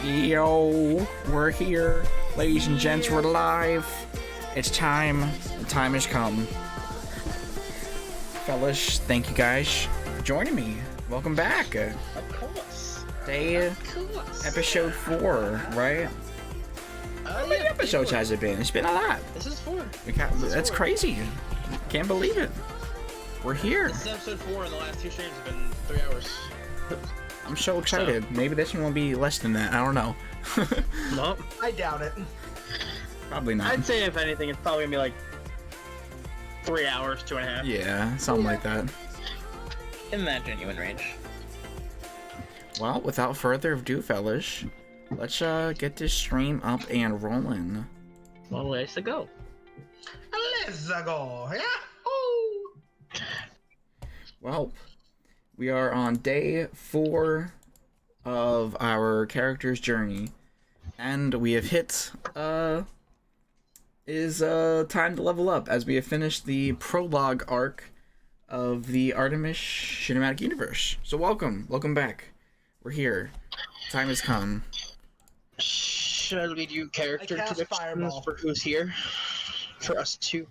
Yo, we're here. Ladies and gents, we're live. It's time. The time has come. Fellas, thank you guys for joining me. Welcome back. Of course. Episode 4, right? How many episodes has it been? It's been a lot. This is 4. That's crazy. Can't believe it. We're here. This is episode 4 and the last 2 streams have been 3 hours. I'm so excited. Maybe this one will be less than that. I don't know. Nope. I doubt it. Probably not. I'd say if anything, it's probably gonna be like 3 hours, 2.5. Yeah, something like that. In that genuine range. Well, without further ado, fellas, let's get this stream up and rolling. One ways to go. Let's go. Yahoo! Well, we are on day 4 of our character's journey, and we have hit time to level up as we have finished the prologue arc of the Artemis cinematic universe. So welcome back. We're here. Time has come. Should I lead you character introductions for who's here? For us two.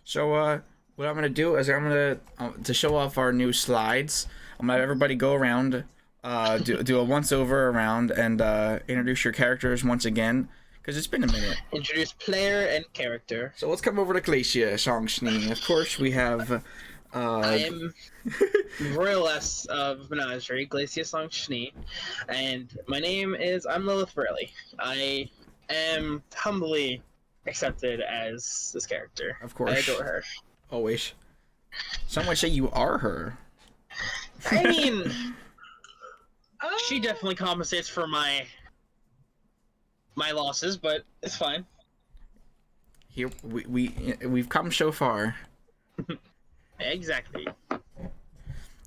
So what I'm gonna do is I'm gonna to show off our new slides. I'm gonna have everybody go around, do a once over around, and introduce your characters once again, because it's been a minute. Introduce player and character. So let's come over to Glacia, Song Schnee. Of course, we have. I am Royaless of Menagerie, Glacia Song Schnee, and my name is Lilith Burley. I am humbly accepted as this character. Of course. I adore her. Always. Some would say you are her. I mean, she definitely compensates for my losses, but it's fine. Here we've come so far. Exactly.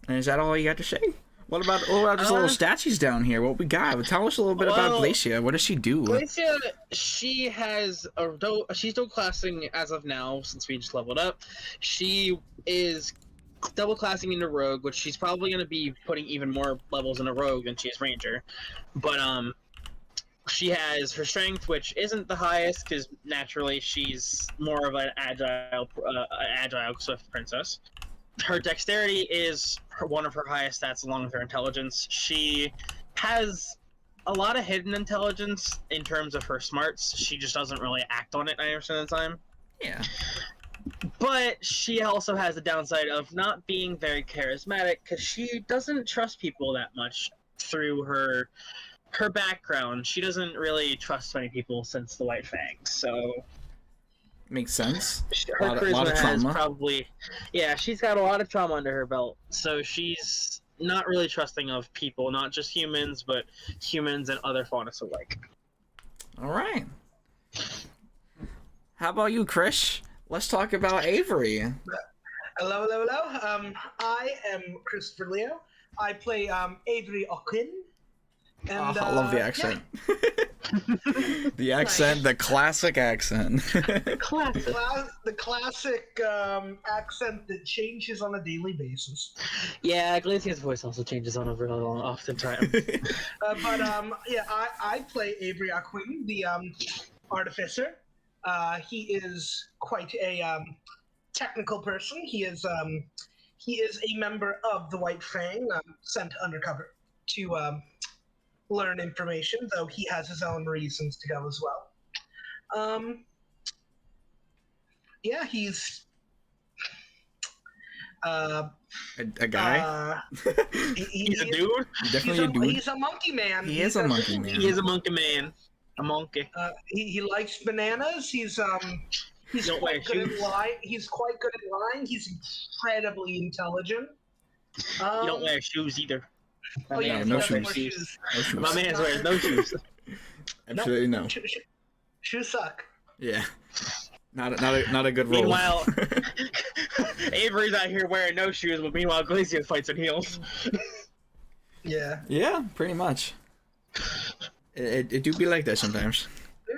And is that all you got to say? What about these little statues down here? What we got? Tell us a little bit about Glacia. What does she do? Glacia, she has she's double classing as of now since we just leveled up. She is double classing into rogue, which she's probably going to be putting even more levels in a rogue than she is ranger. But she has her strength, which isn't the highest because naturally she's more of an agile swift princess. Her dexterity is one of her highest stats along with her intelligence. She has a lot of hidden intelligence in terms of her smarts. She just doesn't really act on it 90% of the time. Yeah. But she also has the downside of not being very charismatic because she doesn't trust people that much through her background. She doesn't really trust many people since the White Fangs, so... Makes sense. Her charisma lot of trauma. has probably... Yeah, she's got a lot of trauma under her belt, so she's not really trusting of people, not just humans, but humans and other faunas alike. Alright. How about you, Chris? Let's talk about Avery. Hello. I am Christopher Leo. I play Avery O'Quinn. And, I love the accent. The accent, the classic accent. The classic accent that changes on a daily basis. Yeah, Glacia's voice also changes on over oftentimes. I play Avery O'Quinn, the artificer. He is quite a technical person. He is a member of the White Fang, sent undercover to learn information, though he has his own reasons to go as well. He's a guy? He's a dude? Definitely a dude. He's a monkey man. He is a monkey man. He is a monkey man. A monkey. He likes bananas. He's quite good at lying. He's quite good at lying. He's incredibly intelligent. You don't wear shoes either. No shoes. My man's wearing no shoes. Absolutely no. Shoes suck. Yeah. Not a good role. Meanwhile, Avery's out here wearing no shoes, but meanwhile Glacia fights in heels. Yeah. Yeah, pretty much. It do be like that sometimes.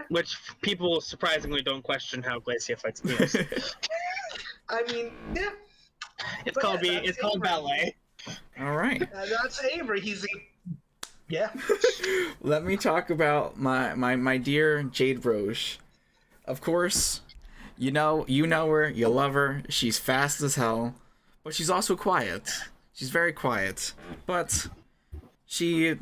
Which people surprisingly don't question how Glacia fights in heels. I mean, yeah. It's called ballet. All right. That's Avery. He's Yeah. Let me talk about my dear Jade Roche. Of course, you know her, you love her. She's fast as hell, but she's also quiet. She's very quiet, but she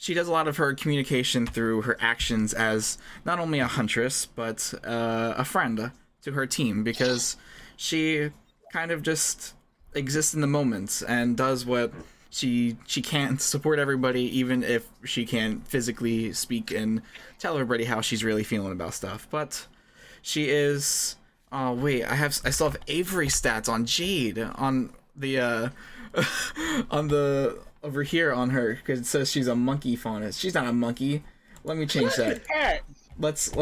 does a lot of her communication through her actions as not only a huntress but a friend to her team, because she kind of just exists in the moment and does what she can't support everybody, even if she can't physically speak and tell everybody how she's really feeling about stuff. But she is. Oh wait, I still have Avery stats on Jade on the on the over here on her, because it says she's a monkey faunus. She's not a monkey. Let me change that. Let's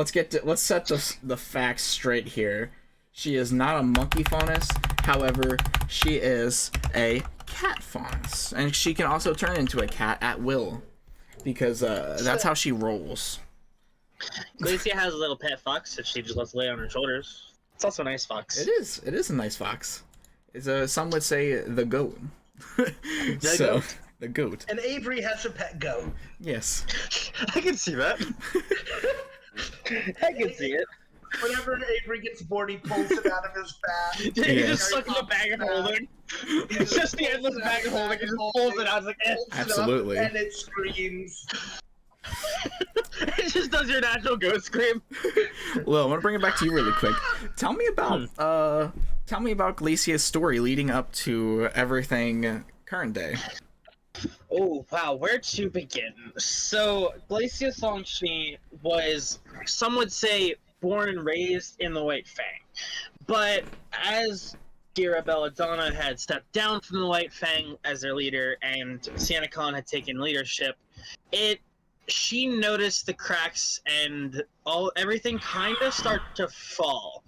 set the facts straight here. She is not a monkey faunus. However, she is a cat faunus, and she can also turn into a cat at will, because that's how she rolls. Glacia has a little pet fox that she just lets lay on her shoulders. It's also a nice fox. It is a nice fox. It's some would say the goat. Goat. The goat. And Avery has a pet goat. Yes. I can see that. I can see it. Whenever Avery gets bored, he pulls it out of his bag. He just stuck in the bag of holding. It's just the endless bag of holding. He just pulls it out. It's like, Absolutely. And it screams. It just does your natural ghost scream. Well, I want to bring it back to you really quick. Tell me about Glacier's story leading up to everything current day. Oh wow, where to begin? So Glacia Song Schnee was, some would say, born and raised in the White Fang, but as Gira Belladonna had stepped down from the White Fang as their leader, and SantaCon had taken leadership, she noticed the cracks and everything kind of start to fall.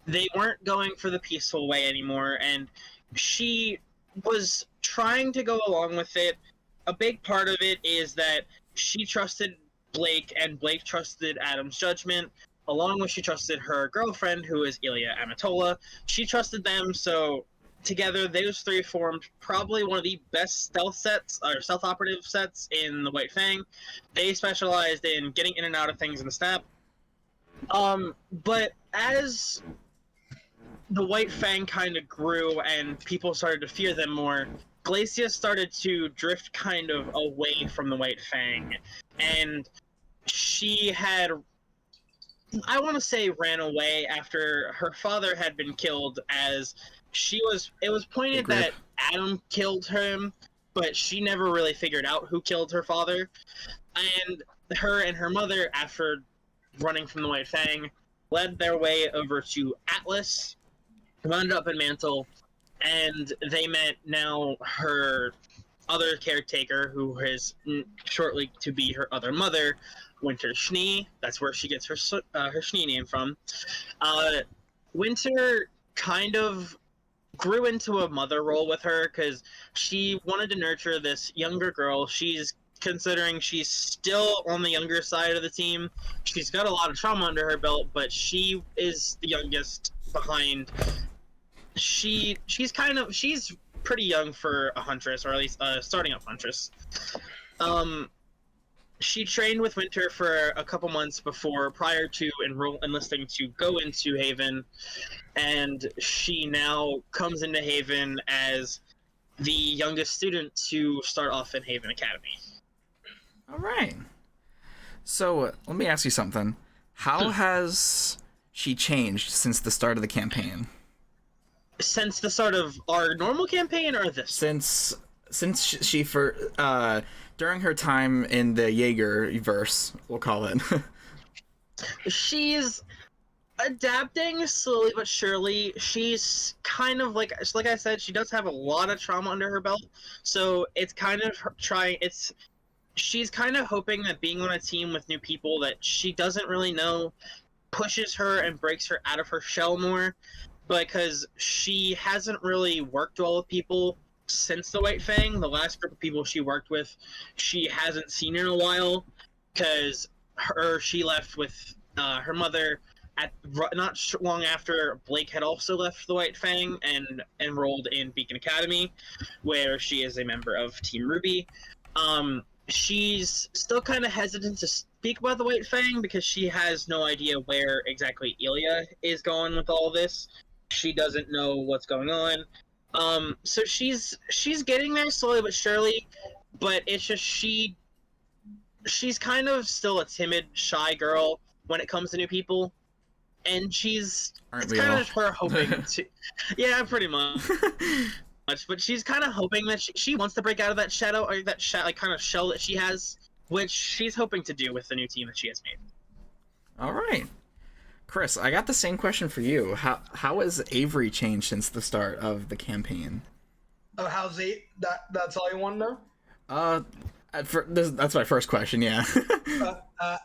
They weren't going for the peaceful way anymore, and she was trying to go along with it. A big part of it is that she trusted Blake, and Blake trusted Adam's judgment, along with she trusted her girlfriend, who is Ilya Amatola. She trusted them, so together those three formed probably one of the best stealth operative sets in the White Fang. They specialized in getting in and out of things in the snap. But as the White Fang kind of grew and people started to fear them more, Glacia started to drift kind of away from the White Fang, and she had, I want to say, ran away after her father had been killed, as it was pointed that Adam killed him, but she never really figured out who killed her father. And her mother, after running from the White Fang, led their way over to Atlas, wound up in Mantle, and they met now her other caretaker, who is shortly to be her other mother, Winter Schnee. That's where she gets her Schnee name from. Winter kind of grew into a mother role with her, because she wanted to nurture this younger girl. Considering she's still on the younger side of the team, she's got a lot of trauma under her belt, but she is the youngest behind. She's pretty young for a huntress, or at least a starting up huntress. She trained with Winter for a couple months prior to enlisting to go into Haven, and she now comes into Haven as the youngest student to start off in Haven Academy. All right. So let me ask you something. How has she changed since the start of the campaign? Since the start of our normal campaign, or this? Since she during her time in the Jaeger verse, we'll call it. She's adapting slowly but surely. She's kind of like I said, she does have a lot of trauma under her belt, so it's kind of she's kind of hoping that being on a team with new people that she doesn't really know pushes her and breaks her out of her shell more, because she hasn't really worked well with people since the White Fang. The last group of people she worked with, she hasn't seen in a while, because she left with her mother not long after Blake had also left the White Fang and enrolled in Beacon Academy, where she is a member of Team RWBY. she's still kind of hesitant to speak about the White Fang because she has no idea where exactly Ilya is going with all this. She doesn't know what's going on. So she's getting there slowly but surely, but it's just she's kind of still a timid, shy girl when it comes to new people, and it's kind of just her hoping to, yeah, pretty much. But she's kind of hoping that she wants to break out of that shadow, or that like kind of shell that she has, which she's hoping to do with the new team that she has made. All right, Chris, I got the same question for you. How has Avery changed since the start of the campaign? Oh, how's that's all you want to know? That's my first question. Yeah.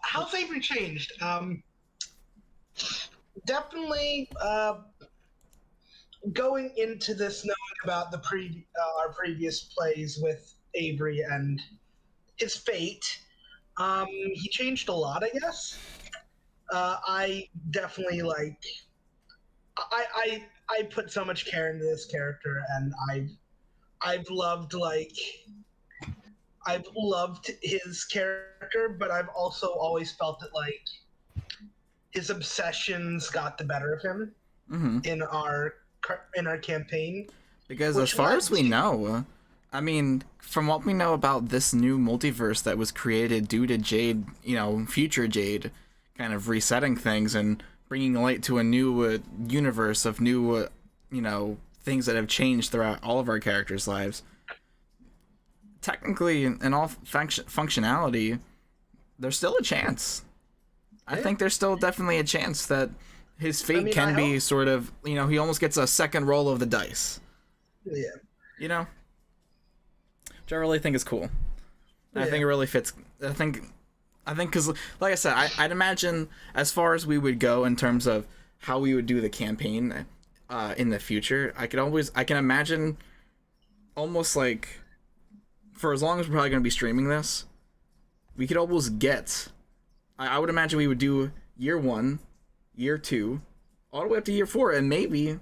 How's Avery changed? Definitely. Going into this knowing about the our previous plays with Avery and his fate, he changed a lot, I guess. I definitely I put so much care into this character, and I've loved his character, but I've also always felt that his obsessions got the better of him in our campaign. Because as far as we know, I mean, from what we know about this new multiverse that was created due to Jade, future Jade, kind of resetting things and bringing light to a new universe of new, things that have changed throughout all of our characters' lives. Technically, in all functionality, there's still a chance. I think there's still definitely a chance that his fate can be sort of, he almost gets a second roll of the dice. Yeah. Which I really think is cool. Yeah. I think it really fits. I think because, like I said, I'd imagine as far as we would go in terms of how we would do the campaign in the future, I can imagine almost like, for as long as we're probably going to be streaming this, we could almost get, I would imagine we would do year 1, year 2, all the way up to year 4, and maybe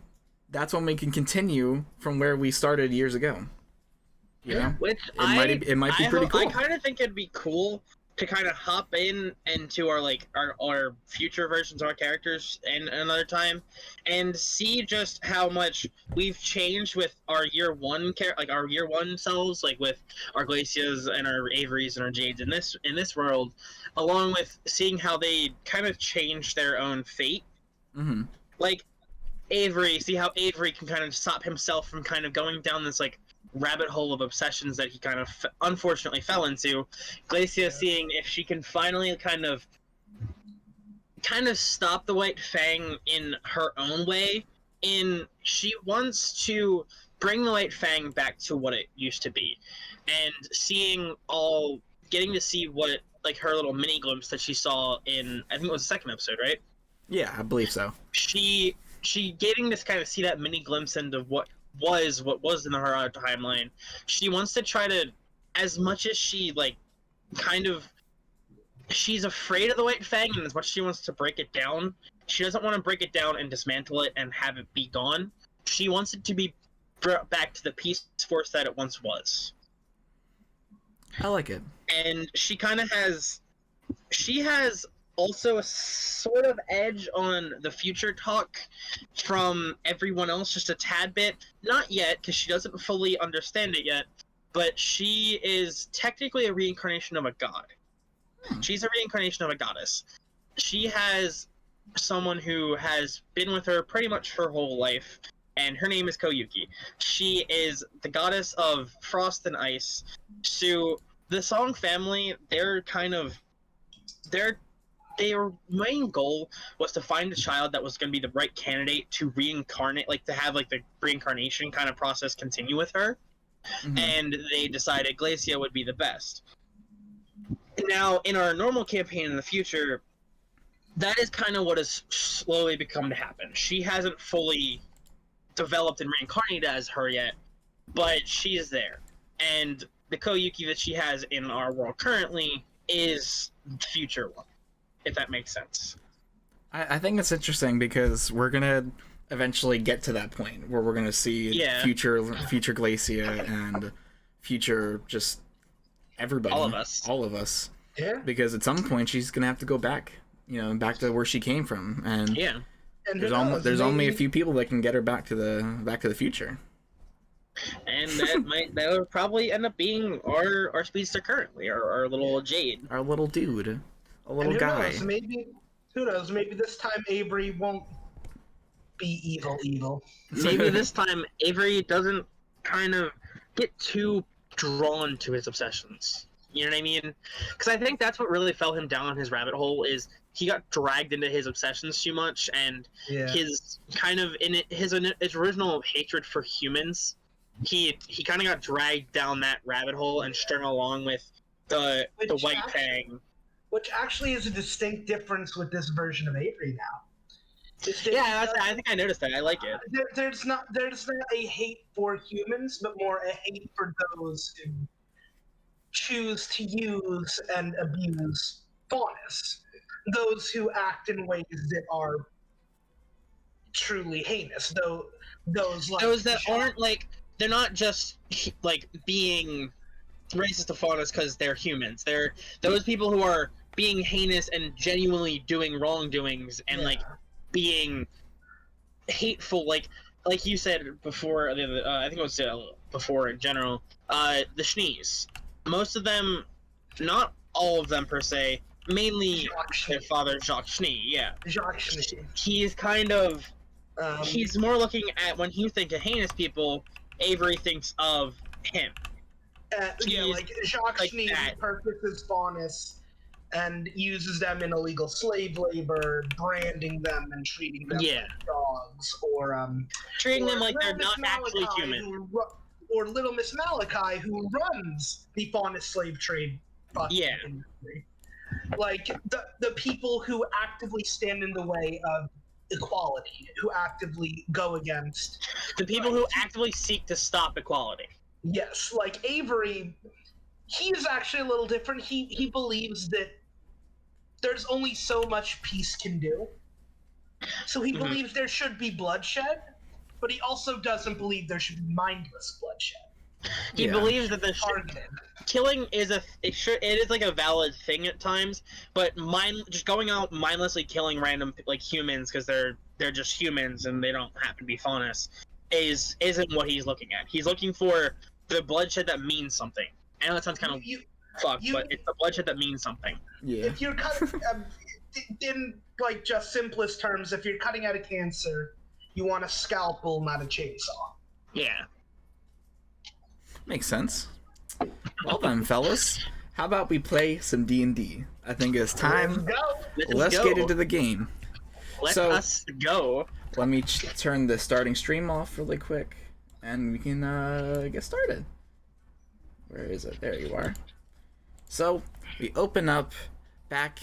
that's when we can continue from where we started years ago. Which it might be pretty cool. I kind of think it'd be cool to kind of hop into our future versions of our characters in another time, and see just how much we've changed with our year 1 our year 1 selves, like with our Glacias and our Averys and our Jades in this world, along with seeing how they kind of change their own fate. Mm-hmm. Like Avery, see how Avery can kind of stop himself from kind of going down this rabbit hole of obsessions that he kind of unfortunately fell into. Glacia seeing if she can finally kind of stop the White Fang in her own way, she wants to bring the White Fang back to what it used to be, and getting to see what her little mini glimpse that she saw in, I think it was the 2nd episode, right? Yeah, I believe so. She getting to kind of see that mini glimpse into what was in her timeline. She wants to try to, as much as she she's afraid of the White Fang, and as much as she wants to break it down, she doesn't want to break it down and dismantle it and have it be gone. She wants it to be brought back to the peace force that it once was. I like it. And she has also a sort of edge on the future talk from everyone else, just a tad bit. Not yet, because she doesn't fully understand it yet, but she is technically a reincarnation of a god. She's a reincarnation of a goddess. She has someone who has been with her pretty much her whole life, and her name is Koyuki. She is the goddess of frost and ice. So the Song family, their main goal was to find a child that was going to be the right candidate to reincarnate, to have the reincarnation kind of process continue with her. Mm-hmm. And they decided Glacia would be the best. Now, in our normal campaign in the future, that is kind of what has slowly become to happen. She hasn't fully developed and reincarnated as her yet, but she is there. And the Koyuki that she has in our world currently is the future one, if that makes sense. I think it's interesting because we're going to eventually get to that point where we're going to see future Glacia and future just everybody, All of us. all of us, Yeah. because at some point she's gonna have to go back, back to where she came from, and Yeah. And there's who knows, there's only a maybe- few people that can get her back to the future. And that would probably end up being our speedster currently, our little Jade. Our little dude, a little and who guy. knows, who knows? Maybe this time Avery won't be evil. Maybe this time Avery doesn't kind of get too drawn to his obsessions. You know what I mean? Because I think that's what really fell him down his rabbit hole is he got dragged into his obsessions too much, and Yeah. his kind of his original hatred for humans. He kind of got dragged down that rabbit hole and strung along with the Which White actually- Fang. Which actually is a distinct difference with this version of Avery now. Yeah, I think I noticed that. I like it. There's not a hate for humans, but more a hate for those who choose to use and abuse faunus. Those who act in ways that are truly heinous. Those That aren't like they're not just like being racist to faunus because they're humans. They're those people who are being heinous and genuinely doing wrongdoings and like being hateful, like you said before. I think it was before in general. The Schnees, most of them, not all of them per se, mainly their father Jacques Schnee. Yeah, Jacques Schnee. he's kind of he's more looking at when you think of heinous people. Avery thinks of him. Yeah, like Jacques like Schnee that. purchases faunus and uses them in illegal slave labor, branding them and treating them Yeah. like dogs, or Treating or them like they're Little not Miss actually Malachi, human. or Little Miss Malachi, who runs the faunus slave trade. fucking Yeah. industry. Like the people who actively stand in the way of equality, who actively go against. The people who actively seek to stop equality. Yes, like Avery, he's actually a little different. He believes that there's only so much peace can do. So he Mhm. believes there should be bloodshed, but he also doesn't believe there should be mindless bloodshed. He Yeah. believes that the Targeted. killing is it is like a valid thing at times, but just going out mindlessly killing random like humans because they're just humans and they don't happen to be faunus isn't what he's looking at. He's looking for the bloodshed that means something. I know that sounds kind of fucked, but it's the bloodshed that means something. Yeah. If you're cutting, in like just simplest terms, if you're cutting out a cancer, you want a scalpel, not a chainsaw. Yeah. Makes sense. Well then, fellas, how about we play some D&D? I think it's time. Let's go. get into the game. Let So- us go. Let me turn the starting stream off really quick, and we can get started. Where is it? There you are. So we open up back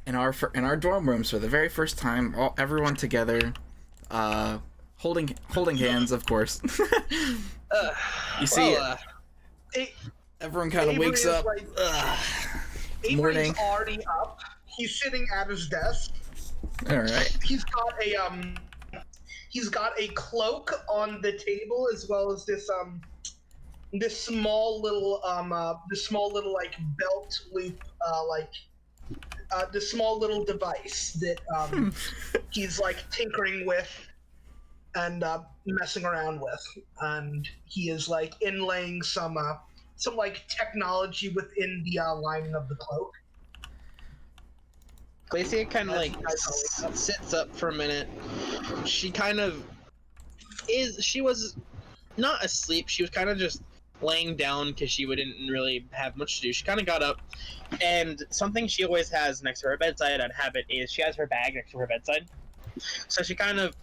in our dorm rooms for the very first time, everyone together, holding hands, of course. You see everyone kind of Avery wakes is up. like- Ugh. Avery's Morning. already up. He's sitting at his desk. All right. He's got a cloak on the table, as well as this small little like belt loop, this small little device that he's like tinkering with and messing around with, and he is like inlaying some like technology within the lining of the cloak. Glacia kind of like sits up for a minute. She kind of she was not asleep. She was kind of just laying down because she didn't really have much to do. She kind of got up, and something she always has next to her bedside at habit is she has her bag next to her bedside. So she kind of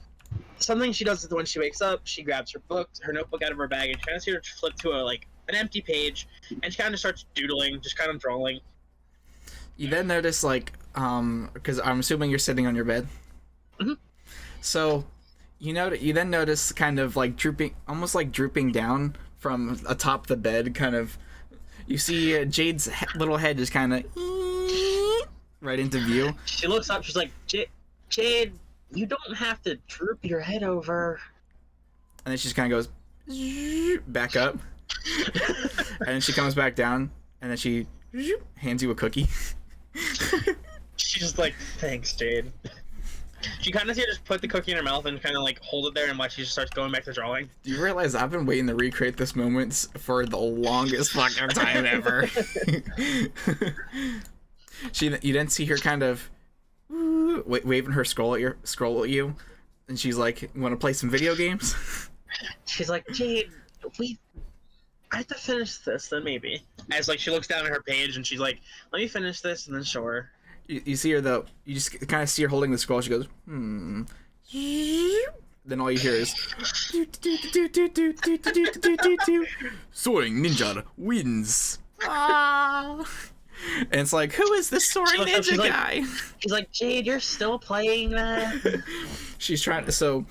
something she does is when she wakes up, she grabs her notebook out of her bag, and she kind of sees her flip to an empty page, and she kind of starts doodling, just kind of drawing. You then notice, like, because I'm assuming you're sitting on your bed. Mhm. So, you then notice kind of like almost like drooping down from atop the bed, kind of. You see Jade's little head just kind of right into view. She looks up, she's like, Jade, you don't have to droop your head over. And then she just kind of goes back up. And then she comes back down. and then she hands you a cookie. She's just like, thanks, Jade. She kind of see her just put the cookie in her mouth and kind of like hold it there and watch she just starts going back to drawing. Do you realize I've been waiting to recreate this moment for the longest fucking time ever? You didn't see her kind of waving her scroll at you, and she's like, "Want to play some video games?" She's like, Jade, I have to finish this, then maybe. As like she looks down at her page and she's like, let me finish this and then show her. You see her though. You just kind of see her holding the scroll. She goes, "Hmm." Then all you hear is, "Soaring Ninja wins." Ah. And it's like, who is this Soaring Ninja guy? She's like, Jade, you're still playing that? She's trying to. So,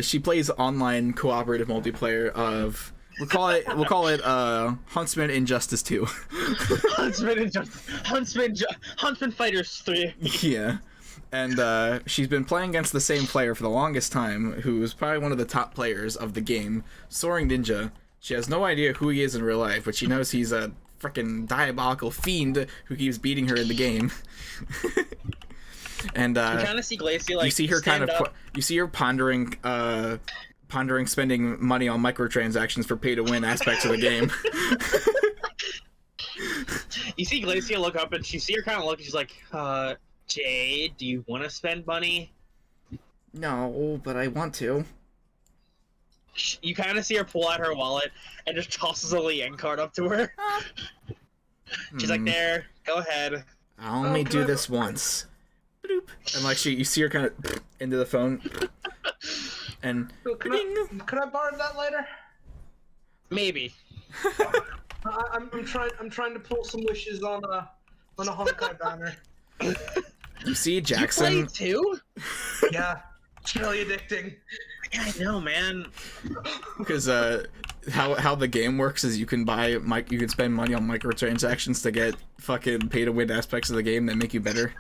she plays online cooperative multiplayer of. We'll call it Huntsman Injustice 2. Huntsman Fighters 3. Yeah. And she's been playing against the same player for the longest time, who's probably one of the top players of the game, Soaring Ninja. She has no idea who he is in real life, but she knows he's a freaking diabolical fiend who keeps beating her in the game. And you kind of see Glacia like you see her kind of you see her pondering spending money on microtransactions for pay-to-win aspects of the game. You see Glacia look up and you see her kind of look and she's like, Jade, do you want to spend money? No, but I want to. You kind of see her pull out her wallet and just tosses a Lien card up to her. She's like, there, go ahead. I'll only do this once. Bloop. And like you see her kind of into the phone. And can I borrow that later? Maybe. I'm trying to pull some wishes on a Honkai banner. You see Jackson? You play too? Yeah, it's really addicting. Yeah, I know, man. Because how the game works is you can spend money on microtransactions to get fucking pay-to-win aspects of the game that make you better.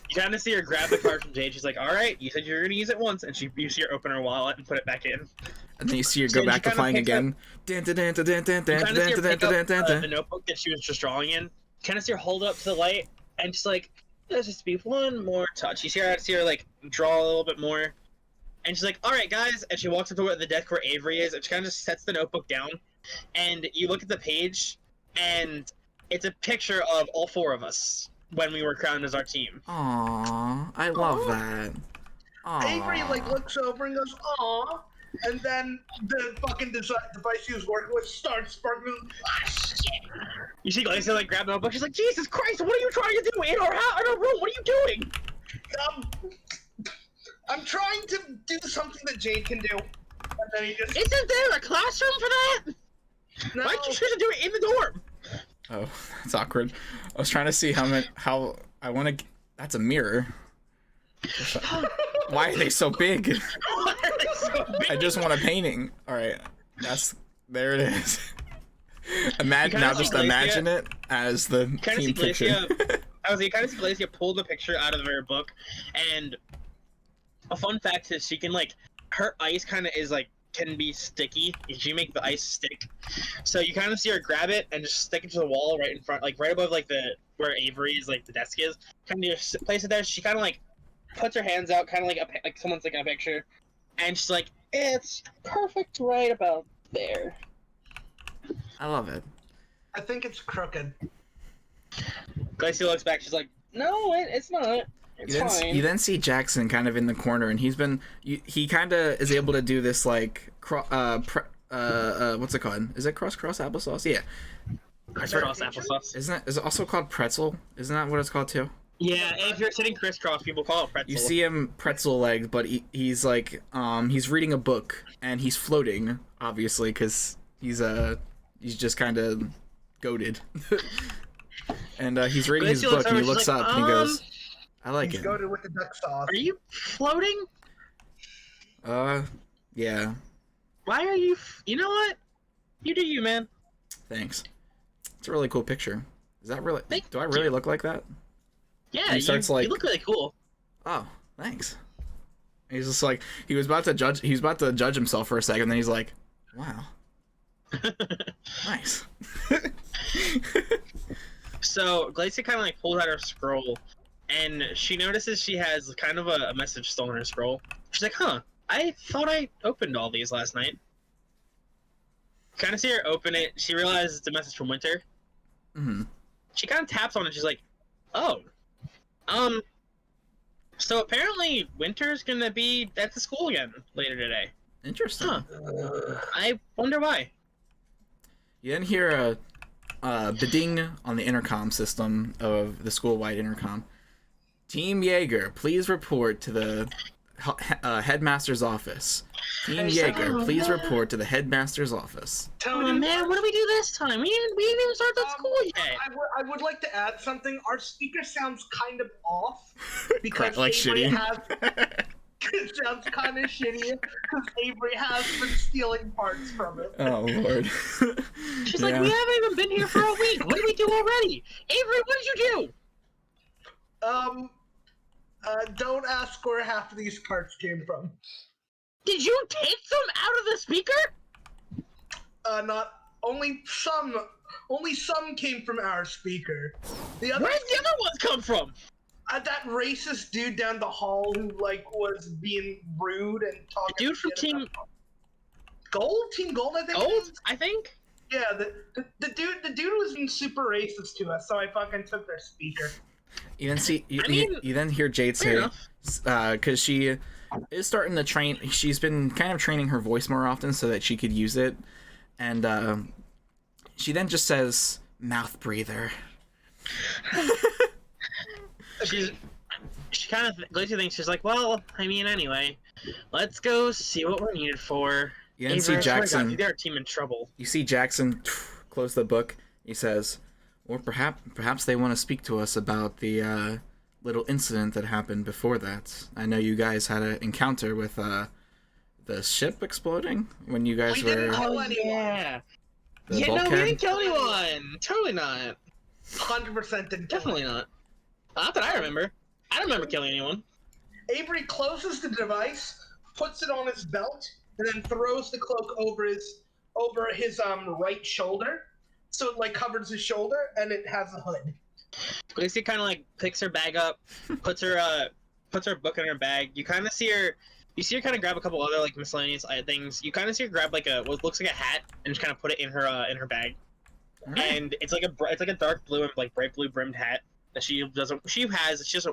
You kind of see her grab the card from Jade. She's like, all right, you said you were going to use it once. And you see her open her wallet and put it back in. And then you see her go back to playing again. You kind of see her pick up the notebook that she was just drawing in. Kind of see her hold it up to the light. And just like, there's just be one more touch. You see her like draw a little bit more. And she's like, all right, guys. And she walks up to the desk where Avery is. And she kind of just sets the notebook down. And you look at the page. And it's a picture of all four of us when we were crowned as our team. Aww, I love that. Aww. Avery like looks over and goes, "Aw," and then the fucking device he was working with starts sparkling. Ah, shit. You see Glacia like grab the notebook. She's like, Jesus Christ, what are you trying to do in our room? What are you doing? I'm trying to do something that Jade can do. And then he just... Isn't there a classroom for that? No. Why'd you choose to do it in the dorm? Oh, that's awkward. I was trying to see how I want to. That's a mirror. Why are they so big? Why are they so big? I just want a painting. All right, there it is. Imagine it as the team picture. You kind of see Glacia pull the picture out of her book, and a fun fact is she can like her ice kind of is like can be sticky. She make the ice stick, so you kind of see her grab it and just stick it to the wall right in front, like right above like where Avery's like the desk is. Kind of just place it there. She kind of like puts her hands out, kind of like someone's taking a picture, and she's like, "It's perfect right about there." I love it. I think it's crooked. Glacia looks back. She's like, "No, it's not. It's fine." You then see Jackson kind of in the corner, and he kind of is able to do this like what's it called? Is it cross applesauce? Yeah. Crisscross applesauce. Is it also called pretzel? Isn't that what it's called too? Yeah, if you're sitting crisscross, people call it pretzel. You see him pretzel legged, but he's like he's reading a book and he's floating, obviously, because he's just kind of goated. And he's reading his book and he looks up and he goes, "I like it." He's goated with the duck sauce. Are you floating? Yeah. Why are you? You know what? You do you, man. Thanks. It's a really cool picture. Is that really? Do I really you. look like that? Yeah, you look really cool. Oh, thanks. He's just like he was about to judge himself for a second, then he's like, "Wow, Nice. So Glacia kind of like pulls out her scroll, and she notices she has kind of a message still in her scroll. She's like, "Huh, I thought I opened all these last night." Kind of see her open it. She realizes it's a message from Winter. Mm-hmm. She kind of taps on it. She's like, "Oh, um, so apparently Winter's gonna be at the school again later today." Interesting. Huh. I wonder why. You didn't hear a bidding on the intercom system of the school-wide intercom. Team Jaeger, please report to the headmaster's office. Team Jaeger, please report to the headmaster's office. Tony, Oh man, what do we do this time? We didn't even start that school yet. I would like to add something. Our speaker sounds kind of off because Like Avery shitty. has. It sounds kind of shitty because Avery has been stealing parts from it. Oh lord. She's like, we haven't even been here for a week. What did we do already? Avery, what did you do? Don't ask where half of these parts came from. Did you take them out of the speaker? Not only some. Only some came from our speaker. The other. Where did the other ones come from? That racist dude down the hall who like was being rude and talking. The dude from shit Team about Gold, Team Gold, I think. Gold, I think. Yeah, the dude was being super racist to us, so I fucking took their speaker. You then see you, I mean, you then hear Jade say, because she is starting to train. She's been kind of training her voice more often so that she could use it, and she then just says, "Mouth breather." She kind of Glacia thinks she's like, well, I mean, anyway, let's go see what we're needed for. You then see Avery, I swear to God, Jackson. they're a team in trouble. You see Jackson close the book. He says, "Or perhaps they want to speak to us about the little incident that happened before that. I know you guys had an encounter with the ship exploding when you guys We didn't were kill anyone. Yeah. the Yeah, no, we bulkhead." didn't kill anyone. Totally not. 100% didn't kill Definitely anyone. not. Not that I remember. I don't remember killing anyone. Avery closes the device, puts it on his belt, and then throws the cloak over his right shoulder, so it like covers his shoulder and it has a hood. Glacia kind of like picks her bag up, puts her book in her bag. You kind of see her. You see her kind of grab a couple other like miscellaneous things. You kind of see her grab like what looks like a hat and just kind of put it in her bag. Alright. And it's like a dark blue and like bright blue brimmed hat that she doesn't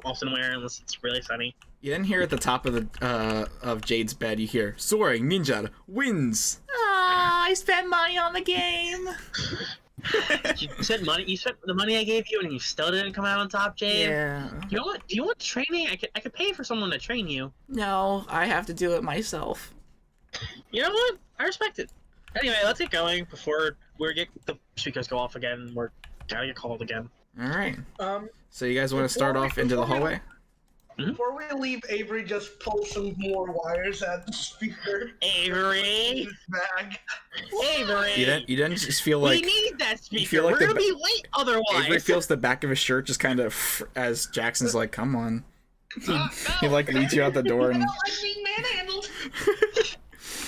often wear unless it's really sunny. You then hear at the top of the of Jade's bed, you hear, "Soaring Ninja wins." Ah, I spent money on the game. You spent the money I gave you and you still didn't come out on top, Jade. Yeah. You know what? Do you want training? I could pay for someone to train you. No, I have to do it myself. You know what? I respect it. Anyway, let's get going before the speakers go off again. We're gotta get called again. All right. Um, So you guys want to start off into the hallway? Before we leave, Avery just pulls some more wires out the speaker. Avery! His bag. Avery! You then just feel like we need that speaker. feel like We're gonna be late otherwise. Avery feels the back of his shirt just kind of as Jackson's like, "Come on." He like leads you out the door I and don't like being manhandled.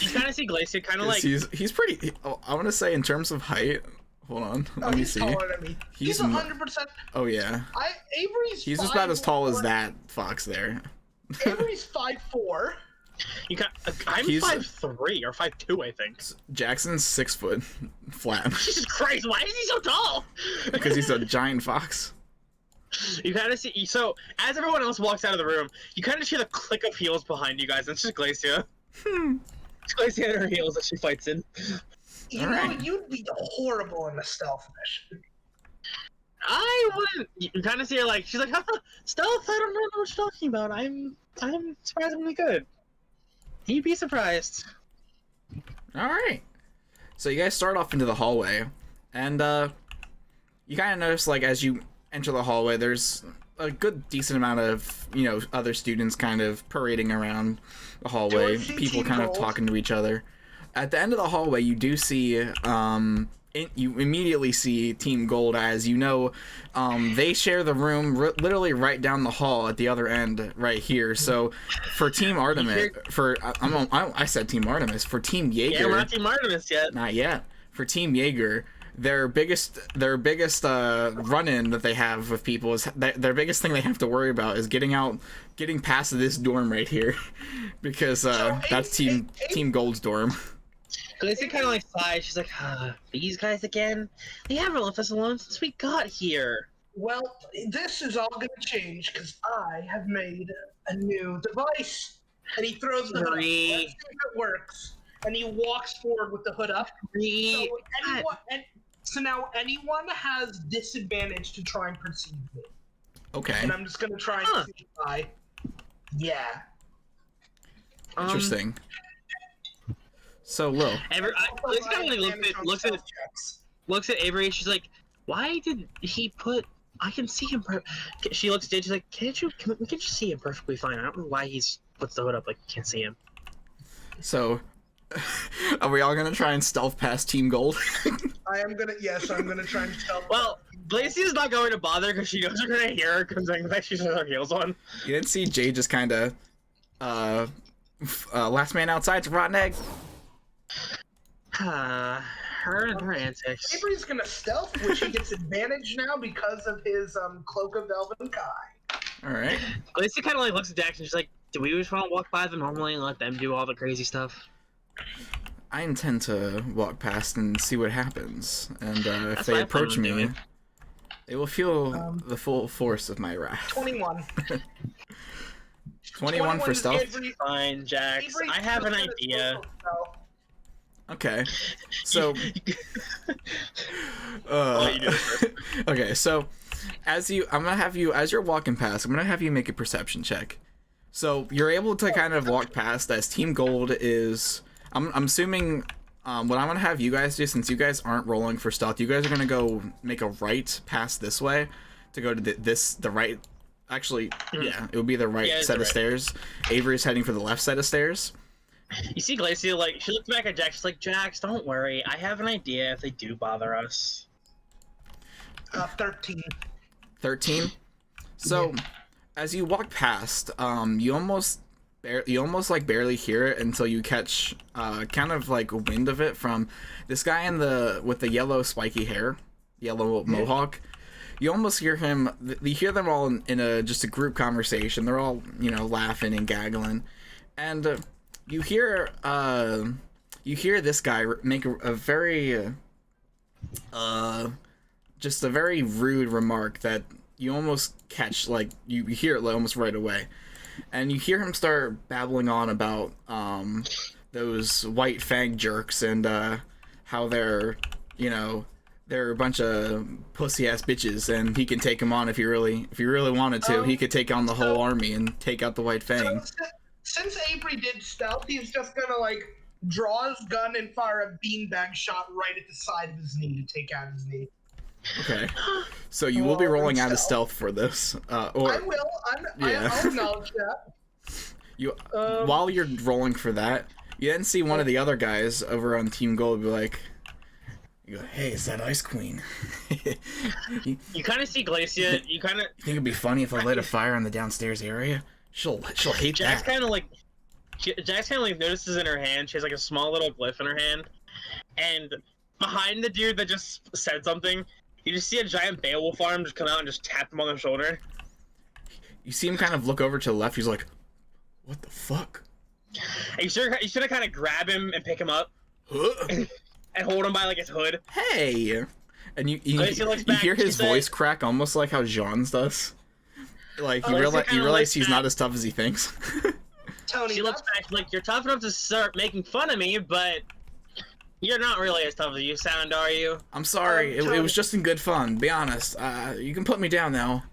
You kind of see Glacia kind of like. he's pretty. I want to say in terms of height. Hold on, let me He's see. taller than me. He's He's 100%. Oh yeah, Avery's. he's just about as tall as 5'4". that fox there. Avery's 5'4". I'm He's- 5'3" or 5'2", I think. Jackson's 6 foot flat Jesus Christ! Why is he so tall? because he's a giant fox. You kind of see. So as everyone else walks out of the room, you kind of hear the click of heels behind you guys. It's just Glacia. It's Glacia and her heels that she fights in. You know, you'd be horrible in a stealth mission. I wouldn't. You kind of see her like she's like, haha, stealth. I don't know what you're talking about. I'm surprisingly good. You'd be surprised. All right. So you guys start off into the hallway, and you kind of notice like as you enter the hallway, there's a good decent amount of other students kind of parading around the hallway, see people Team kind of Gold? talking to each other. At the end of the hallway, you do see you immediately see Team Gold, as they share the room literally right down the hall at the other end right here. So for Team Artemis, I said Team Artemis, for Team Jaeger. Yeah, we're not Team Artemis yet. Not yet. for Team Jaeger, their biggest run-in that they have with people is their biggest thing they have to worry about is getting past this dorm right here, because that's Team Gold's dorm. Glacier kind of like sighs. She's like, these guys again? They haven't left us alone since we got here. Well, this is all going to change because I have made a new device. And he throws the hood up. Let's see if it works. And he walks forward with the hood up. So now anyone has disadvantage to try and perceive me. Okay. And I'm just going to try and see if I... Yeah. Interesting. So, Lil. Looks at Avery. She's like, why did he put... I can see him. She looks at it. She's like, we can just see him perfectly fine. I don't know why he's puts the hood up like you can't see him. So, are we all gonna try and stealth past Team Gold? I'm gonna try and stealth. Well, Lacey's not going to bother because she knows we're gonna hear her because like she's with her heels on. You didn't see Jay just kind of, last man outside's a rotten egg. Her and her antics. Avery's gonna stealth, which he gets advantage now because of his cloak of Velvet Kai. All right. Lacey kind of like looks at Dax and she's like, "Do we just want to walk by them normally and let them do all the crazy stuff?" I intend to walk past and see what happens, and if they what I approach plan on me, doing. they will feel the full force of my wrath. 21. 21 for stealth. Fine, Jax. I have an idea. Okay, so okay, so as you're walking past, I'm gonna have you make a perception check. So you're able to kind of walk past as Team Gold is. I'm assuming what I'm gonna have you guys do, since you guys aren't rolling for stealth, you guys are gonna go make a right past this way to go to the right. Actually, yeah, it would be the right set of stairs. Avery's heading for the left set of stairs. You see Glacia, like, she looks back at Jax, she's like, Jax, don't worry, I have an idea if they do bother us. 13. 13? So, as you walk past, you almost like barely hear it until you catch kind of like wind of it from this guy with the yellow spiky hair, yellow mohawk. You almost hear him, you hear them all in just a group conversation. They're all, laughing and gaggling. And you hear this guy make a very just a very rude remark that you almost catch, like you hear it almost right away, and you hear him start babbling on about those white fang jerks and how they're a bunch of pussy ass bitches, and he can take them on if he really wanted to. He could take on the whole army and take out the white fang. Since Avery did stealth, he's just gonna draw his gun and fire a beaanbag shot right at the side of his knee to take out his knee. Okay, so you will be rolling out of stealth for this. I will. I'll acknowledge that. While you're rolling for that, you then see one of the other guys over on Team Gold be like, you go, "Hey, it's that Ice Queen." You kind of see Glacia. You think it'd be funny if I lit a fire in the downstairs area? She'll hate Jax that. Jax kind of notices in her hand, she has a small little glyph in her hand, and behind the dude that just said something, you just see a giant Beowulf arm just come out and just tap him on the shoulder. You see him kind of look over to the left. He's like, "What the fuck?" And you should have kind of grab him and pick him up and hold him by his hood. Hey, and you hear his voice crack almost like how Jean's does. Like you realize he's not as tough as he thinks. Tony, she looks back like, "You're tough enough to start making fun of me, but you're not really as tough as you sound, are you?" I'm sorry. It was just in good fun. Be honest. You can put me down now.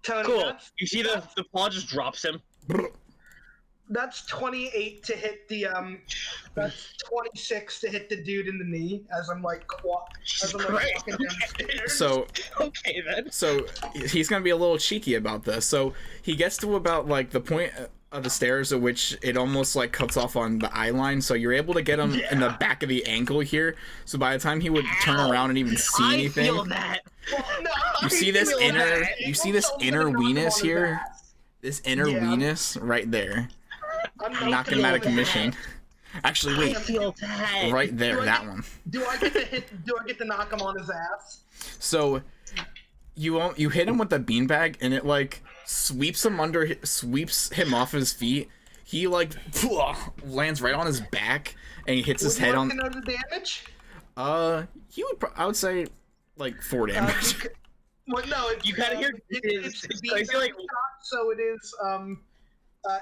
Tony, cool. You see the paw just drops him. That's 28 to hit the That's 26 to hit the dude in the knee as I'm walking downstairs. So okay then. So he's gonna be a little cheeky about this. So he gets to about the point of the stairs at which it almost cuts off on the eye line. So you're able to get him in the back of the ankle here. So by the time he would turn around and even see anything, feel that. You see this inner weenus here. This inner weenus right there. Knocking him out of commission. Actually, I wait. feel tight. Right there, that one. Do I get to hit? Do I get to knock him on his ass? So you hit him with the beanbag, and it like sweeps him off his feet. He like lands right on his back, and he hits his head on. Would you like to know the damage? He would. I would say like 4 damage. Well, no, You gotta hear it's crazy, like, so it is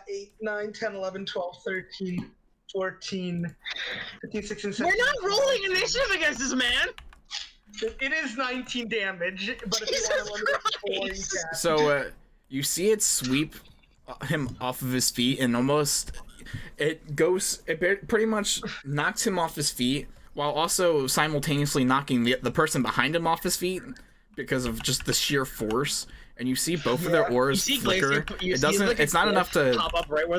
8, 9, 10, 11, 12, 13, 14, 15, 16, 17. we're not rolling initiative against this man. It is 19 damage, but if Jesus you want to limit it to 4, you Christ. can. So you see it sweep him off of his feet, and almost it pretty much knocks him off his feet, while also simultaneously knocking the person behind him off his feet because of just the sheer force. And you see both of their auras flicker. It's not enough to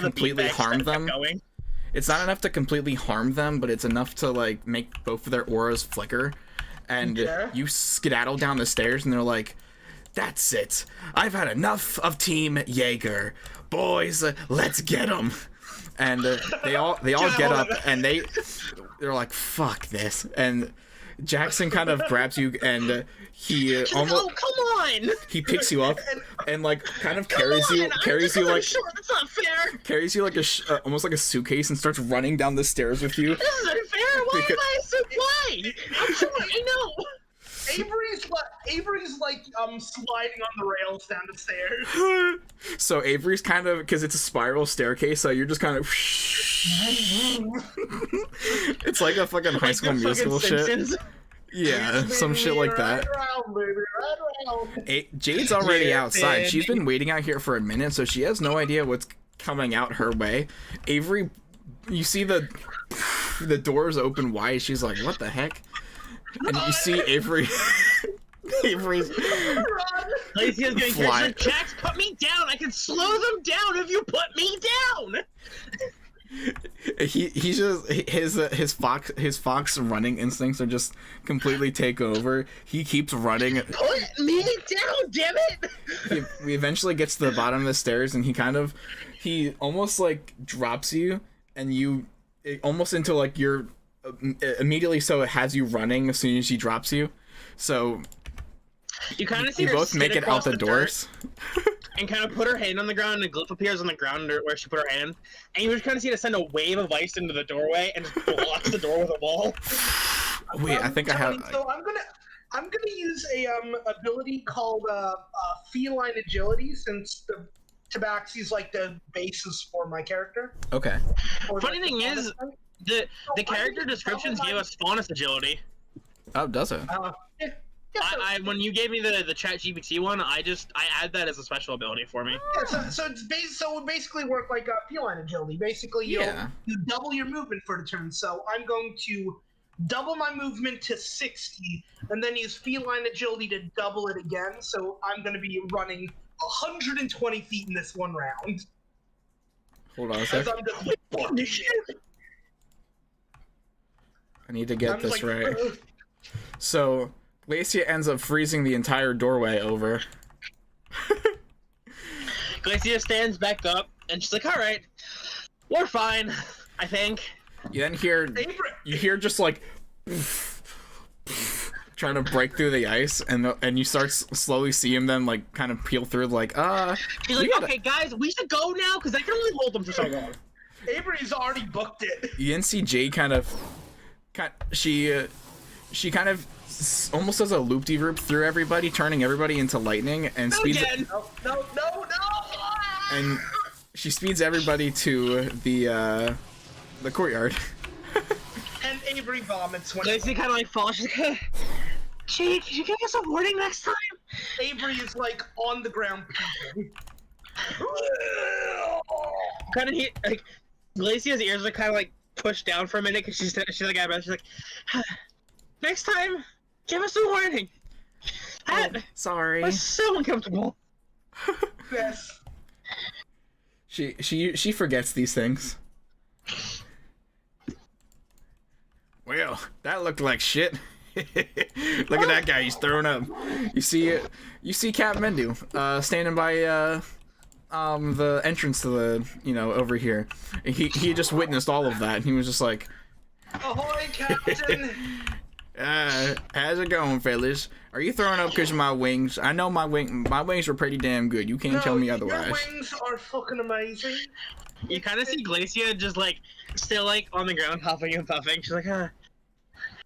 completely harm them. It's not enough to completely harm them, but it's enough to like make both of their auras flicker. And you skedaddle down the stairs, and they're like, "That's it. I've had enough of Team Jaeger. Boys, let's get them." And they all get up, and they're like, "Fuck this." And Jackson kind of grabs you, and he almost come on. He picks you up and like kind of carries you like that's not fair. carries you like almost like a suitcase, and starts running down the stairs with you. This is unfair. Why am I so why? I'm sure I know. Avery's like sliding on the rails down the stairs. So Avery's kind of, because it's a spiral staircase, so you're just kind of it's like a fucking High School Musical shit. Yeah, some shit like that. Jade's already outside. She's been waiting out here for a minute, so she has no idea what's coming out her way. Avery, you see the doors open wide. She's like, "What the heck?" And you see Avery's fly. Jax, put me down. I can slow them down if you put me down. He's just his fox running instincts are just completely take over. He keeps running. Put me down, damn it! We eventually gets to the bottom of the stairs, and he almost like drops you, and almost into like your immediately, so it has you running as soon as he drops you. So you kind of see you both make it out the doors. And kind of put her hand on the ground, and a glyph appears on the ground where she put her hand. And you just kind of see her send a wave of ice into the doorway and just blocks the door with a wall. Wait, I think I have. So I'm gonna use a ability called feline agility, since the Tabaxi's like the basis for my character. Okay. Funny thing is, the character descriptions gave us faunus agility. Oh, does it? I when you gave me the chat GPT one, I add that as a special ability for me. Yeah, so it would basically work like feline agility. Basically, you double your movement for the turn. So I'm going to double my movement to 60, and then use feline agility to double it again. So I'm going to be running 120 feet in this one round. Hold on a sec. I need to get this right. So Glacia ends up freezing the entire doorway over. Glacia stands back up, and she's like, "All right, we're fine, I think." You then hear just like trying to break through the ice, and you start slowly see him then like kind of peel through like She's like, "Okay, guys, we should go now because I can only hold them for so long." Avery's already booked it. You then see Jay she kind of almost does a loop-de-loop through everybody, turning everybody into lightning, and speeds No! and she speeds everybody to the courtyard. And Avery vomits when Lacey kind of like falls. She's like, "Jay, could you give us a warning next time?" Avery is like on the ground puking. Kind of like Glacia's ears are kind of like pushed down for a minute because she's like out of breath. She's like, "Next time, give us a warning." That Sorry. was so uncomfortable. Yes. She forgets these things. Well, that looked like shit. Look at that guy, he's throwing up. You see Cat Mendu standing by the entrance to the, over here. He just witnessed all of that, and he was just like, Ahoy, Captain! how's it going, fellas? Are you throwing up because of my wings? I know my wings were pretty damn good. You can't tell me otherwise. Your wings are fucking amazing. You kind of see Glacia just like still like on the ground, huffing and puffing. She's like, ah.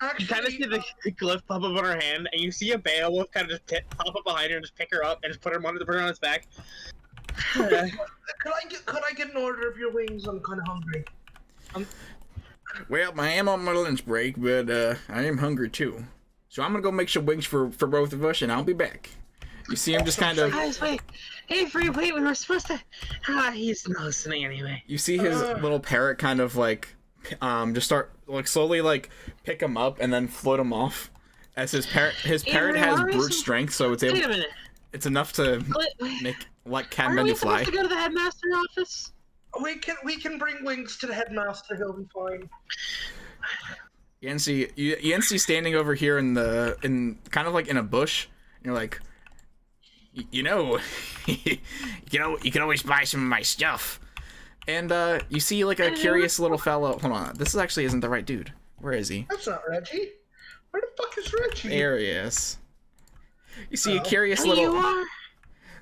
Actually, You kind of see the glyph pop up on her hand, and you see a Beowulf kind of just pop up behind her and just pick her up and just put her on its back. could I get an order of your wings? I'm kind of hungry. Well, I am on my lunch break, but I am hungry too. So I'm gonna go make some wings for both of us, and I'll be back. You see him just kind of... Guys, wait. Hey, free, wait, we were supposed to... he's not listening anyway. You see his little parrot kind of like, just start like slowly like pick him up and then float him off. As his parrot has brute strength, so it's able. Wait a minute. It's enough to let Cat Bender fly. Are we supposed to go to the headmaster office? We can bring wings to the headmaster. He'll be fine. Yancy standing over here in kind of like in a bush. And you're like, you can always buy some of my stuff. And you see like a curious little fellow. Hold on, this actually isn't the right dude. Where is he? That's not Reggie. Where the fuck is Reggie? There he is. You see a curious little. You are?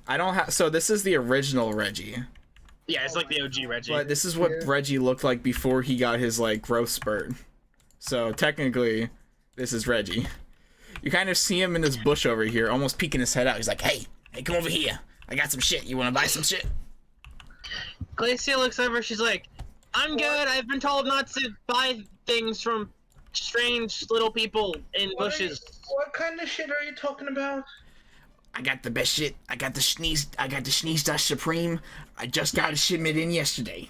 I don't have. So this is the original Reggie. Yeah, it's like the OG Reggie. But this is what Reggie looked like before he got his like growth spurt. So technically, this is Reggie. You kind of see him in this bush over here, almost peeking his head out. He's like, hey, come over here. I got some shit. You want to buy some shit? Glacia looks over. She's like, I'm good. I've been told not to buy things from strange little people in bushes. What kind of shit are you talking about? I got the best shit. I got the Schnee's Dust Supreme. I just got a shipment in yesterday.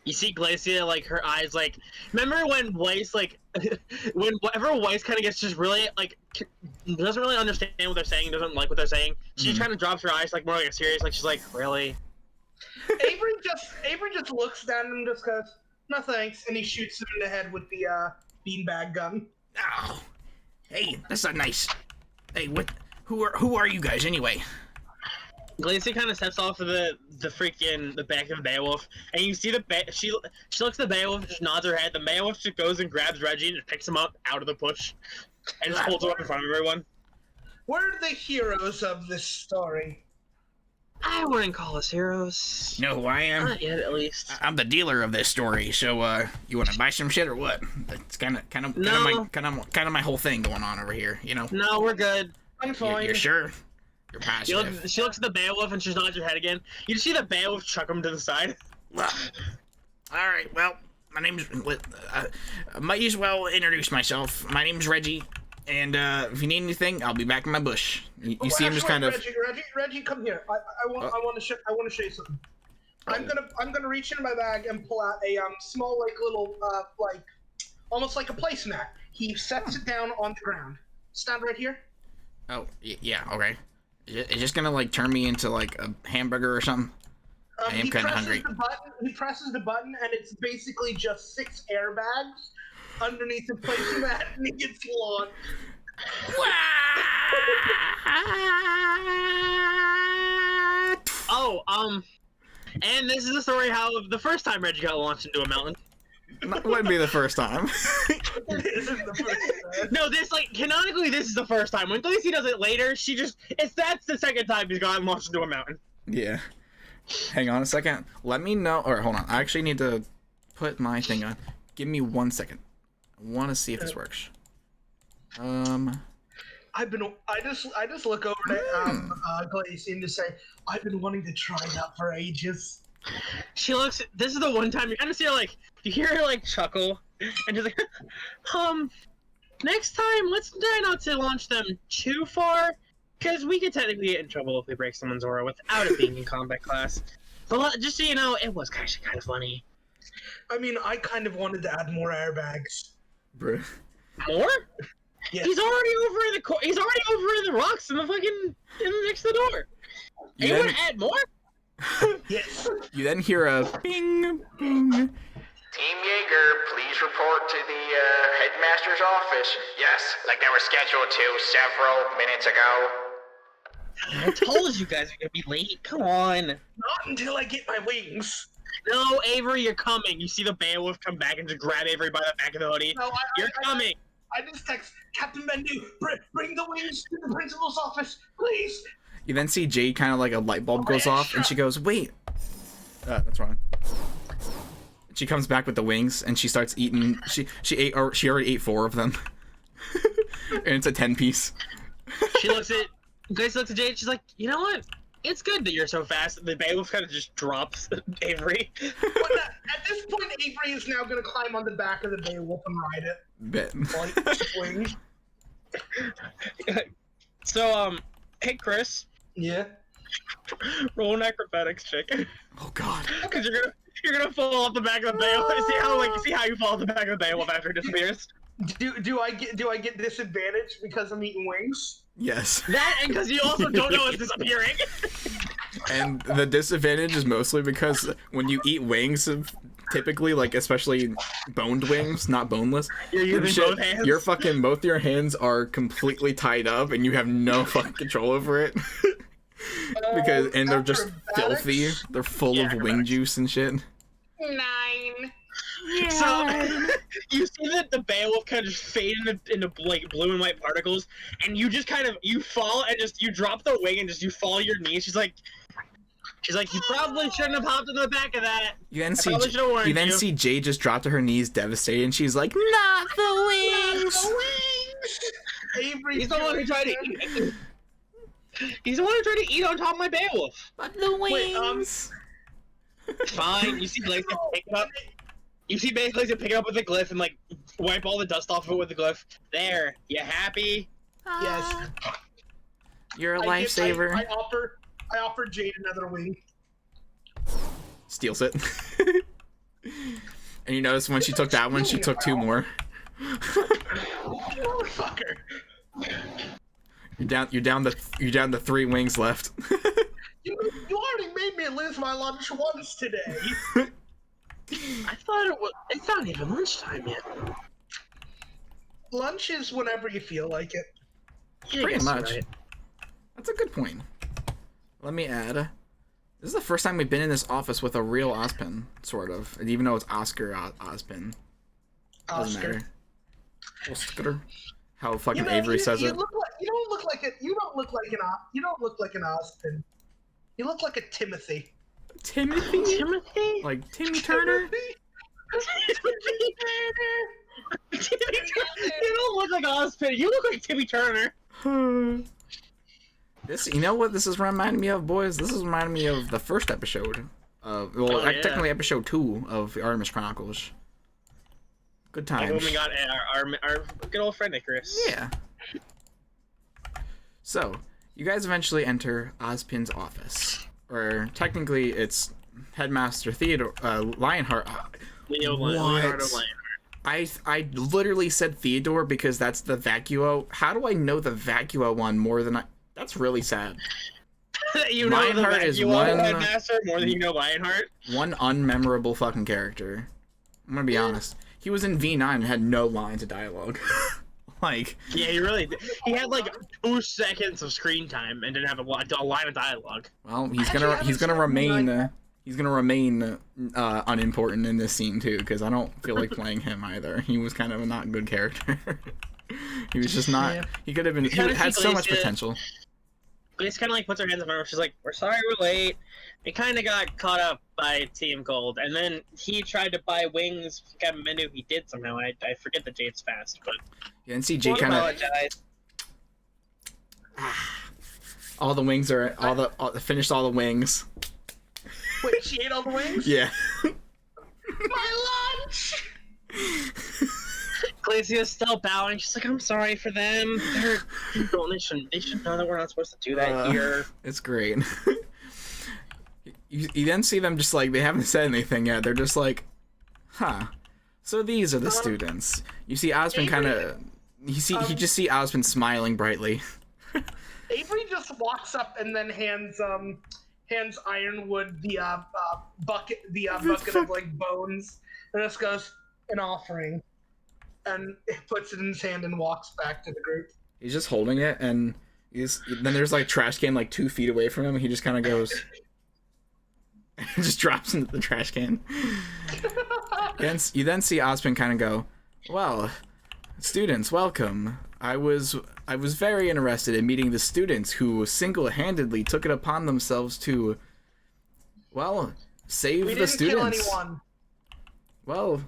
You see Glacia, like, her eyes, like... Remember when Weiss, like... whenever Weiss kind of gets just really, like... doesn't really understand what they're saying, doesn't like what they're saying, she kind of drops her eyes, like, more like a serious, like, she's like, really? Avery just looks down and just goes, no thanks, and he shoots him in the head with the, beanbag gun. Oh. Hey, that's not nice. Hey, what... Who are you guys anyway? Glacia kind of steps off of the back of the Beowulf, and you see she looks at the Beowulf, just nods her head. The Beowulf just goes and grabs Reggie and just picks him up out of the bush, and just holds him up in front of everyone. We're the heroes of this story. I wouldn't call us heroes. You know who I am? Not yet, at least. I'm the dealer of this story. So, you want to buy some shit or what? That's kind of my whole thing going on over here. You know? No, we're good. I'm fine. You're sure? You're positive. She looks at the Beowulf and she nods her head again. You just see the Beowulf chuck him to the side. Well, all right. Well, my name's. I might as well introduce myself. My name's Reggie, and if you need anything, I'll be back in my bush. You see him just kind of. Reggie, come here. I want to show you something. I'm gonna reach into my bag and pull out a small little almost like a placemat. He sets it down on the ground. Stand right here. Oh, yeah, okay. It's just gonna, like, turn me into, like, a hamburger or something? I am kind of hungry. He presses the button, and it's basically just 6 airbags underneath the placemat, and he gets launched. Oh, and this is the story how the first time Reggie got launched into a mountain. That wouldn't be the first time. No, canonically, this is the first time. When Glacia does it later, that's the second time he's gotten launched into a mountain. Yeah. Hang on a second. Let me know, or hold on. I actually need to put my thing on. Give me 1 second. I want to see if this works. I just look over at Glacia and just say, I've been wanting to try that for ages. She looks. This is the one time you kind of see her you hear her chuckle, and she's like, next time let's try not to launch them too far, because we could technically get in trouble if we break someone's aura without it being in combat class. But just so you know, it was actually kind of funny. I mean, I kind of wanted to add more airbags. Bruh. More? Yeah. He's already over in the rocks in the next to the door. And you want to add more? Yes. You then hear a bing, bing. Team Jaeger, please report to the headmaster's office. Yes, like they were scheduled to several minutes ago. I told you guys were gonna be late. Come on. Not until I get my wings. No, Avery, you're coming. You see the Beowulf come back and just grab Avery by the back of the hoodie. No, You're coming. I just text Captain Bendu, bring the wings to the principal's office, please. You then see Jade kind of like a light bulb goes off, and she goes, "Wait, that's wrong." She comes back with the wings, and she starts eating. She already ate 4 of them, and it's a 10-piece. Grace looks at Jade. She's like, you know what? It's good that you're so fast. The Beowulf kind of just drops Avery. At this point, Avery is now going to climb on the back of the Beowulf and ride it. Bet. Like swing. So, hey, Chris. Yeah. Roll an acrobatics check. Oh God. Because you're gonna fall off the back of the Beowulf. See how you fall off the back of the Beowulf after it disappears. Do I get disadvantage because I'm eating wings? Yes. That and because you also don't know it's disappearing. And the disadvantage is mostly because when you eat wings, typically, like especially boned wings, not boneless, You're using both hands. Your fucking both your hands are completely tied up, and you have no fucking control over it. And they're just filthy. They're full of wing juice and shit. 9. Yeah. So you see that the Beowulf kind of just fade into like blue and white particles, and you just kind of fall and you drop the wing and you fall to your knees. She's like, you probably shouldn't have hopped on the back of that. You then see Jade just drop to her knees, devastated, and she's like, "Not the wings." He's the one who tried to eat. He's the one who tried to eat on top of my Beowulf. But the wings. Fine. You see Glacier pick it up. You see Glacier pick it up with the glyph and like wipe all the dust off of it with the glyph. There. You happy? Yes. You're a lifesaver. I offer Jade another wing. Steals it. And you notice when she took that one, she took 2 more. Motherfucker. You're down to 3 wings left. You already made me lose my lunch once today. I thought it's not even lunchtime yet. Lunch is whenever you feel like it. Yeah, Pretty much. Right. That's a good point. Let me add. This is the first time we've been in this office with a real Ozpin, sort of. And even though it's Oscar Ozpin. Doesn't matter. Oscar. How fucking Avery says it. You don't look like an Ozpin. You look like a Timothy. Timothy? Timothy? Like Timmy Turner? You don't look like Ozpin. You look like Timmy Turner. You know what this is reminding me of, boys? This is reminding me of the first episode. Technically episode 2 of the Artemis Chronicles. Good times. When we got our good old friend Icarus. Yeah. So, you guys eventually enter Ozpin's office. Or, technically, it's Headmaster Theodore, Lionheart. Lionheart. I literally said Theodore because that's the Vacuo. How do I know the Vacuo one more than That's really sad. You know Lionheart the is one Headmaster more than you know Lionheart? One unmemorable fucking character. I'm gonna be honest. He was in V9 and had no lines of dialogue. Like, yeah, he really did. He had like 2 seconds of screen time and didn't have a line of dialogue. Well, he's gonna remain unimportant in this scene too, because I don't feel like playing him either. He was kind of a not good character. He was just not. Yeah. He could have been. He had so much potential. Grace kind of like puts her hands on her. She's like, "We're sorry, we're late." We kind of got caught up by Team Gold, and then he tried to buy wings. Captain Bendu, he did somehow. I forget that Jade's fast, but yeah, and see Jade kind of. All the wings are finished. All the wings. Wait, she ate all the wings? Yeah. My lunch. Glacier's still bowing. She's like, "I'm sorry for them. They should know that we're not supposed to do that here." It's great. You then see them just like, they haven't said anything yet. They're just like, huh. So these are the students. You see Ozpin kind of. You just see Ozpin smiling brightly. Avery just walks up and then hands Ironwood the bucket of like bones, and just goes, "An offering," and puts it in his hand and walks back to the group. He's just holding it, and Then there's like trash can like 2 feet away from him, and he just kind of goes, and just drops into the trash can. You then see Ozpin kind of go, well, students, welcome. I was very interested in meeting the students who single-handedly took it upon themselves to, well, save the students. We didn't kill anyone. Well,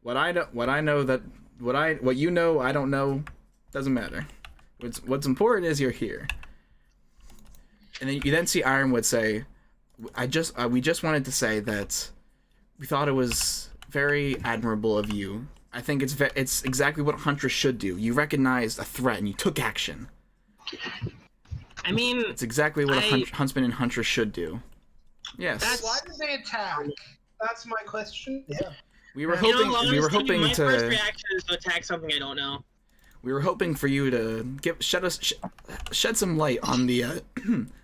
what you know, I don't know, doesn't matter. What's important is you're here. And then you then see Ironwood say, we just wanted to say that we thought it was very admirable of you. I think it's exactly what hunters should do. You recognized a threat and you took action. I mean, it's exactly what a huntsman and huntress should do. Yes. Why did they attack? That's my question. Yeah. We were hoping. My first reaction is to attack something I don't know. We were hoping for you to shed some light on the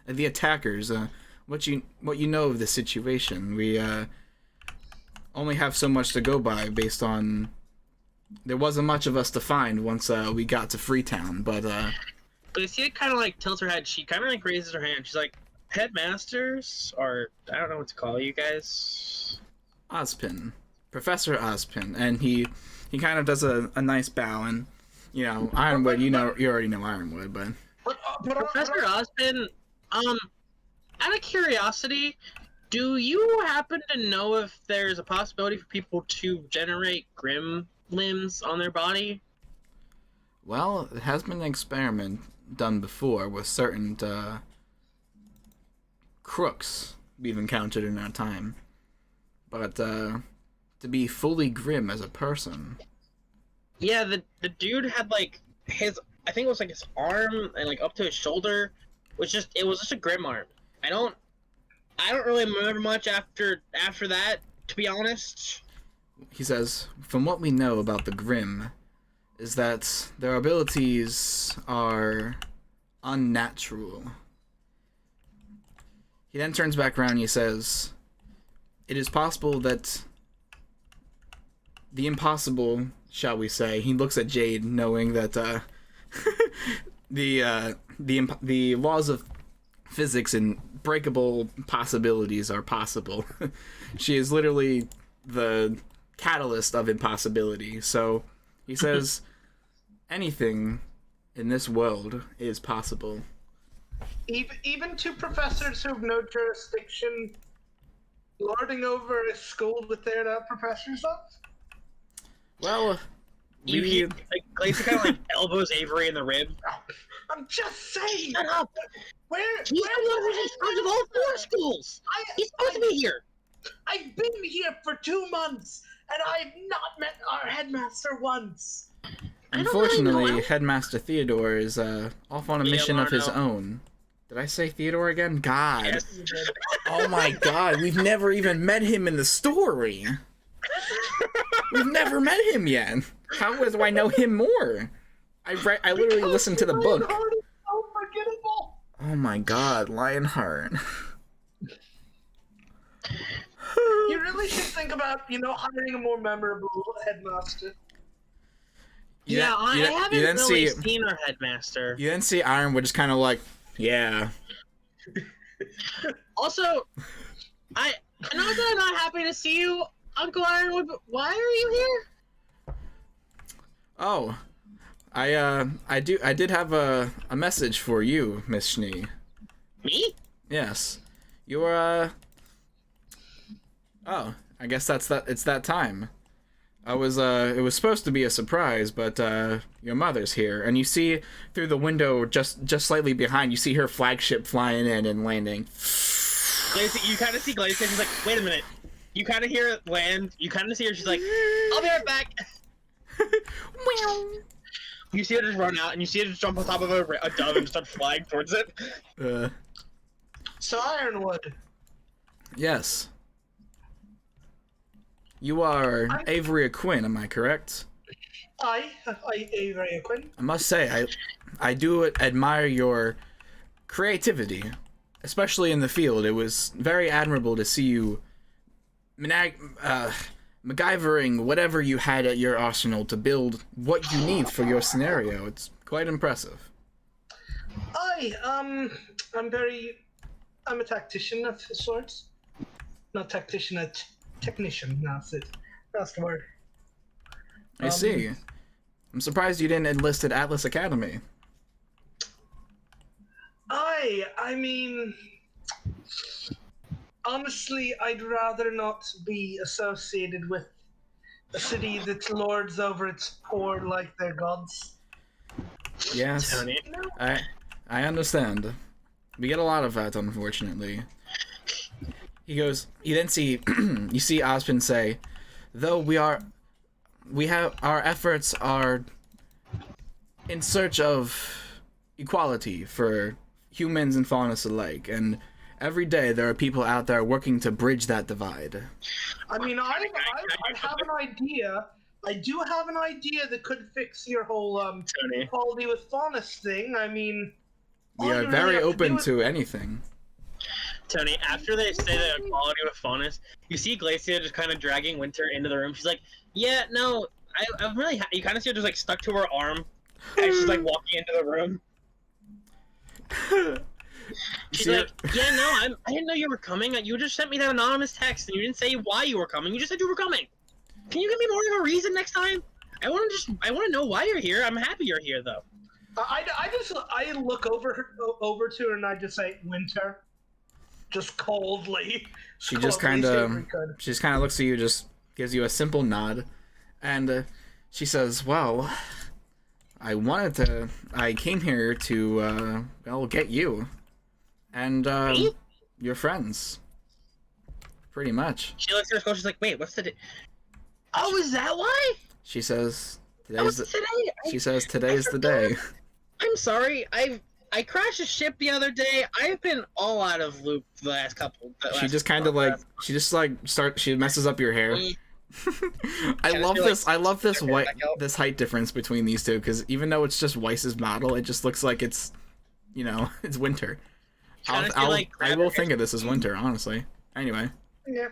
the attackers. What you know of the situation. We only have so much to go by based on. There wasn't much of us to find once we got to Freetown, but I see it kind of like tilts her head. She kind of like raises her hand. She's like, headmasters, or I don't know what to call you guys. Ozpin, Professor Ozpin, and he kind of does a nice bow, and you know Ironwood. You already know Ironwood, but Professor Ozpin, out of curiosity, do you happen to know if there's a possibility for people to generate Grim limbs on their body? Well, it has been an experiment done before with certain crooks we've encountered in our time. But to be fully Grim as a person. Yeah, the dude had like his, I think it was like his arm and like up to his shoulder it was just a Grim arm. I don't really remember much after that, to be honest. He says, from what we know about the Grim, is that their abilities are unnatural. He then turns back around and he says, it is possible that the impossible, shall we say, he looks at Jade knowing that the laws of physics and breakable possibilities are possible. She is literally the catalyst of impossibility. So he says anything in this world is possible. Even to professors who have no jurisdiction lording over a school that they're not professors of? Well, Glacier kind of like elbows Avery in the rib. I'm just saying! Shut up! He's the one who's in charge of all 4 schools! He's supposed to be here! I've been here for 2 months, and I've not met our headmaster once! Unfortunately, Headmaster Theodore is off on a mission of his own. Did I say Theodore again? God. Yes. Oh my God, we've never even met him in the story. We've never met him yet. How do I know him more? I literally listened to the book. Oh my God, Lionheart. You really should think about, hiring a more memorable headmaster. I haven't really seen our headmaster. You then see Ironwood just kind of like, yeah. Also, I know that I'm not happy to see you, Uncle Ironwood, but why are you here? Oh, I did have a message for you, Miss Schnee. Me? Yes. You're Oh, I guess it's that time. It was supposed to be a surprise, but your mother's here, and you see through the window just slightly behind, you see her flagship flying in and landing. You kind of see Glacier, she's like, wait a minute. You kind of hear it land, you kind of see her, she's like, I'll be right back. You see her just run out, and you see her just jump on top of a dove and start flying towards it. So Ironwood. Yes. You are Avery Quinn, am I correct? I Avery Quinn. I must say, I do admire your creativity, especially in the field. It was very admirable to see you MacGyvering whatever you had at your arsenal to build what you need for your scenario. It's quite impressive. I'm a tactician of sorts. Not tactician, a technician. That's it. That's the word. I see. I'm surprised you didn't enlist at Atlas Academy. I mean, honestly, I'd rather not be associated with a city that lords over its poor like they're gods. Yes, Tony. I understand. We get a lot of that, unfortunately. You then see, you see Osmond say, though we have, our efforts are in search of equality for humans and faunas alike, and every day there are people out there working to bridge that divide. I mean, I have an idea. I do have an idea that could fix your whole Tony. equality with faunus thing. I mean, We all are you really very have open do is- to anything. Tony, after they say the equality with faunus, you see Glacia just kind of dragging Winter into the room. She's like, "Yeah, no, I'm really." You kind of see her just like stuck to her arm, and she's like walking into the room. She's See like, "Yeah, no, I didn't know you were coming. You just sent me that anonymous text, and you didn't say why you were coming. You just said you were coming. Can you give me more of a reason next time? I want to know why you're here. I'm happy you're here, though." I look over to her and I just say, Winter, just coldly. She just kind of looks at you, just gives you a simple nod, and she says, "Well, I came here to get you and Me? your friends, pretty much." She looks at her skull. She's like, "Wait, what's the? Oh, is that why? She says, That was "Today's." today." She says, "Today's the day." I'm sorry. I crashed a ship the other day. I've been all out of loop the last couple. She just kind of she messes up your hair. I just love feel this. like- I love this Okay, white, back out. this height difference between these two, because even though it's just Weiss's model, it just looks like it's, it's Winter. Kinda feel like I will think of this as Winter, honestly. Anyway, Yeah.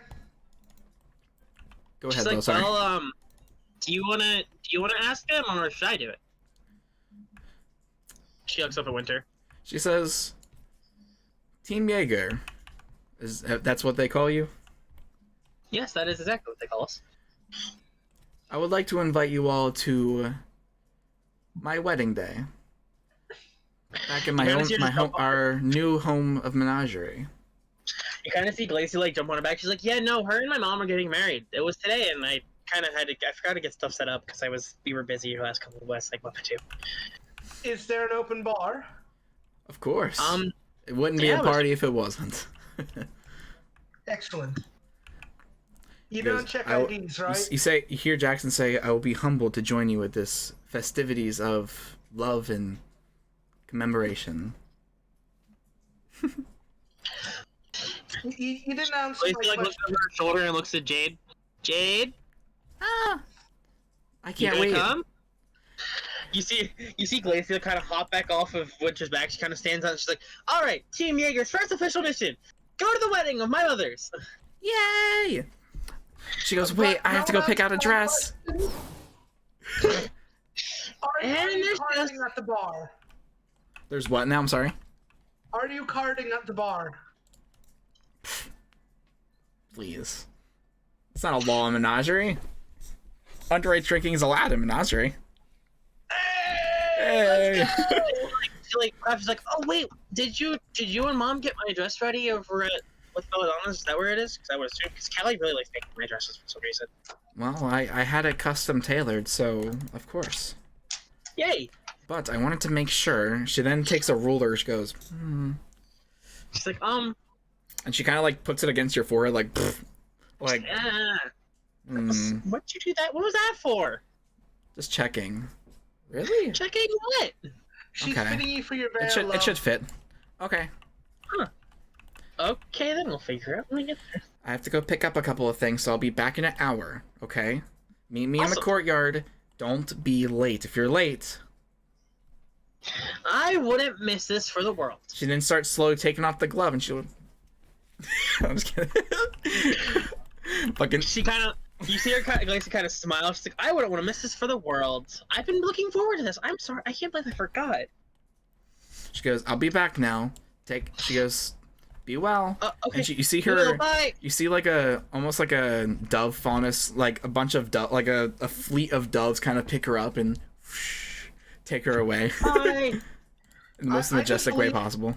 go ahead, She's though. like, Sorry. well, do you wanna ask him or should I do it? She looks up at Winter. She says, "Team Jaeger, that's what they call you? Yes, that is exactly what they call us. I would like to invite you all to my wedding day. Back in our new home of menagerie." You kind of see Glacy like jump on her back. She's like, "Yeah, no, her and my mom are getting married. It was today, and I kind of I forgot to get stuff set up because we were busy the last couple of month or two." Is there an open bar? Of course. Um, It wouldn't be yeah, a party if it wasn't. Excellent. You Because don't check I will- IDs, right? You hear Jackson say, "I will be humbled to join you at this festivities of love and commemoration." You didn't answer Glacy my like looks question. over her shoulder and looks at Jade. Jade, I you can't gonna wait. come? You see Glacia kind of hop back off of Winter's back. She kind of stands up. And she's like, "All right, Team Jaeger's first official mission: go to the wedding of my mother's." Yay! She goes, "Wait, I have to go pick out a dress." Are And you there's carding at the bar? There's what now? I'm sorry. Are you carding at the bar? Please. It's not a law in menagerie. Underage drinking is allowed in menagerie. Hey! She's like, "Oh wait, did you and Mom get my dress ready over at What's Belladonna's? Is that where it is? Because I would assume because Callie really likes making my dresses for some reason." Well, I had it custom tailored, so of course. Yay! But I wanted to make sure. She then takes a ruler. She goes, She's like, and she kind of like puts it against your forehead, like, like, what'd you do that? What was that for? just checking. Really? Checking what? She's Okay. fitting you for your veil. It should fit. Okay. Okay, then we'll figure out when we get there. I have to go pick up a couple of things, so I'll be back in an hour. Okay. Meet me in the Awesome. courtyard. Don't be late. If you're late. I wouldn't miss this for the world. She then starts slowly taking off the glove, and she would. I'm just kidding. Fucking. She kind of You see her Glacia kind of smile. She's like, I wouldn't want to miss this for the world. I've been looking forward to this. I'm sorry. I can't believe I forgot. She goes, I'll be back now. She goes, be well. Okay. And you see her, bye. you see like almost like a dove faunus, like a bunch of like a fleet of doves kind of pick her up and whoosh, take her away. Bye. In the most majestic way possible.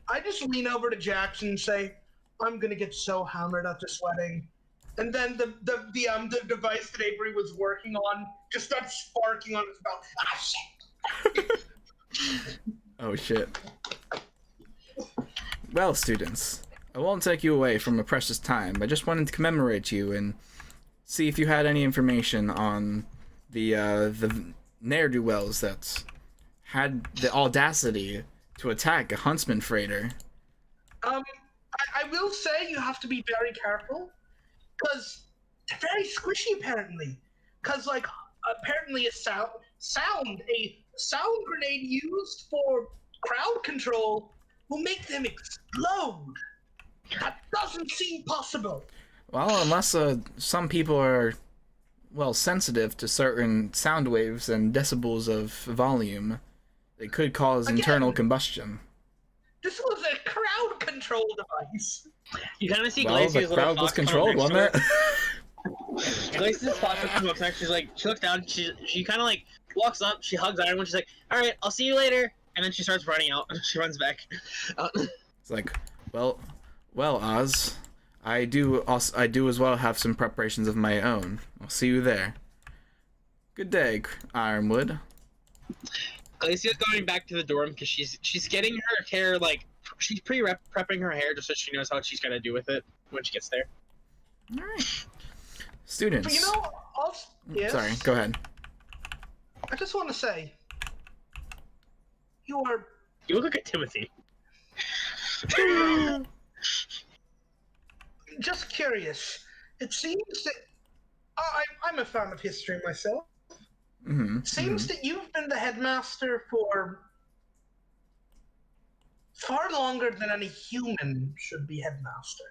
I just lean over to Jackson and say, I'm gonna get so hammered at this wedding. And then the device that Avery was working on just starts sparking on his belt. Ah, shit! Oh, shit. Well, students, I won't take you away from a precious time. I just wanted to commemorate you and see if you had any information on the ne'er-do-wells that had the audacity to attack a huntsman freighter. I will say you have to be very careful. Because they're very squishy, apparently. Because, like, apparently a sound grenade used for crowd control will make them explode. That doesn't seem possible. Well, unless some people are, well, sensitive to certain sound waves and decibels of volume, they could cause internal combustion. This was a crowd control device. You kind of see Well, Glacia's the little crowd was fox come controlled, next wasn't to it? her. Glacia's fox comes up next. She's like, she looks down. She kind of like walks up. She hugs everyone. She's like, "All right, I'll see you later." And then she starts running out. She runs back. It's like, well, Oz, I do as well have some preparations of my own. I'll see you there. Good day, Ironwood. Glacia's going back to the dorm because she's getting her hair like she's prepping her hair just so she knows how she's gonna do with it when she gets there. All right, students. But you know, yes? Sorry, go ahead. I just want to say, you You look like a Timothy. just curious. It seems that I'm a fan of history myself. Seems that you've been the headmaster for far longer than any human should be headmaster.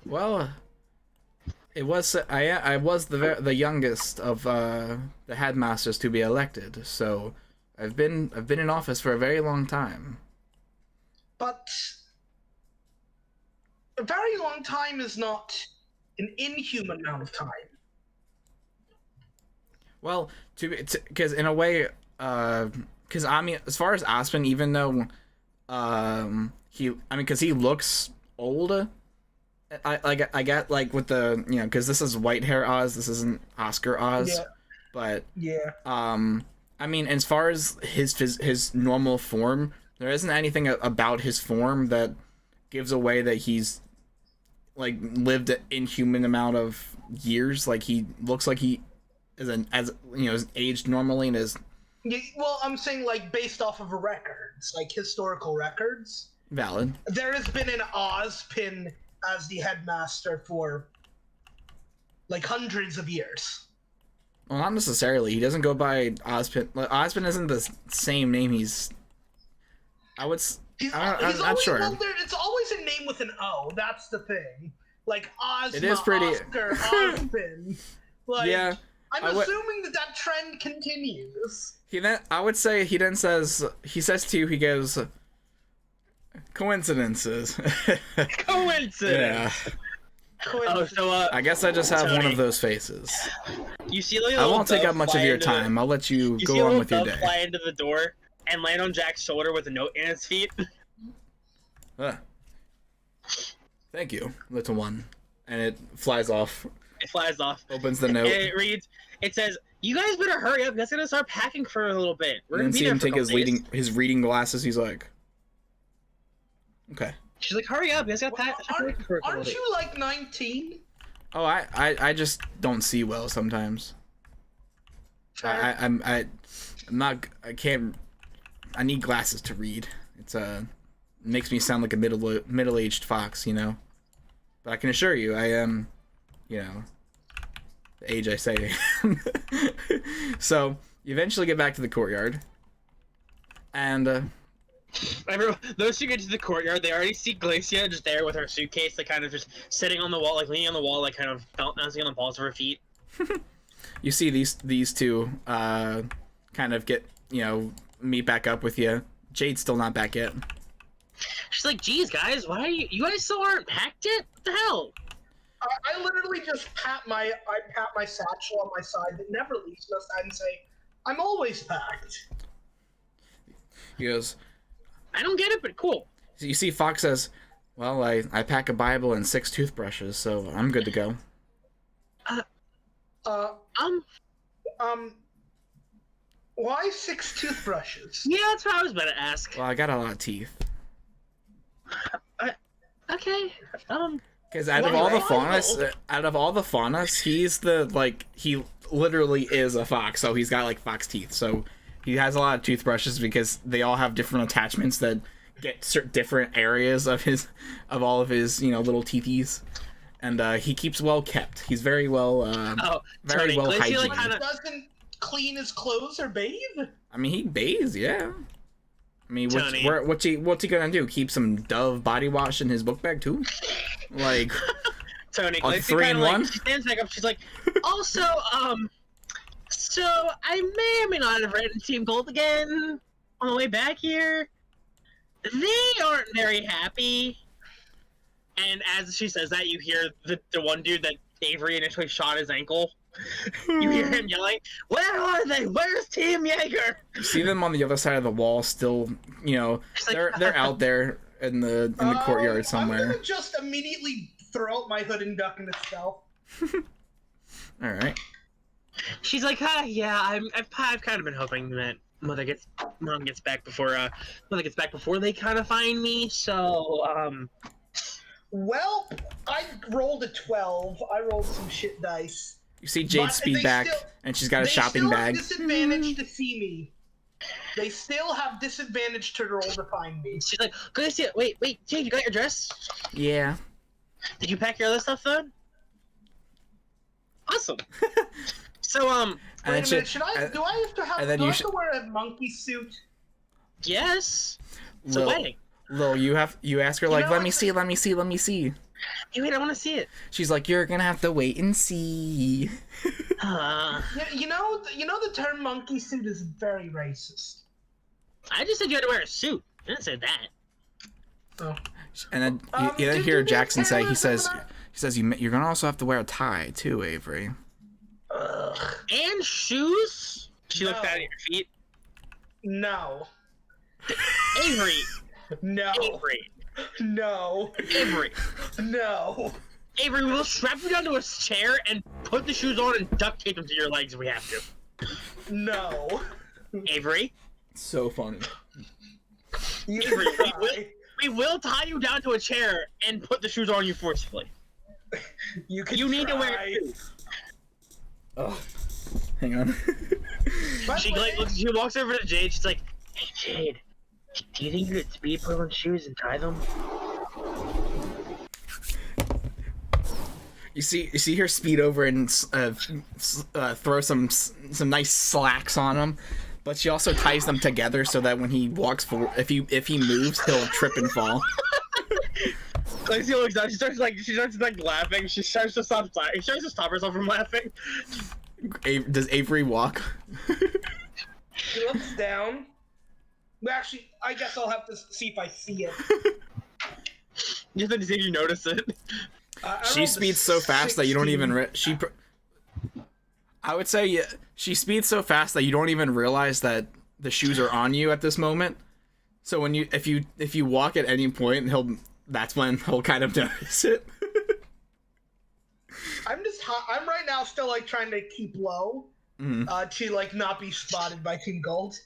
Well, it was I was the youngest of the headmasters to be elected, so I've been in office for a very long time. But a very long time is not an inhuman amount of time. Well, because in a way, because I mean, as far as Aspen, even though, because he looks old. I get like with the because this is white hair Oz, this isn't Oscar Oz, Yeah. but Yeah. I mean, as far as his normal form, there isn't anything about his form that gives away that he's like lived an inhuman amount of years. Like he looks like he is aged normally and is. Yeah, well, I'm saying like based off of records, like historical records. Valid. There has been an Ozpin as the headmaster for like hundreds of years. Well, not necessarily. He doesn't go by Ozpin. Like, Ozpin isn't the same name. I'm not sure. Well, it's always a name with an O. That's the thing. Like Ozma, It is pretty. Oscar, Ozpin. Like, Yeah. I'm assuming that trend continues. I would say he then says to you, he goes, coincidences. Coincidence. Yeah. Oh, so I guess I just have Tony, one of those faces. You see, like, a I little won't take dove up much fly of your into time. I'll let you see go a on little with your dove day. fly into the door and land on Jack's shoulder with a note in its feet. Thank you, little one. And it flies off. It flies off. Opens the note. And it reads. It says, "You guys better hurry up. That's gonna start packing for a little bit. We're And then gonna be see there him for a take couple days." his reading glasses. He's like, okay. She's like, "Hurry up. You guys gotta pack for a couple Aren't days." you like 19? Oh, I just don't see well sometimes. I'm not. I can't. I need glasses to read. It's makes me sound like a middle-aged fox, But I can assure you, I am, the age I say I am. So you eventually get back to the courtyard, and Those two get to the courtyard. They already see Glacia just there with her suitcase, like kind of just sitting on the wall, like leaning on the wall, like kind of bouncing on the balls of her feet. You see these two kind of get, meet back up with you. Jade's still not back yet. She's like, geez, guys, why are you guys still aren't packed yet? What the hell? I literally just pat my satchel on my side that never leaves my side and say, I'm always packed. He goes, I don't get it, but cool. you see Fox says, well, I pack a Bible and 6 toothbrushes, so I'm good to go. Why 6 toothbrushes? Yeah, that's what I was about to ask. Well, I got a lot of teeth. Okay. Because out of all the faunas, he's he literally is a fox, so he's got like fox teeth. So he has a lot of toothbrushes because they all have different attachments that get different areas of all of his little teethies, and he keeps well kept. He's very well Tony, well hygiene. Doesn't clean his clothes or bathe? I mean, he bathes, yeah. I mean, Tony. what's he gonna do? Keep some Dove body wash in his book bag too? Like, Tony, a 3-in-1? she stands back up. She's like, also, so I may or may not have written Team Gold again on the way back here. They aren't very happy. And as she says that, you hear the one dude that Avery initially shot his ankle. You hear him yelling, "Where are they? Where's Team Jaeger?" You see them on the other side of the wall, still. They're out there in the courtyard somewhere. I'm gonna just immediately throw out my hood and duck into stealth. All right. She's like, yeah, I've kind of been hoping that Mom gets back before they kind of find me. So, Well, I rolled a 12. I rolled some shit dice. You see Jade speed back, and she's got a shopping bag. They still have disadvantage to see me. They still have disadvantage to roll to find me. She's like, go see it. Wait, Jade, you got your dress? Yeah. Did you pack your other stuff then? Awesome. So, Wait a minute, do I have to wear a monkey suit? Yes. It's a wedding. Lil, you ask her like, let me see. Hey, wait, I want to see it. She's like, you're gonna have to wait and see. You know the term monkey suit is very racist. I just said you had to wear a suit. I didn't say that. Oh. And then you then hear Jackson say, he says you're gonna also have to wear a tie too, Avery. And shoes? She looked down at your feet. No. Avery. No. Avery. No. Avery. No. Avery, we'll strap you down to a chair and put the shoes on and duct tape them to your legs if we have to. No. Avery. So funny. Avery, we will tie you down to a chair and put the shoes on you forcibly. You need to wear shoes. Oh, hang on. She walks over to Jade. She's like, "Hey Jade, do you think you could speed put on shoes and tie them?" You see her speed over and throw some nice slacks on him, but she also ties them together so that when he walks forward, if he moves, he'll trip and fall. Lacey looks down. She starts laughing. She starts to stop herself from laughing. Does Avery walk? She looks down. Well, actually, I guess I'll have to see if I see it. You have to see if you notice it. She speeds so fast that you don't even I would say she speeds so fast that you don't even realize that the shoes are on you at this moment. So when if you walk at any point, that's when he'll kind of notice it. I'm right now still like trying to keep low, to like not be spotted by Team Gold.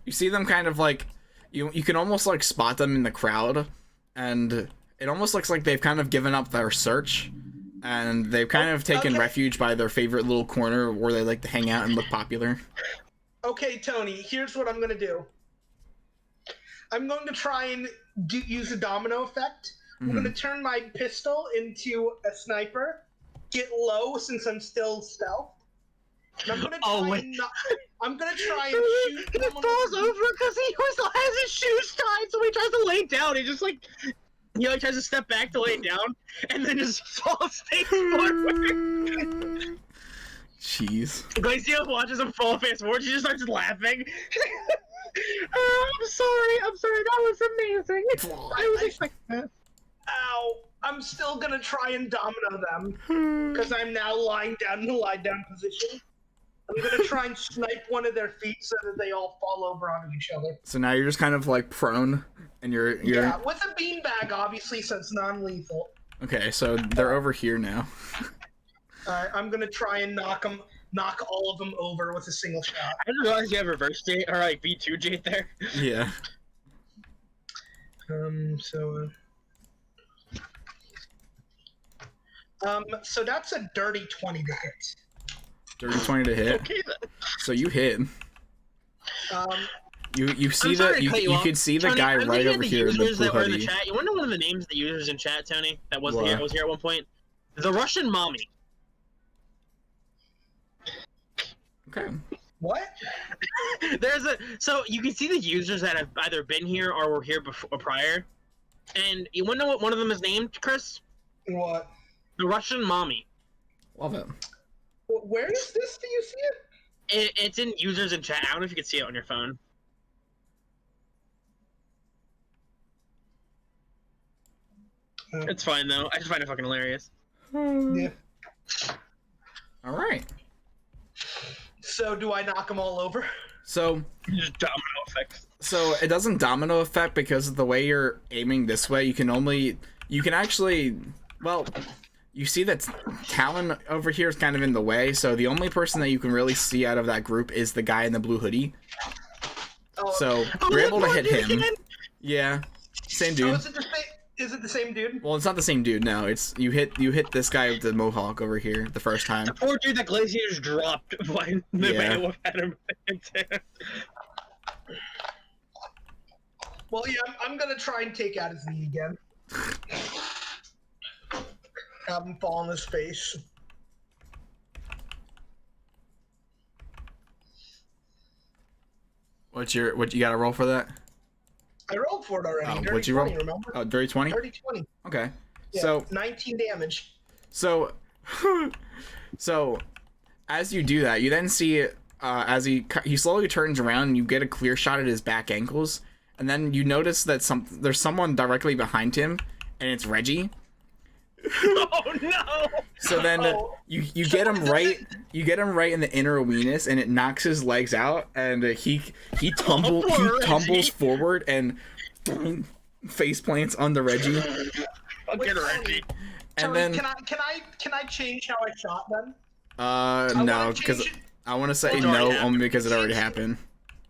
You see them kind of like you can almost like spot them in the crowd, and it almost looks like they've kind of given up their search, and they've kind of taken refuge by their favorite little corner where they like to hang out and look popular. Okay, Tony, here's what I'm gonna do. I'm going to try and use a domino effect. I'm going to turn my pistol into a sniper, get low since I'm still stealth. And I'm going to try and shoot. He falls over because he still has his shoes tied, so he tries to lay down. He just like He like tries to step back to lay it down, and then just falls face forward. Jeez. Glacio watches him fall face forward. She just starts laughing. Oh, I'm sorry. That was amazing. I was expecting that. Ow! I'm still gonna try and domino them because I'm now lying down in the lie down position. I'm gonna try and snipe one of their feet so that they all fall over onto each other. So now you're just kind of like prone, and you're Yeah, with a beanbag, obviously, so it's non-lethal. okay. So they're over here now. Alright, I'm gonna try and knock all of them over with a single shot. I didn't realize you have reverse Jade or like V2 Jade there. Yeah. So that's a dirty 20 to hit. Dirty 20 to hit. Okay then. So you hit. You see I'm sorry the to cut you off. can see the Tony, guy I'm right looking at over the here in the users blue that were in the hoodie. chat. You want to know one of the names of the users in chat, Tony? That wasn't What? here. Was here at one point. The Russian mommy. Okay. What? So you can see the users that have either been here or were here before or prior, and you want to know what one of them is named, Chris? What? The Russian mommy. Love it. Where is this? Do you see it? It's in users in chat. I don't know if you can see it on your phone. It's fine though. I just find it fucking hilarious. Yeah. All right. So do I knock them all over? So Just domino effect. it doesn't domino effect because of the way you're aiming this way. You can actually, well, you see that Talon over here is kind of in the way. So the only person that you can really see out of that group is the guy in the blue hoodie. Oh, So you're able to hit him. Yeah. Same so dude. is it the same dude? Well, it's not the same dude. No, it's you hit this guy with the mohawk over here the first time. The poor dude that Glacier just dropped when the Yeah. man had him. Well, yeah, I'm gonna try and take out his knee again. Have him fall on his face. What you got to roll for that? I rolled for it already. Oh, Dirty what'd you 20, roll? remember? Oh, dirty 20? Dirty 20. Okay. Yeah, So 19 damage. So, so as you do that, you then see as he slowly turns around, and you get a clear shot at his back ankles, and then you notice that there's someone directly behind him, and it's Reggie. Oh no! So then you get him right in the inner weenus, and it knocks his legs out, and he tumbles forward and face plants onto Reggie. I'll get Reggie. And Tony, then can I change how I shot then? no, wanna because change it. I want to say It's already no, happened. only because it already happened.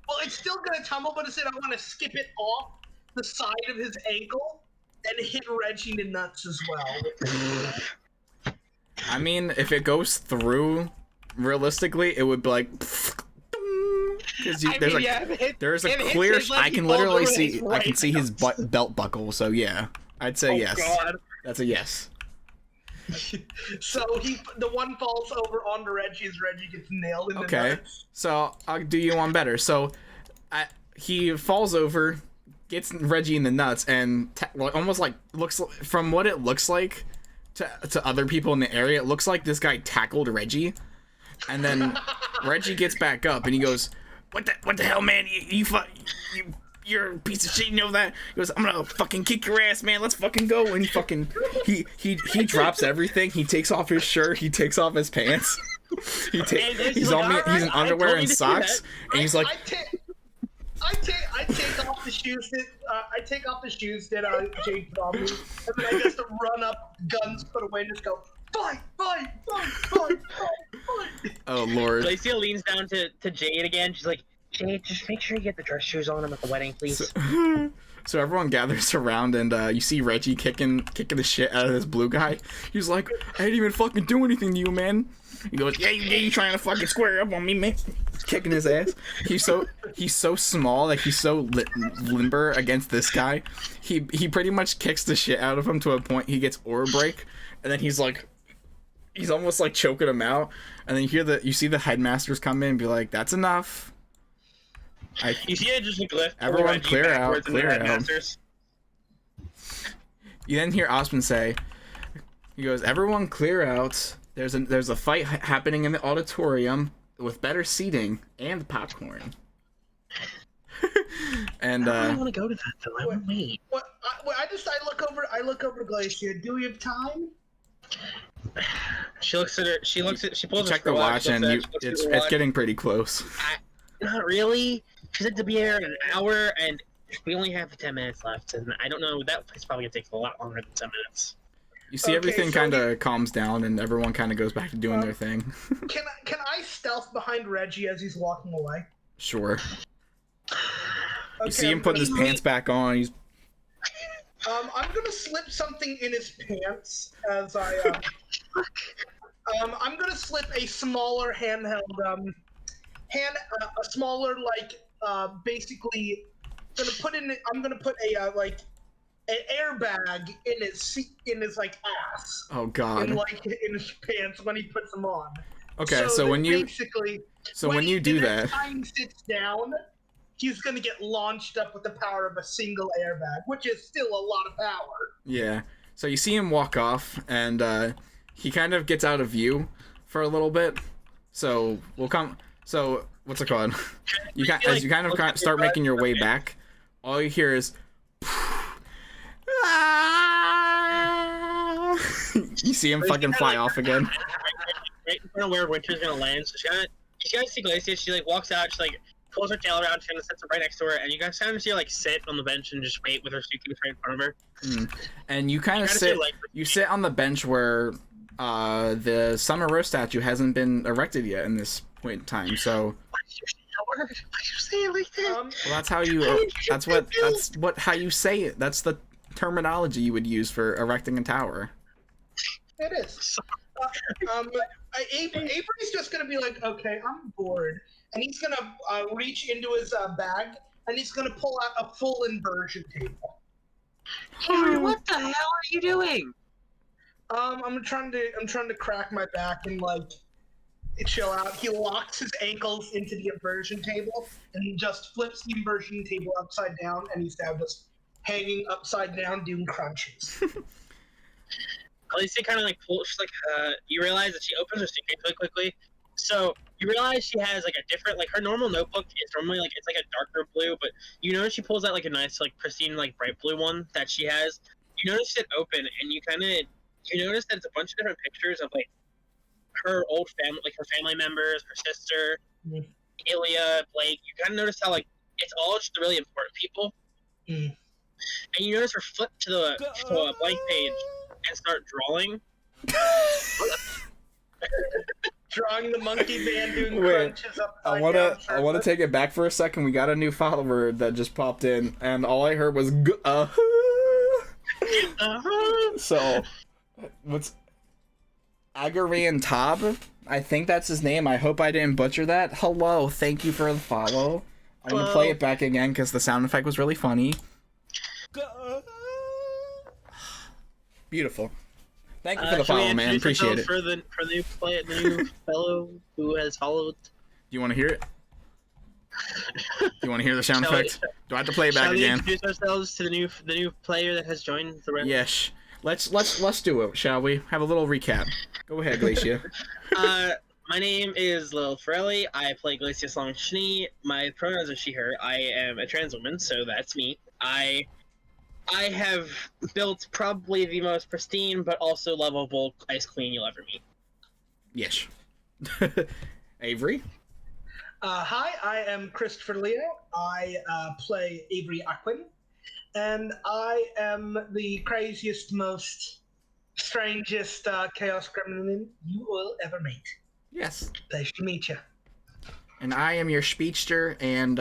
Well, it's still gonna tumble, but instead I want to skip it off the side of his ankle and hit Reggie in the nuts as well. I mean, if it goes through, realistically, it would be like. Because there's a clear. I can literally see. I can see his belt buckle. So yeah, I'd say yes. God. That's a yes. So the one falls over onto Reggie as Reggie gets nailed in the Okay, nuts. so I'll do you one better. So, he falls over, gets Reggie in the nuts, and almost like looks from what it looks like to other people in the area, it looks like this guy tackled Reggie, and then Reggie gets back up and he goes, "What the hell, man? You're a piece of shit, you know that?" He goes, "I'm gonna fucking kick your ass, man. Let's fucking go." And he drops everything. He takes off his shirt. He takes off his pants. He's in underwear and socks. And he's like, I take off the shoes that Jade put on me, and then I just run up, guns put away, and just go fight. "Oh Lord." Glacia leans down to Jade again. She's like, Jade, just make sure you get the dress shoes on him at the wedding, please. So everyone gathers around, and you see Reggie kicking the shit out of this blue guy. He's like, "I didn't even fucking do anything to you, man." He goes, "Yeah, you trying to fucking square up on me, man?" He's kicking his ass. He's so small, like he's so limber against this guy. He pretty much kicks the shit out of him to a point he gets aura break, and then he's almost like choking him out. And then you see the headmasters come in and be like, "That's enough." You see it just like lift. Everyone Reggie clear out, backwards into clear the out. headmasters. You then hear Osmond say, he goes, "Everyone clear out. There's a fight happening in the auditorium with better seating and popcorn." And I don't want to go to that though. I want to wait. I look over Glacier. Do we have time? She looks at her. She pulls her check the watch, and it's getting pretty close. Not really. She said to be here in an hour, and we only have 10 minutes left, and I don't know. That place probably gonna take a lot longer than 10 minutes. You see, everything kind of calms down, and everyone kind of goes back to doing their thing. Can I stealth behind Reggie as he's walking away? Sure. Okay, You see him putting his pants back on. He's. I'm gonna slip something in his pants as I. I'm gonna slip a smaller handheld, a smaller basically. I'm gonna put a like an airbag in his like ass. Oh God. In his pants when he puts them on. Okay, so when you do that, time sits down, he's gonna get launched up with the power of a single airbag, which is still a lot of power. Yeah. So you see him walk off, and he kind of gets out of view for a little bit. So we'll come. So what's it called? As you kind of start making your way back, all you hear is. You see him fucking fly off again. Right in front of where Winter's gonna land. So she guys see Glacia. She like walks out. She like pulls her tail around. She kind of sits right next to her, and you guys kind of see her like sit on the bench and just wait with her suitcase right in front of her. And you kind of sit. You sit on the bench where the Summer Rose statue hasn't been erected yet in this point in time. So. Why you say it like that? Well, that's how you. How you say it. That's the terminology you would use for erecting a tower. It is. Avery's just gonna be like, okay, I'm bored, and he's gonna reach into his bag and he's gonna pull out a full inversion table. Avery, what the hell are you doing? I'm trying to crack my back and like chill out. He locks his ankles into the inversion table and he just flips the inversion table upside down, and he's now just hanging upside down doing crunches. Alicia kind of like pulls. She's like, you realize that she opens her suitcase really quickly. So you realize she has like a different, like her normal notebook is normally like it's like a darker blue, but you notice she pulls out like a nice like pristine like bright blue one that she has. You notice it open, and you notice that it's a bunch of different pictures of like her old family, like her family members, her sister, Ilya, Blake. You kind of notice how like it's all just the really important people. And you notice her flip to a blank page and start drawing. Drawing the monkey man doing crunches up. I wanna take it back for a second. We got a new follower that just popped in, and all I heard was So, what's Agarian Tab? I think that's his name. I hope I didn't butcher that. Hello, thank you for the follow. I'm gonna play it back again because the sound effect was really funny. Beautiful. Thank you for the follow, man. Appreciate it. For the new fellow who has followed. Do you want to hear it? Do you want to hear the sound effect? Do I have to play it back again? Shall we introduce ourselves to the new player that has joined the rest? Yes. Let's do it, shall we? Have a little recap. Go ahead, Glacia. My name is Lil Forelli. I play Glacia Long Schnee. My pronouns are she/her. I am a trans woman, so that's me. I have built probably the most pristine but also lovable Ice Queen you'll ever meet. Yes. Avery? Hi, I am Christopher Leo. I play Avery Aquin, and I am the craziest, most strangest Chaos Gremlin you will ever meet. Yes. Pleasure to meet you. And I am your speedster and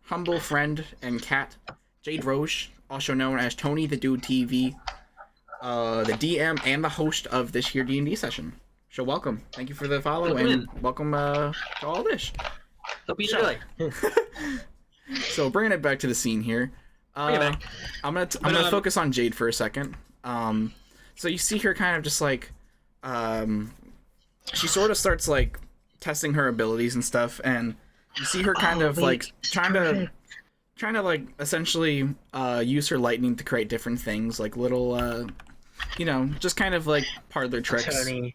humble friend and cat, Jade Roche, also known as TonyTheDudeTV, the DM and the host of this here D&D session. So welcome. Thank you for the follow, and welcome to all this. Hope you enjoy. So bringing it back to the scene here. I'm gonna focus on Jade for a second. So you see her kind of just like, she sort of starts like testing her abilities and stuff, and you see her kind of like trying trying to like essentially use her lightning to create different things, like little just kind of like parlor tricks. Tony,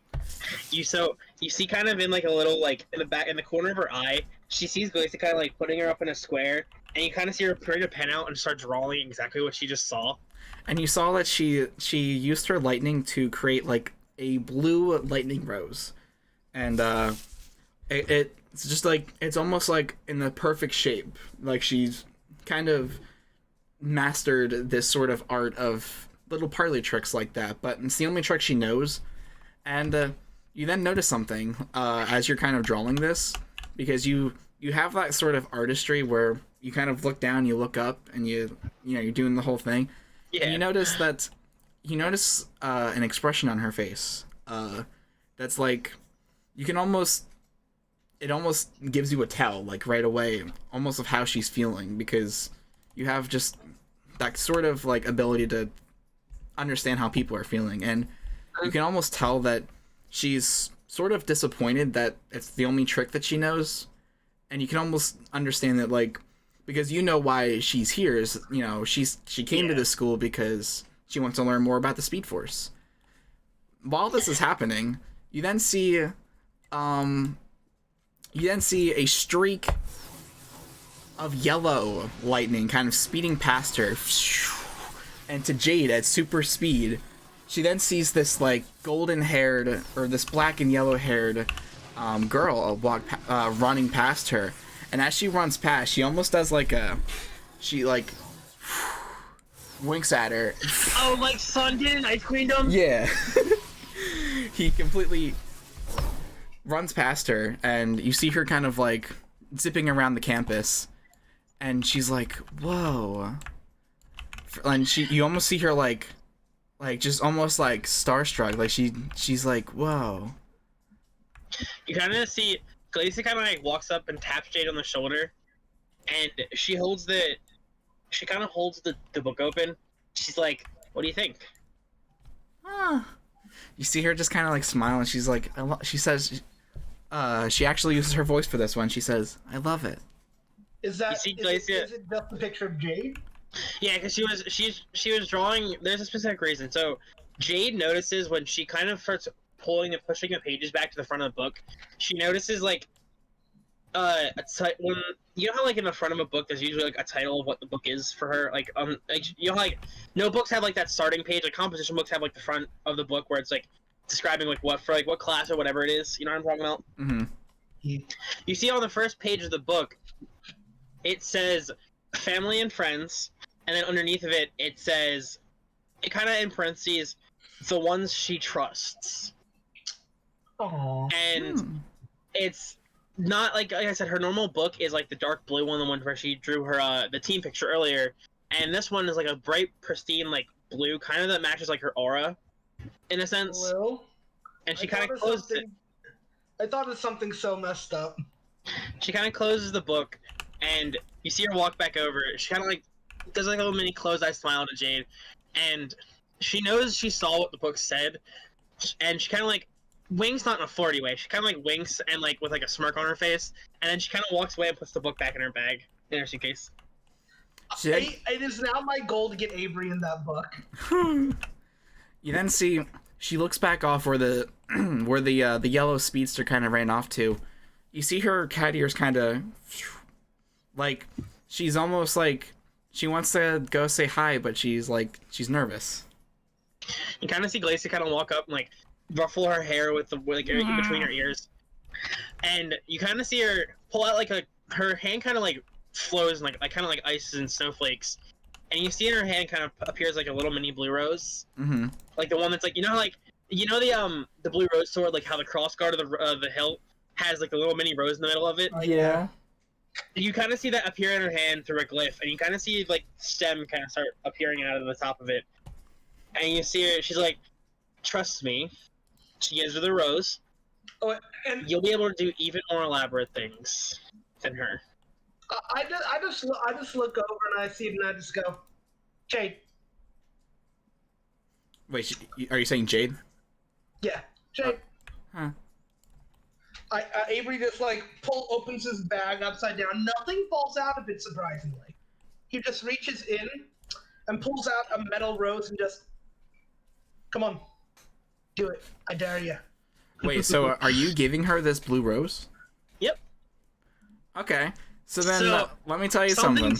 you see kind of in like a little like in the corner of her eye, she sees Glacia kind of like putting her up in a square, and you kind of see her putting a pen out and start drawing exactly what she just saw. And you saw that she used her lightning to create like a blue lightning rose, and it's just like it's almost like in the perfect shape. Like she's kind of mastered this sort of art of little parlor tricks like that, but it's the only trick she knows. And you then notice something as you're kind of drawing this, because you have that sort of artistry where you kind of look down, you look up, and you're doing the whole thing. Yeah. And you notice an expression on her face that's like it almost gives you a tell like right away, almost of how she's feeling, because you have just that sort of like ability to understand how people are feeling, and you can almost tell that she's sort of disappointed that it's the only trick that she knows, and you can almost understand that, like, because you know why she's here is, she came to this school because she wants to learn more about the Speed Force. While this is happening, you then see a streak of yellow lightning kind of speeding past her, and to Jade at super speed. She then sees this like golden-haired or this black and yellow-haired girl running past her, and as she runs past, she almost does like she winks at her. Oh, like Sun did in Ice Queendom? Yeah. He completely runs past her, and you see her kind of like zipping around the campus, and she's like, "Whoa!" And you almost see her like just almost like starstruck, like she's like, "Whoa!" You kind of see Glacia kind of like walks up and taps Jade on the shoulder, and she kind of holds the book open. She's like, "What do you think?" You see her just kind of like smile, and she's like, she says, she actually uses her voice for this one. She says, "I love it." Is that You see is Glacia- it just a picture of Jade? Yeah, because she was drawing. There's a specific reason. So Jade notices when she kind of starts pulling and pushing the pages back to the front of the book. She notices like when you know how like in the front of a book there's usually like a title of what the book is for her. Like like notebooks have like that starting page. Like composition books have like the front of the book where it's like describing like what class or whatever it is. You know what I'm talking about? Mm-hmm. You see on the first page of the book, it says family and friends, and then underneath of it, it says, it kind of in parentheses, the ones she trusts. Aww. And it's not like I said, her normal book is like the dark blue one, the one where she drew her the team picture earlier, and this one is like a bright, pristine, like blue, kind of that matches like her aura, in a sense. Well, And she kind of closes it. I thought it's something so messed up. She kind of closes the book, and you see her walk back over. She kind of like does like a little mini closed-eye smile to Jade, and she knows she saw what the book said, and she kind of like winks, not in a flirty way. She kind of like winks and like with like a smirk on her face, and then she kind of walks away and puts the book back in her bag, in her suitcase. It is now my goal to get Avery in that book. You then see she looks back off where the yellow speedster kind of ran off to. You see her cat ears kind of like she's almost like she wants to go say hi, but she's nervous. You kind of see Glacia kind of walk up and like ruffle her hair with the like in between her ears, and you kind of see her pull out like her hand kind of like flows and like kind of like ices and snowflakes, and you see in her hand kind of appears like a little mini blue rose, like the one that's like the blue rose sword, like how the cross guard of the hilt has like a little mini rose in the middle of it. Yeah. You kind of see that appear in her hand through a glyph, and you kind of see like stem kind of start appearing out of the top of it, and you see her. She's like, "Trust me." She gives her the rose. Oh, and You'll be able to do even more elaborate things than her. I just look over and I see it and I just go, Jade. Wait, are you saying Jade? Yeah, Jade. Huh. Avery just like opens his bag upside down. Nothing falls out of it, surprisingly. he just reaches in and pulls out a metal rose and just, come on, do it. I dare you. Wait, so are you giving her this blue rose? Yep. Okay. So then, So, let me tell you something.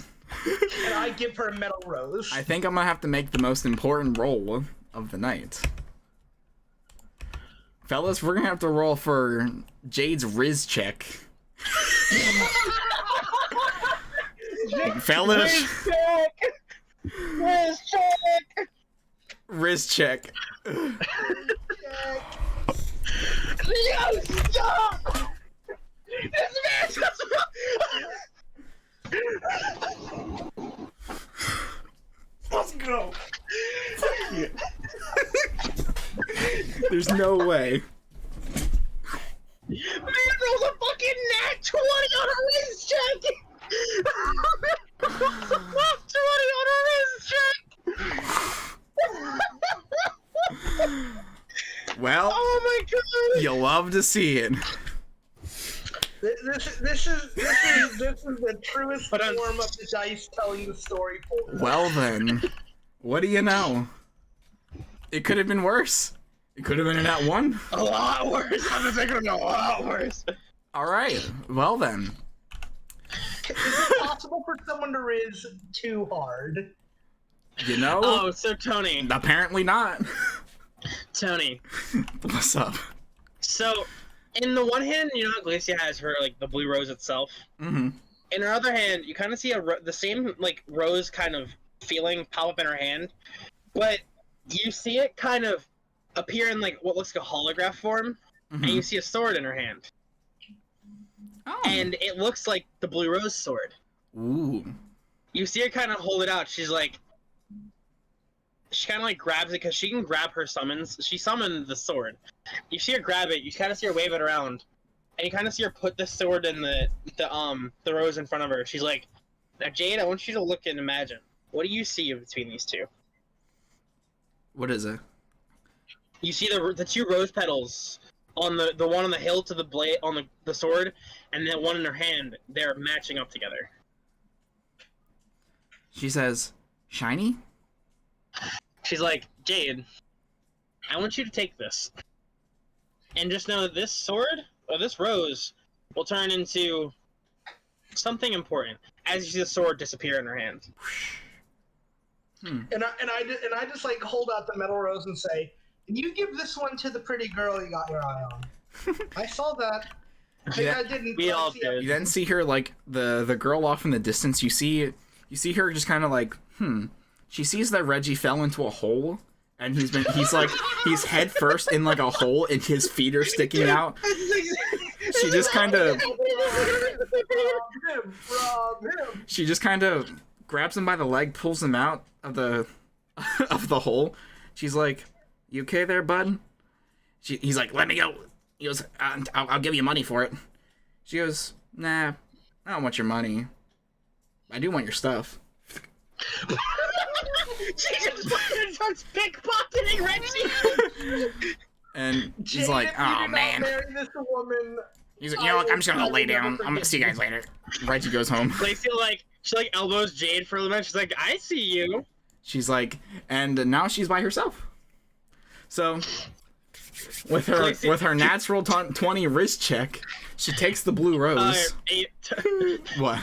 And I give her a metal rose. I think I'm gonna have to make the most important roll of the night. Fellas, we're gonna have to roll for Jade's Riz check. Fellas, Riz check. No, stop! This man just... Let's go. There's no way. Man rolls a fucking nat 20 on a Riz check! 20 on a Riz check! Well, Oh my god! you'll love to see it. This is the truest But form of the dice telling the story forward. Well then, what do you know? It could have been worse. It could have been an at one. A lot worse. I'm just thinking a lot worse. All right. Well then. Is it possible for someone to riz too hard? You know? Oh, so Tony. Apparently not. Tony. What's up? So, in the one hand, you know how Glacia has her, like, the blue rose itself? Mm-hmm. In her other hand, you kind of see the same, like, rose kind of feeling pop up in her hand, but you see it kind of appear in, like, what looks like a holograph form, and you see a sword in her hand. Oh. And it looks like the blue rose sword. Ooh. You see her kind of hold it out. She's like... She kind of, like, grabs it, because she can grab her summons. She summoned the sword. You see her grab it, you kind of see her wave it around, and you kind of see her put the sword in the rose in front of her. She's like, now, Jade, I want you to look and imagine. What do you see between these two? What is it? You see the two rose petals on the one on the hilt to the blade on the sword, and then one in her hand. They're matching up together. She says, shiny? She's like, Jade, I want you to take this. And just know that this sword, or this rose, will turn into something important as you see the sword disappear in her hand. And I just like hold out the metal rose and say, "Can you give this one to the pretty girl you got your eye on?" I saw that. Yeah, I didn't. we all see did. You then see her, like, the girl off in the distance. You see her just kind of like, She sees that Reggie fell into a hole, and he's head first in, like, a hole, and his feet are sticking out. She just kind of... She just kind of grabs him by the leg, pulls him out of the hole. She's like, "You okay there, bud?" He's like, "Let me go." He goes, I'll give you money for it." She goes, "Nah, I don't want your money. I do want your stuff." She just starts pickpocketing Reggie. And he's like, "Oh man." He's like, "You know what? I'm just gonna go lay down. I'm gonna see you guys later." Reggie goes home. Lacey she elbows Jade for a minute. She's like, "I see you." She's like, and now she's by herself. So, with her natural 20 wrist check, she takes the blue rose. What?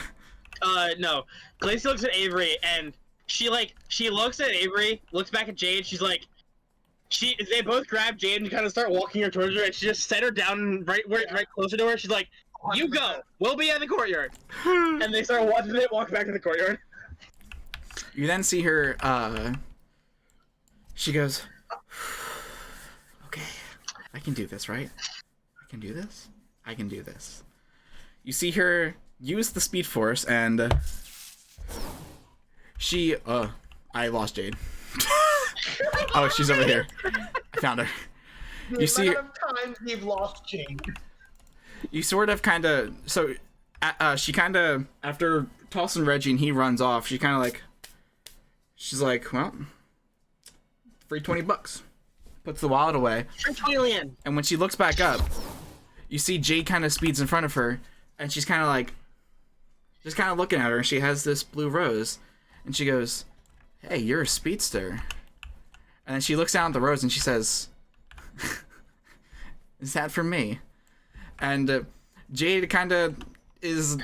No. Glacia looks at Avery, and she looks at Avery, looks back at Jade. She's like, they both grab Jade and kind of start walking her towards her, and she just set her down right closer to her. She's like, "You go. We'll be in the courtyard." And they walk back to the courtyard. You then see her, she goes, "Okay, I can do this, right? I can do this? I can do this." You see her use the Speed Force, and she, I lost Jade. Oh, she's over here. I found her. You see her. Times you've lost Jade. You sort of kind of, so, she kind of, after tossing Reggie and he runs off, she's like, "Well, free $20. Puts the wallet away. Free 20 million. And when she looks back up, you see Jade kind of speeds in front of her, and she's kind of like, just kind of looking at her, and she has this blue rose, and she goes, "Hey, you're a speedster." And then she looks down at the rose and she says, "Is that for me?" And Jade kind of is,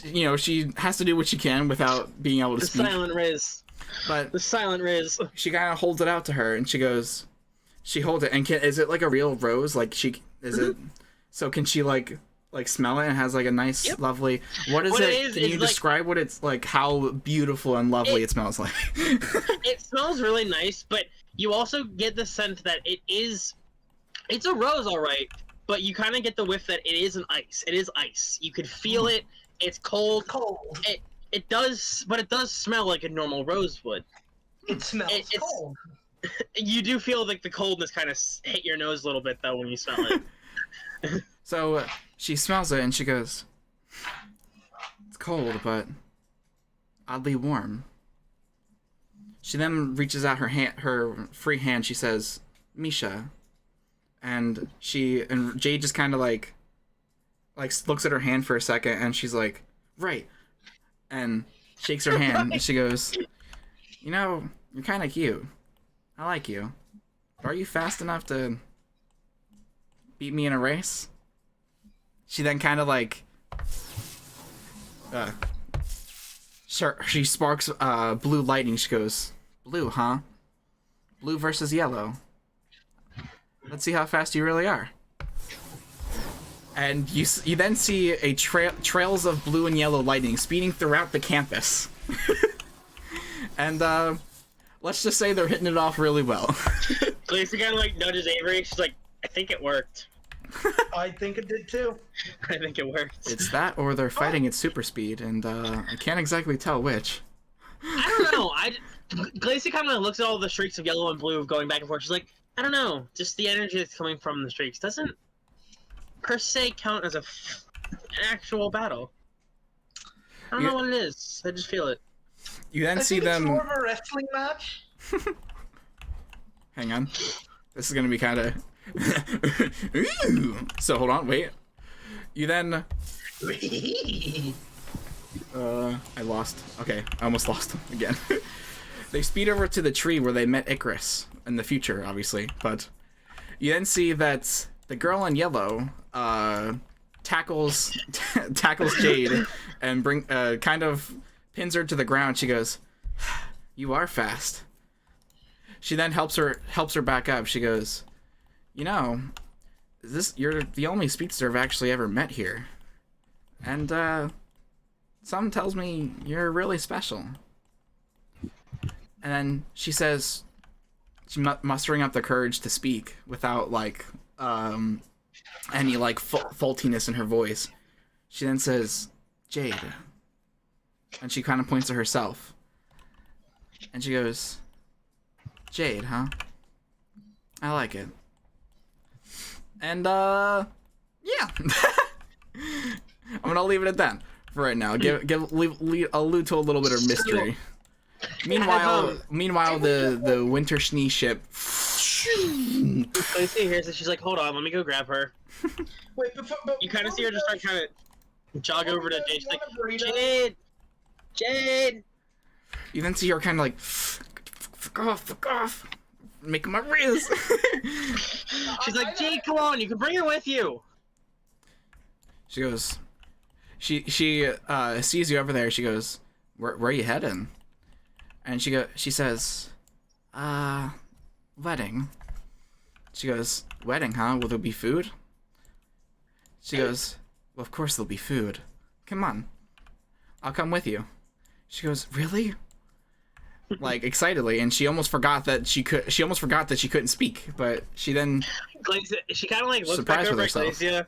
you know, she has to do what she can without being able to The speak. silent Riz. But The silent Riz. she kind of holds it out to her, and she goes, she holds it, and is it like a real rose? Like is it? So can she like smell it and has like a nice, lovely? What is What it? it is, Can is you like- describe what it's like? How beautiful and lovely it smells like? It smells really nice, but you also get the sense that it's a rose, all right, but you kind of get the whiff that it is an ice. It is ice. You could feel it. It's cold. Cold. It does, but it does smell like a normal rose would. It smells it's- cold. You do feel like the coldness kind of hit your nose a little bit though when you smell it. So she smells it and she goes, "It's cold, but oddly warm." She then reaches out her free hand. She says, "Misha," and Jade just kind of like looks at her hand for a second, and she's like, "Right," and shakes her hand, and she goes, "You know, you're kind of cute. I like you. But are you fast enough to beat me in a race?" She then kind of like, she sparks blue lightning. She goes, "Blue, huh? Blue versus yellow. Let's see how fast you really are." And you then see a trails of blue and yellow lightning speeding throughout the campus. And let's just say they're hitting it off really well. Lacey kind of like nudges Avery. She's like, "I think it worked. I think it did too. I think it worked." It's that, or they're fighting at super speed, and I can't exactly tell which. I don't know. Glacy kind of looks at all the streaks of yellow and blue going back and forth. She's like, I don't know. Just the energy that's coming from the streaks doesn't per se count as an actual battle. I don't know what it is. I just feel it. You then I see think them. it's more of a wrestling match. Hang on. This is gonna be kind of. So hold on, wait. You then. I lost. Okay, I almost lost them again. They speed over to the tree where they met Icarus in the future, obviously. But you then see that the girl in yellow tackles Jade and kind of pins her to the ground. She goes, "You are fast." She then helps her back up. She goes, "You know, you're the only speedster I've actually ever met here, and something tells me you're really special." And then she says, she's mustering up the courage to speak without any faultiness in her voice. She then says, "Jade," and she kind of points to herself, and she goes, "Jade, huh? I like it." And yeah. I'm gonna leave it at that for right now. Allude to a little bit of mystery. Meanwhile, the winter Schnee ship. Glacy hears it. She's like, hold on, let me go grab her. Wait, You kind of see her just start kind of jog over to Jade. She's like, burrito? Jade! You then see her kind of like, fuck off, making my riz. She's like, Jade, come on, you can bring her with you. She goes, she sees you over there. She goes, where are you heading? And she says, wedding. She goes, wedding, huh? Will there be food? She goes, well, of course there'll be food. Come on, I'll come with you. She goes, really? Like excitedly, and she almost forgot that she couldn't speak, but she then she kind of like looks back surprised over with at herself. Glacia.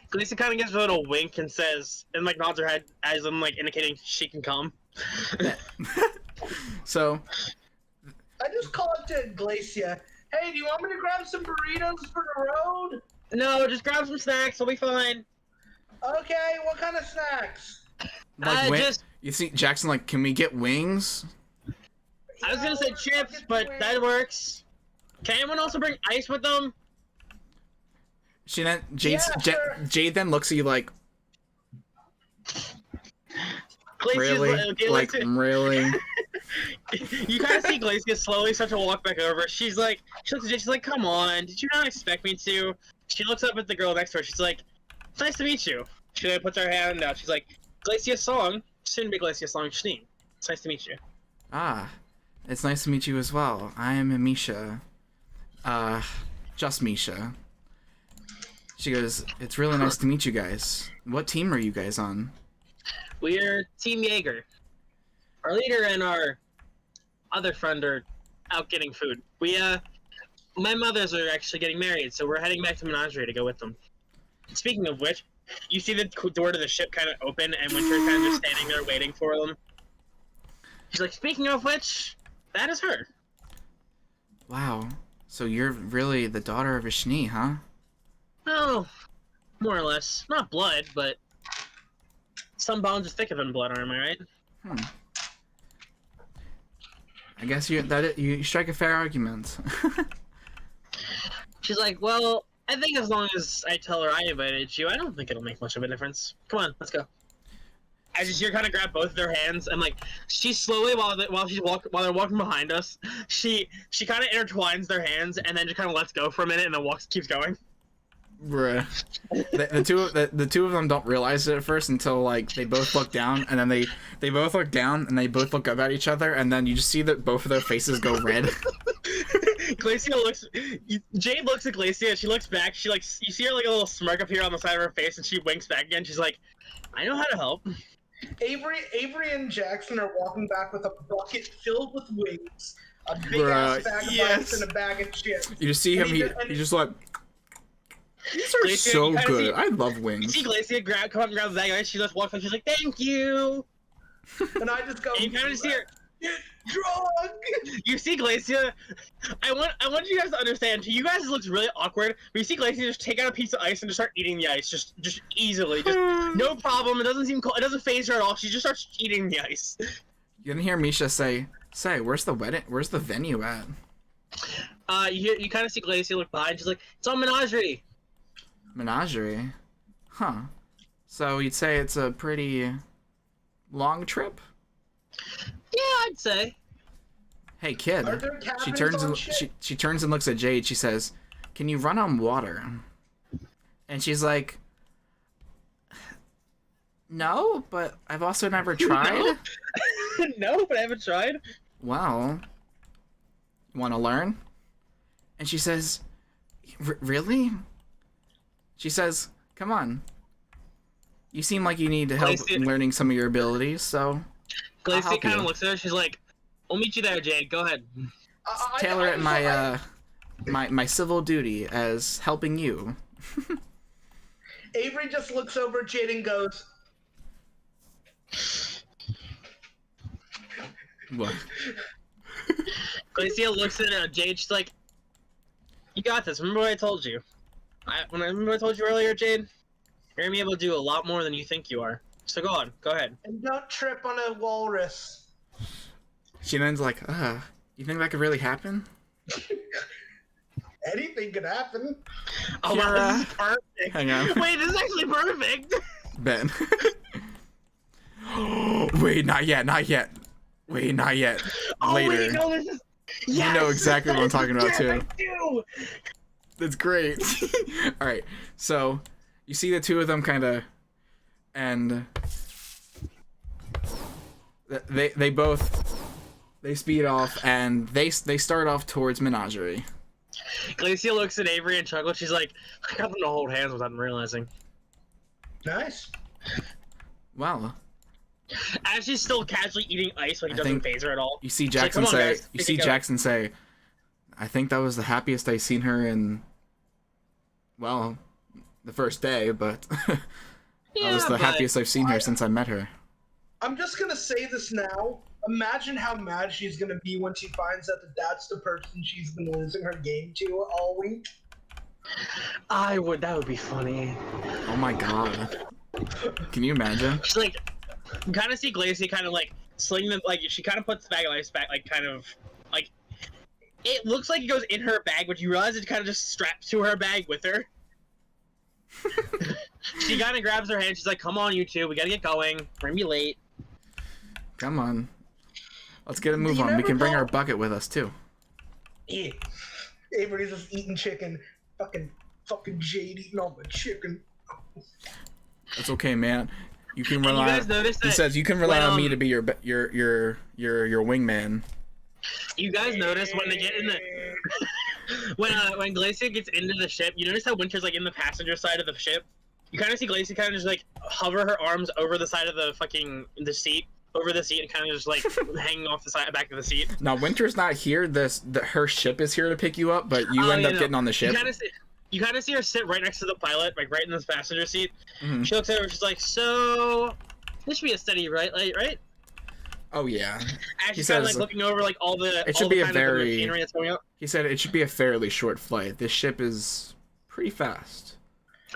Glacia kind of gives her a little wink and says, and like nods her head as I'm like indicating she can come. So I just called to Glacia. Hey, do you want me to grab some burritos for the road? No, just grab some snacks. We'll be fine. Okay, what kind of snacks? like just you see Jackson like, can we get wings? I was gonna say we're chips, fucking but weird. that works. Can anyone also bring ice with them? She then Yeah, sure. Jade then looks at you like, Really? Like, really? You kind of see Glacia slowly start to walk back over. She looks at Jade, she's like, come on, did you not expect me to? She looks up at the girl next to her, she's like, it's nice to meet you. She like, puts her hand out, she's like, Glacia Song, soon be Glacia Song Schnee. It's nice to meet you. Ah, it's nice to meet you as well. I am Misha. Just Misha. She goes, it's really nice to meet you guys. What team are you guys on? We're Team Jaeger. Our leader and our other friend are out getting food. My mothers are actually getting married, so we're heading back to Menagerie to go with them. Speaking of which, you see the door to the ship kind of open, and Winter's kind of just standing there waiting for them. She's like, speaking of which, that is her. Wow. So you're really the daughter of a Schnee, huh? Oh, more or less. Not blood, but some bonds are thicker than blood, am I right? I guess you strike a fair argument. She's like, well, I think as long as I tell her I invited you, I don't think it'll make much of a difference. Come on, let's go. I just hear kind of grab both of their hands, and like she slowly while they're walking behind us, she kind of intertwines their hands and then just kind of lets go for a minute and then keeps going. Bruh. The two of them don't realize it at first until like they both look down, and then they both look down and they both look up at each other, and then you just see that both of their faces go red. Jade looks at Glacia, she looks back, you see her like a little smirk appear on the side of her face, and she winks back again. She's like, I know how to help. Avery and Jackson are walking back with a bucket filled with wings, a big ass bag of ice, and a bag of chips. You just see him, he's just like, these are Glacia, so good. I love wings. You see Glacia come up and grab the bag of ice, she just walks up, she's like, thank you! And I just go, and you kind of see her, get drunk! You see Glacia, I want you guys to understand, to you guys it looks really awkward, but you see Glacia just take out a piece of ice and just start eating the ice, just easily, just no problem, it doesn't seem cold, it doesn't faze her at all, she just starts eating the ice. You can hear Misha say, where's the venue at? You kind of see Glacia look behind, she's like, it's on Menagerie. Menagerie? Huh. So you'd say it's a pretty long trip? Yeah, I'd say. Hey kid. She turns and looks at Jade. She says, "Can you run on water?" And she's like, "No, but I've also never tried." No, but I haven't tried. Well, you want to learn? And she says, "Really?" She says, "Come on. You seem like you need help in learning some of your abilities, so." Glacia kind of looks at her. She's like, "We'll meet you there, Jade. Go ahead." Tailor it my civil duty as helping you. Avery just looks over at Jade and goes, What? Glacia looks at Jade. She's like, "You got this. Remember what I told you? Remember what I told you earlier, Jade? You're gonna be able to do a lot more than you think you are. So go on. Go ahead." And don't trip on a walrus. She then's like, you think that could really happen? Anything could happen. Oh, wow, this is perfect. Hang on. Wait, this is actually perfect. Ben. Wait, not yet. Wait, not yet. Oh, Later. wait, no, this is... Yes, you know exactly what I'm talking about, too. I do. That's great. Alright, so you see the two of them kind of, and they speed off, and they start off towards Menagerie. Glacia looks at Avery and chuckles. She's like, I got them to hold hands without them realizing. Nice. Well, as she's still casually eating ice, like it doesn't faze her at all. You see Jackson say, I think that was the happiest I've seen her in, well, the first day, but that was the happiest I've seen her since I met her. I'm just gonna say this now. Imagine how mad she's gonna be when she finds out that that's the person she's been losing her game to all week. That would be funny. Oh my god. Can you imagine? She's like, you kind of see Glacia kind of like sling them, like she kind of puts the bag of ice back, like kind of, like, it looks like it goes in her bag, but you realize it kind of just straps to her bag with her. She kind of grabs her hand, she's like, come on you two, we gotta get going, we're gonna be late. Come on. Let's get a move You on. We never can bring our thought- bucket with us too. Yeah. Avery's just eating chicken. Fucking Jade eating all the chicken. That's okay, man. You can And you rely. guys notice He that says you can rely when, on me to be your wingman. You guys notice when they get in the when Glacia gets into the ship, you notice how Winter's like in the passenger side of the ship. You kind of see Glacia kind of just like hover her arms over the side of the seat, over the seat, and kind of just like hanging off the side back of the seat. Now Winter's not here. Her ship is here to pick you up, but you end up getting on the ship. You kind of see her sit right next to the pilot, like right in this passenger seat. Mm-hmm. She looks over, she's like, "So, this should be a steady right?" Oh yeah. As she's kind of like looking over like all the It should be a very. machinery that's going up. He said it should be a fairly short flight. This ship is pretty fast.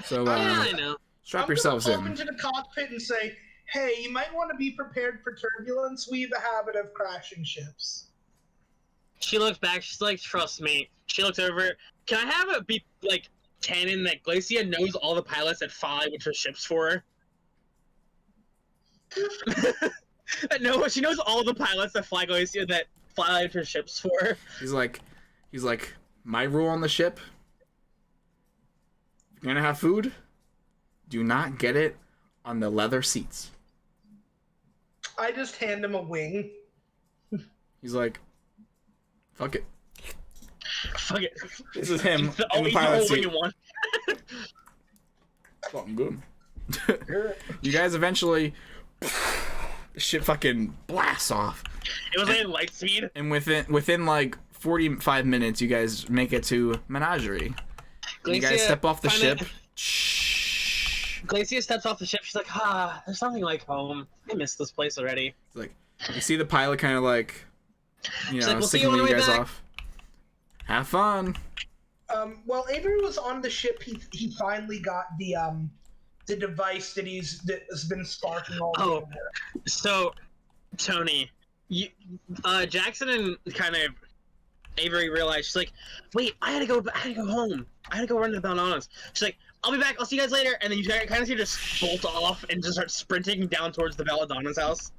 So Yeah, I know. strap yourselves in. I'm going to open to the cockpit and say, "Hey, you might want to be prepared for turbulence. We have a habit of crashing ships." She looks back. She's like, "Trust me." She looks over. Can I have it be like canon that Glacia knows all the pilots that fly with her ships for her? No, she knows all the pilots that fly Glacia that fly with her ships for her. He's like, my rule on the ship. If you're gonna have food, do not get it on the leather seats. I just hand him a wing. He's like, fuck it. Fuck it. This is him He's the in the only pilot holding seat. one. Something good. You guys eventually, the ship fucking blasts off, It was like light speed. and within like 45 minutes, you guys make it to Menagerie. You guys Glacia step off the ship. kinda- Shh. Glacia steps off the ship. She's like, there's nothing like home. I miss this place already. It's like, you see the pilot kind of like, She's like, "We'll see you on signaling the you way guys back." off. Have fun. While Avery was on the ship, he finally got the device that has been sparking all the Oh, so Tony, Jackson and kind of Avery realized, she's like, "Wait, I had to go home. I had to go run to the bananas." She's like, "I'll be back. I'll see you guys later." And then you kind of see her just bolt off and just start sprinting down towards the Belladonna's house.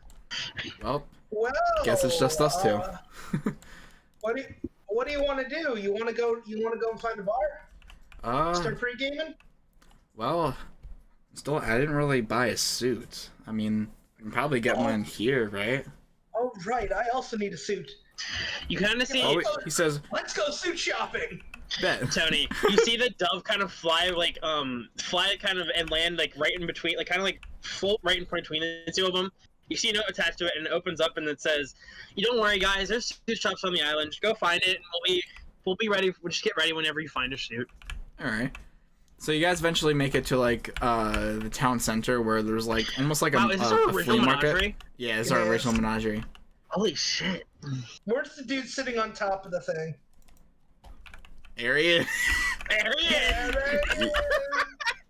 Well, Well, guess it's just us two. What do you want to do? You want to go and find a bar? Start pre-gaming? Well, I didn't really buy a suit. I mean, I can probably get one here, right? Oh right, I also need a suit. You kind of see, Oh, he says, Let's go suit shopping. bet. Tony, you see the dove kind of fly kind of and land like right in between, like kind of like float right in between the two of them. You see a note attached to it, and it opens up, and it says, "You don't worry, guys. There's suit shops on the island. Just go find it, and we'll be ready. We'll just get ready whenever you find a suit." All right. So you guys eventually make it to like the town center where there's like almost like Wow, a is this our flea original market. menagerie? Yeah, it's our Yes. original menagerie. Holy shit! Where's the dude sitting on top of the thing? Area. There he is!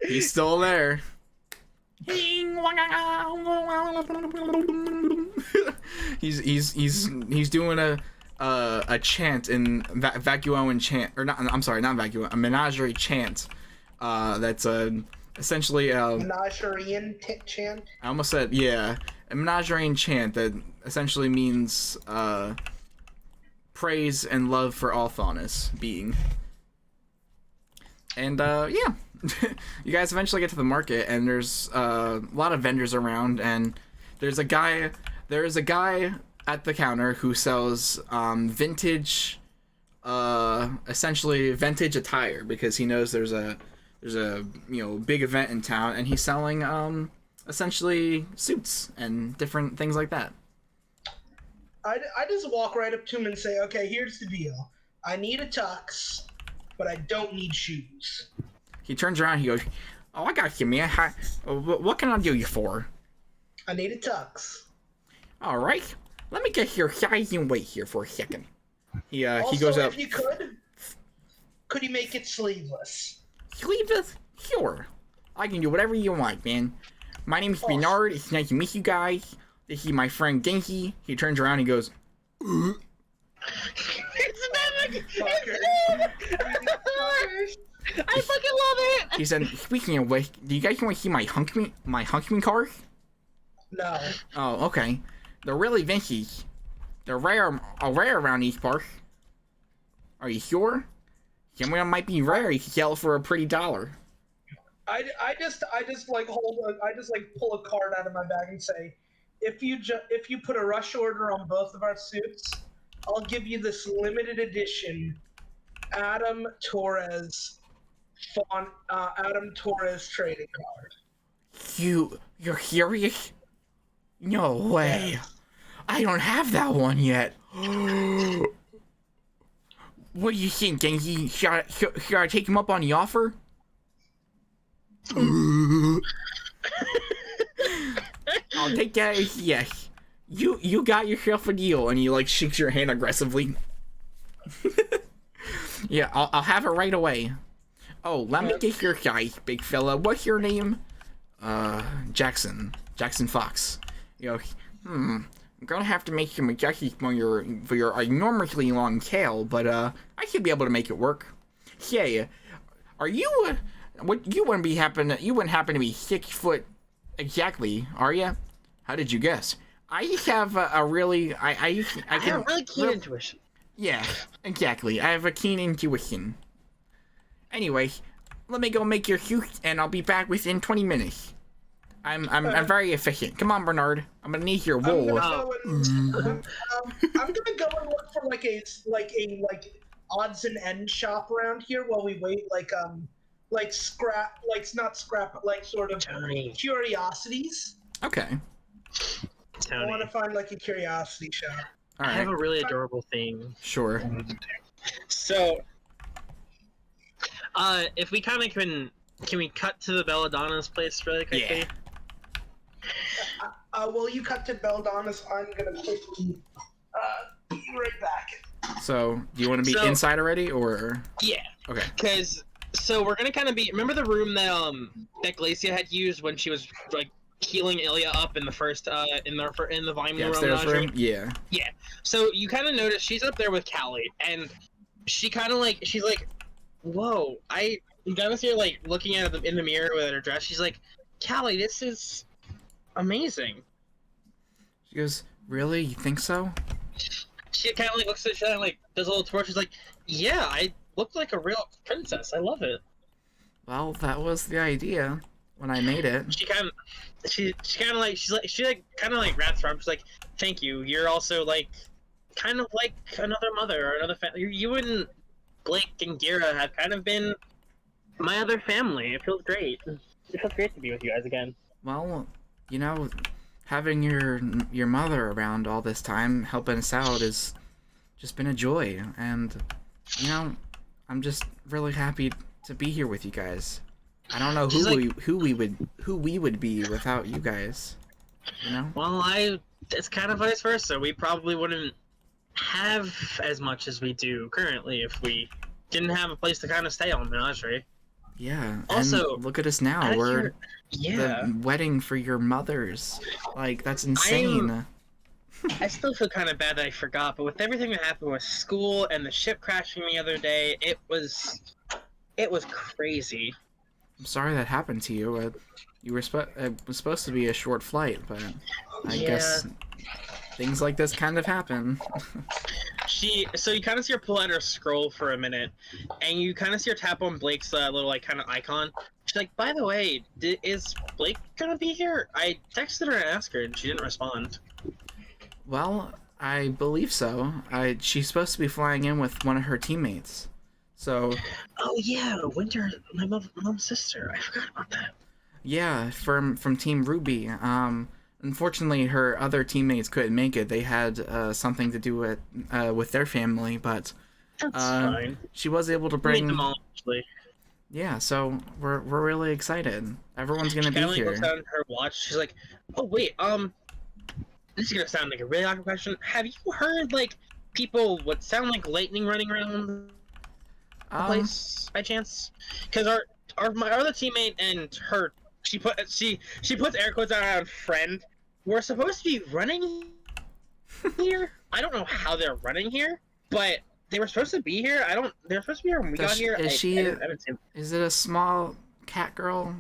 He's still there. he's doing a chant in vacuum chant, or not. I'm sorry, not vacuum. A menagerie chant. That's essentially Menagerie chant. I almost said a menagerie chant that essentially means praise and love for all faunus being. And yeah, you guys eventually get to the market, and there's a lot of vendors around, and there's a guy at the counter who sells vintage, essentially vintage attire, because he knows there's a big event in town, and he's selling essentially suits and different things like that. I just walk right up to him and say, "Okay, here's the deal. I need a tux, but I don't need shoes." He turns around, he goes, "Oh, I got you, man. What can I do you for?" I need a tux. All right, let me get your size and weight here for a second. He Also, goes up. if you could you make it sleeveless? Sleeveless? Sure. I can do whatever you want, man. My name's Bernard. It's nice to meet you guys. This is my friend Dinky. He turns around, he goes, It's them! I fucking love it! he said, "Speaking of which, do you guys want to see my huntsman car?" No. Oh, okay. They're really vintage. They're rare around each park. Are you sure? Some of them might be rare. You can sell for a pretty $1. I just like pull a card out of my bag and say, if you put a rush order on both of our suits, I'll give you this limited edition Adam Torres trading card. You're serious? No way. Yes. I don't have that one yet. What do you think, Genji? Should I take him up on the offer? I'll take that as yes. You got yourself a deal, and he like shakes your hand aggressively. Yeah, I'll have it right away. Oh, let me get your size, big fella. What's your name? Jackson Fox. You know, I'm gonna have to make some adjustments for your enormously long tail, but I should be able to make it work. Say, are you you wouldn't happen to be 6 foot exactly, are you? How did you guess? I just have a really I have a really keen intuition. Yeah, exactly. I have a keen intuition. Anyway, let me go make your suit, and I'll be back within 20 minutes. I'm very efficient. Come on, Bernard. I'm gonna need your wool. I'm gonna go and look for like a odds and ends shop around here while we wait. Not scrap, but like sort of Tony. Curiosities. Okay. I want to find like a curiosity shop. All right. I have a really adorable thing. Sure. So, if we kind of can we cut to the Belladonna's place really quickly? Yeah. While you cut to Belladonna's, I'm gonna quickly be right back. So, do you want to be inside already, or? Yeah. Okay. Because we're gonna kind of be. Remember the room that Glacia had used when she was like healing Ilya up in the first in the volume room? Yeah. Yeah. So you kind of notice she's up there with Callie, and she kind of she's like, whoa! You kind of see her like looking at it in the mirror with her dress. She's like, Callie, this is amazing. She goes, really? You think so? She kind of like looks at it, like does a little twirl. She's like, yeah, I look like a real princess. I love it. Well, that was the idea when I made it. She kind of wraps her arms. She's like, thank you. You're also like kind of like another mother or another family. You and Blake and Gira have kind of been my other family. It feels great. It feels great to be with you guys again. Well, you know, having your mother around all this time helping us out has just been a joy, and you know, I'm just really happy to be here with you guys. I don't know who we would be without you guys. You know? Well, it's kind of vice versa. We probably wouldn't have as much as we do currently if we didn't have a place to kind of stay on Menagerie. Yeah. Also, and look at us now. We're the wedding for your mothers. Like, that's insane. I still feel kind of bad that I forgot, but with everything that happened with school and the ship crashing the other day, it was crazy. I'm sorry that happened to you. It was supposed to be a short flight, but I guess things like this kind of happen. So you kind of see her pull out her scroll for a minute, and you kind of see her tap on Blake's little like kind of icon. She's like, by the way, is Blake gonna be here? I texted her and asked her, and she didn't respond. Well, I believe so. She's supposed to be flying in with one of her teammates. So. Oh yeah, Winter, my mom's sister. I forgot about that. Yeah, from Team RWBY. Unfortunately, her other teammates couldn't make it. They had something to do with their family, but that's fine. She was able to bring them all, actually. Yeah, so we're really excited. Everyone's gonna be here. She looks down at her watch. She's like, "Oh wait, this is gonna sound like a really awkward question. Have you heard like people what sound like lightning running around the place by chance? Because my other teammate and her, she puts air quotes around friend. We're supposed to be running here. I don't know how they're running here, but they were supposed to be here. They're supposed to be here when we got here. Is it a small cat girl?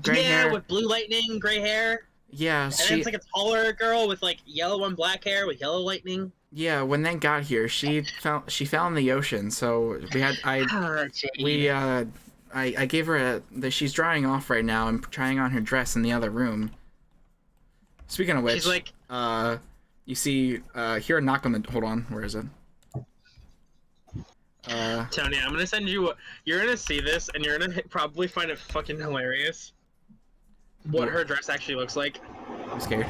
Gray hair with blue lightning, gray hair. Yeah, And then it's like a taller girl with like yellow and black hair with yellow lightning. Yeah, when they got here, she fell in the ocean. So I gave her she's drying off right now and trying on her dress in the other room. Speaking of which, she's like, you see, here a knock on the. Hold on, where is it? Tony, I'm gonna send you. You're gonna see this, and you're gonna probably find it fucking hilarious. What her dress actually looks like. I'm scared.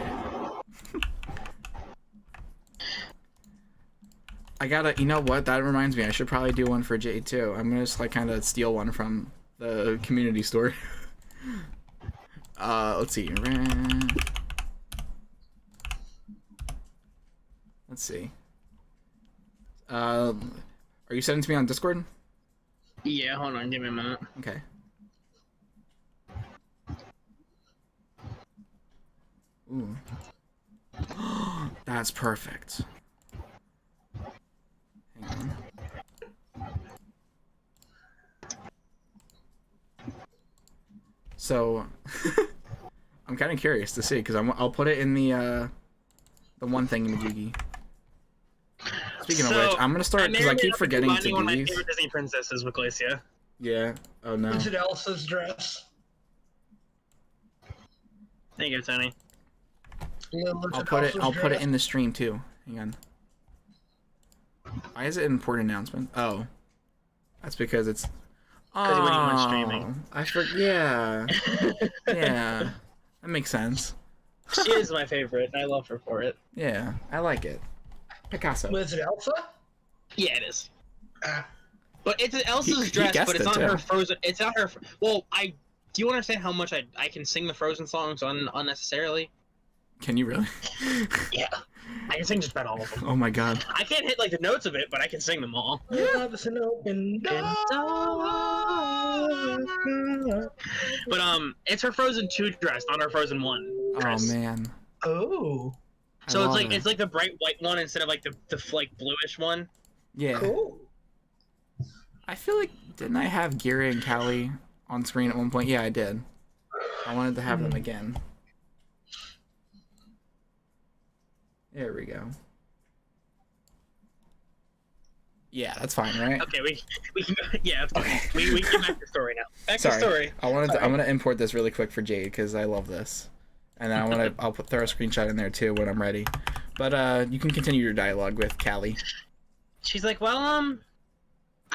I gotta. You know what? That reminds me. I should probably do one for Jade too. I'm gonna just like kind of steal one from the community store. Let's see. Let's see. Are you sending to me on Discord? Yeah, hold on, give me a minute. Okay. Ooh. That's perfect. Hang on. So, I'm kind of curious to see because I'll put it in the one thing in Majiggy. Speaking of which, I'm gonna start because I keep forgetting to do one of my these. favorite Disney princesses with Glacia. Yeah. Oh no. Is it Elsa's dress? Thank you, Tony. I'll put it in the stream too. Hang on. Why is it an important announcement? Oh, that's because it's. Because when you went streaming. I forget. Yeah. Yeah. That makes sense. She is my favorite, and I love her for it. Yeah, I like it. Picasso. Was it Elsa? Yeah, it is. But it's Elsa's He dress, but it's not too. her Frozen. It's not her. Well, do you understand how much I can sing the Frozen songs unnecessarily? Can you really? Yeah, I can sing just about all of them. Oh my god. I can't hit like the notes of it, but I can sing them all. Love's an open door. But it's her Frozen 2 dress, not her Frozen 1 dress. Oh man. Oh, So it's like the bright white one instead of like the like bluish one. Yeah. cool. I feel like didn't I have Gira and Callie on screen at one point? Yeah, I did. I wanted to have them again. There we go. Yeah, that's fine, right? Okay, we can go. Yeah, Okay. we can get back to the story now. Back to Sorry. the story. I'm gonna import this really quick for Jade because I love this, and then I'll throw a screenshot in there too when I'm ready. But you can continue your dialogue with Callie. She's like, well,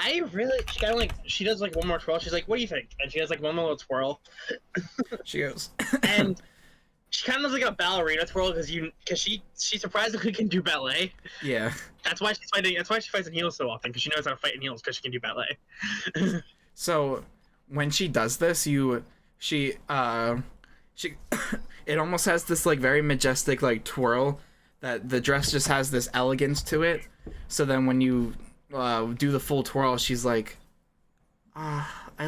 she kind of like, she does like one more twirl. She's like, what do you think? And she does like one more little twirl. She goes. And she kind of does like a ballerina twirl because she surprisingly can do ballet. Yeah. That's why she's fighting. That's why she fights in heels so often, because she knows how to fight in heels because she can do ballet. So when she does this, she it almost has this like very majestic like twirl that the dress just has this elegance to it. So then when you do the full twirl, she's like, I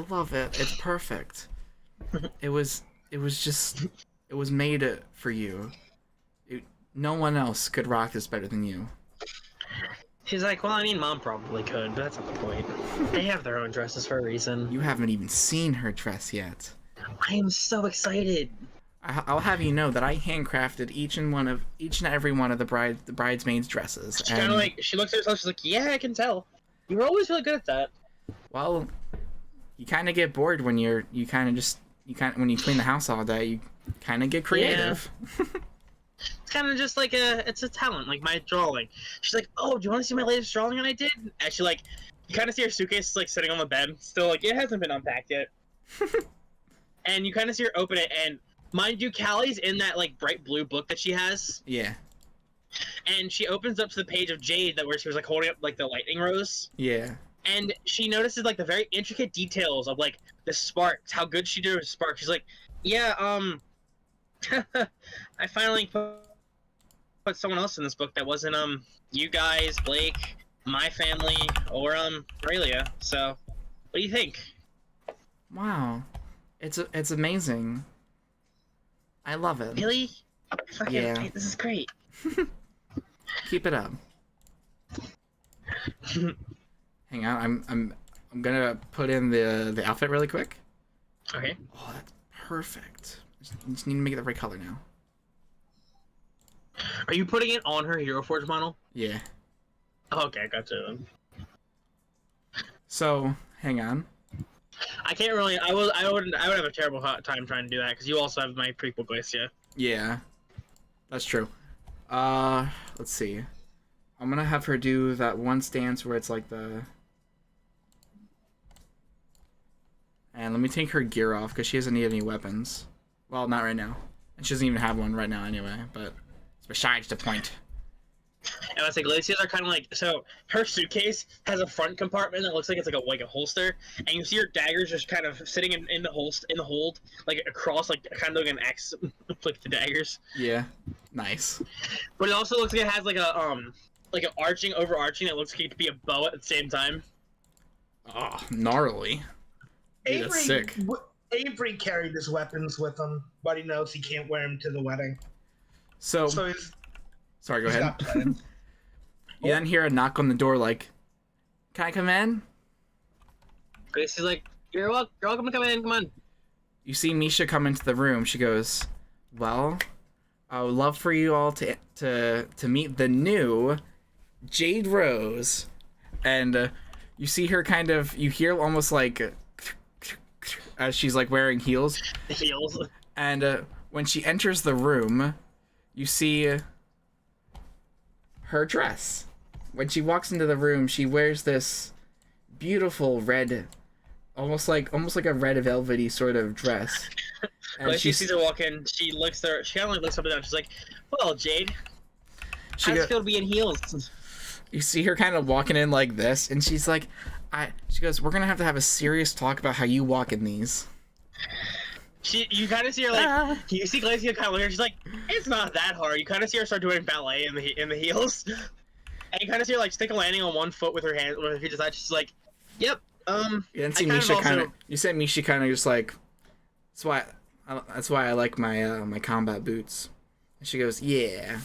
love it. It's perfect. It was made for you. No one else could rock this better than you. She's like, well, I mean, Mom probably could, but that's not the point. They have their own dresses for a reason. You haven't even seen her dress yet. I am so excited. I'll have you know that I handcrafted each and every one of the bridesmaids' dresses. She kind of like, she looks at herself, she's like, yeah, I can tell. You were always really good at that. Well, you kind of get bored when when you clean the house all day. You kind of get creative. Yeah. It's kind of just like it's a talent, like my drawing. She's like, oh, do you want to see my latest drawing that I did? And she like, you kind of see her suitcase like sitting on the bed, still like, it hasn't been unpacked yet. And you kind of see her open it, and mind you, Callie's in that like bright blue book that she has. Yeah. And she opens up to the page of Jade where she was like holding up like the lightning rose. Yeah. And she notices like the very intricate details of like the sparks, how good she did with sparks. She's like, yeah, I finally put someone else in this book that wasn't you guys, Blake, my family, or Aurelia. So, what do you think? Wow, it's amazing. I love it. Really? Fucking, Yeah. this is great. Keep it up. Hang on, I'm gonna put in the outfit really quick. Okay. Oh, that's perfect. Just need to make it the right color now. Are you putting it on her Hero Forge model? Yeah. Okay, gotcha. So, hang on. I can't really. I would have a terrible time trying to do that because you also have my prequel Glacia. Yeah, that's true. Let's see. I'm gonna have her do that one stance where it's like the... And let me take her gear off because she doesn't need any weapons. Well, not right now. And she doesn't even have one right now anyway, but it's besides the point. And I say Glacias are kind of like, so her suitcase has a front compartment that looks like it's like a holster, and you see her daggers just kind of sitting in the hold, like across, like kind of like an X, like the daggers. Yeah, nice. But it also looks like it has like an overarching that looks like it could be a bow at the same time. Oh, gnarly. Dude, that's sick. Avery carried his weapons with him, but he knows he can't wear them to the wedding. So he's sorry, go ahead. got plans. You then hear a knock on the door like, can I come in? Gracie's like, you're welcome to come in, come on. You see Misha come into the room. She goes, well, I would love for you all to meet the new Jade Rose. And you see her kind of, you hear almost like, as she's like wearing heels. The heels. And when she enters the room, you see her dress. When she walks into the room, she wears this beautiful red, almost like a red velvety sort of dress. And when she sees her walk in, she kind of like looks up and down. She's like, well, Jade, how does it feel to be in heels? You see her kind of walking in like this, and she's like, she goes, we're gonna have to have a serious talk about how you walk in these. You kind of see her like, you see Glacia kind of look at her, she's like, it's not that hard. You kind of see her start doing ballet in the heels, and you kind of see her like stick a landing on one foot with her hand, with her feet aside. She's like, yep. You didn't see Misha kind of. You said Misha kind of just like, that's why I like my my combat boots. And she goes, yeah.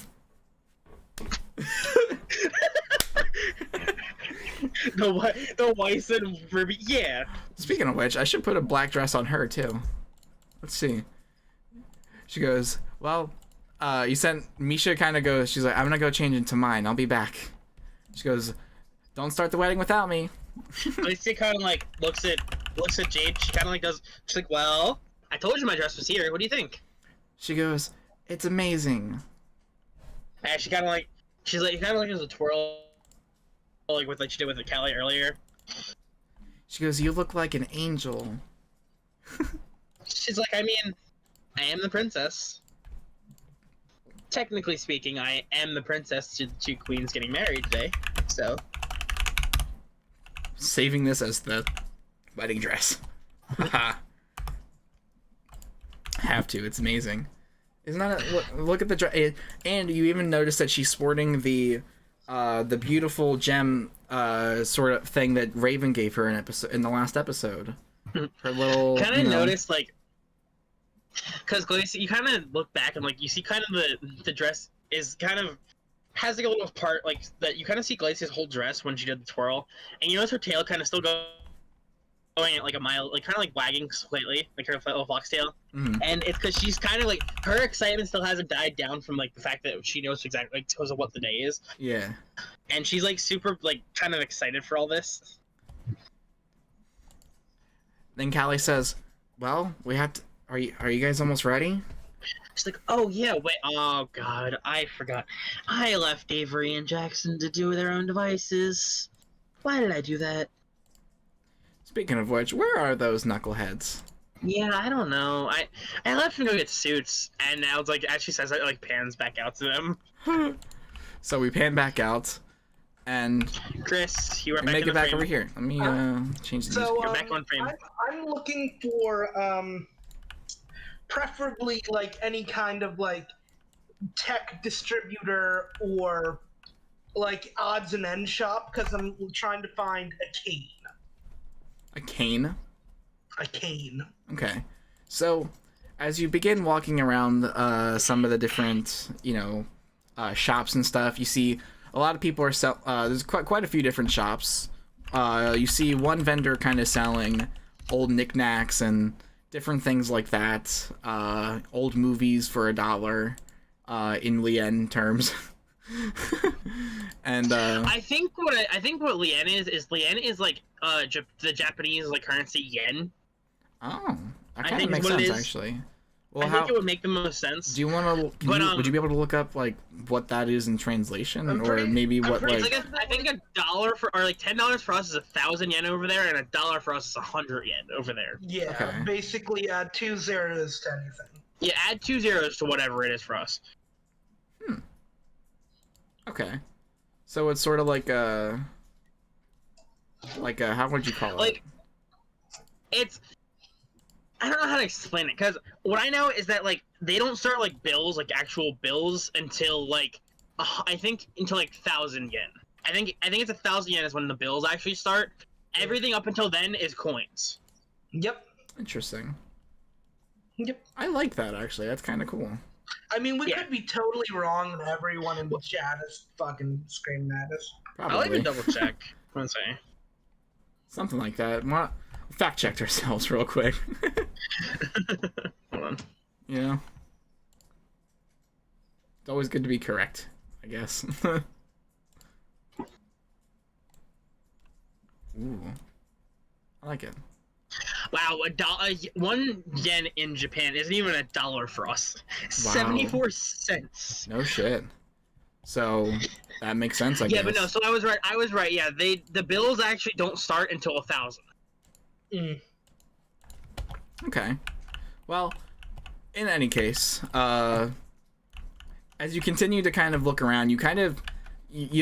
the Weiss and Ruby, yeah. Speaking of which, I should put a black dress on her too. Let's see. She goes, well, you sent Misha kind of goes, she's like, I'm gonna go change into mine. I'll be back. She goes, don't start the wedding without me. Lacey kind of like looks at Jade. She kind of like does. She's like, well, I told you my dress was here. What do you think? She goes, it's amazing. And she kind of like, she's like, kind of like does a twirl, like with like she did with the Callie earlier. She goes, you look like an angel. She's like, I mean, I am the princess. Technically speaking, I am the princess to the two queens getting married today. So. Saving this as the wedding dress. Have to. It's amazing. Isn't that look at the dress? And you even notice that she's sporting the beautiful gem sort of thing that Raven gave her in the last episode. Her little. Kind of noticed like, because Glacia, you kind of look back and like you see kind of the dress is kind of has like a little part like that. You kind of see Glacia's whole dress when she did the twirl, and you notice her tail kind of still going at like a mile, like kind of like wagging slightly, like her little foxtail. And it's because she's kind of like her excitement still hasn't died down from like the fact that she knows exactly like knows what the day is. Yeah. And she's like super like kind of excited for all this. Then Callie says, "Well, we have to. Are you guys almost ready?" She's like, "Oh yeah, wait. Oh god, I forgot. I left Avery and Jackson to do their own devices. Why did I do that?" Speaking of which, where are those knuckleheads? Yeah, I don't know. I left them to go get suits, and now it's like as she says that, like pans back out to them. So we pan back out, and Chris, you are back make in it the back frame. over here. Let me change the music. You're back on frame. I'm looking for preferably like any kind of like tech distributor or like odds and end shop because I'm trying to find a cane. A cane? A cane. Okay. So, as you begin walking around some of the different, shops and stuff, you see a lot of people are there's quite a few different shops. You see one vendor kind of selling old knickknacks and different things like that. Old movies for $1. in Lien terms. And I think what Lien is Lien is like the Japanese like currency yen. oh, that I kind of think is makes what it sense is. actually. Well, I think it would make the most sense. do you want to? Would you be able to look up like what that is in translation, or maybe I'm what pretty like? It's like I think $1 for or like $10 for us is 1,000 yen over there, and $1 for us is 100 yen over there. Yeah, Okay. basically 2 zeros to anything. Yeah, add 2 zeros to whatever it is for us. Okay, so it's sort of like a how would you call it? Like, it's I don't know how to explain it because what I know is that like they don't start like bills, like actual bills, until like I think until like 1,000 yen. I think it's 1,000 yen is when the bills actually start. Everything up until then is coins. Yep. Interesting. Yep. I like that actually. That's kind of cool. I mean, we Yeah. could be totally wrong, and everyone in the chat is fucking screaming at us. Probably. I'll even double check. One second. Something like that. Fact checked ourselves real quick. Hold on. You know? It's always good to be correct, I guess. Ooh. I like it. Wow, $1 yen in Japan isn't even $1 for us. Wow. 74 cents. No shit. So that makes sense, I guess. Yeah, but no. So I was right. Yeah, the bills actually don't start until 1,000. Okay. Well, in any case, as you continue to kind of look around, you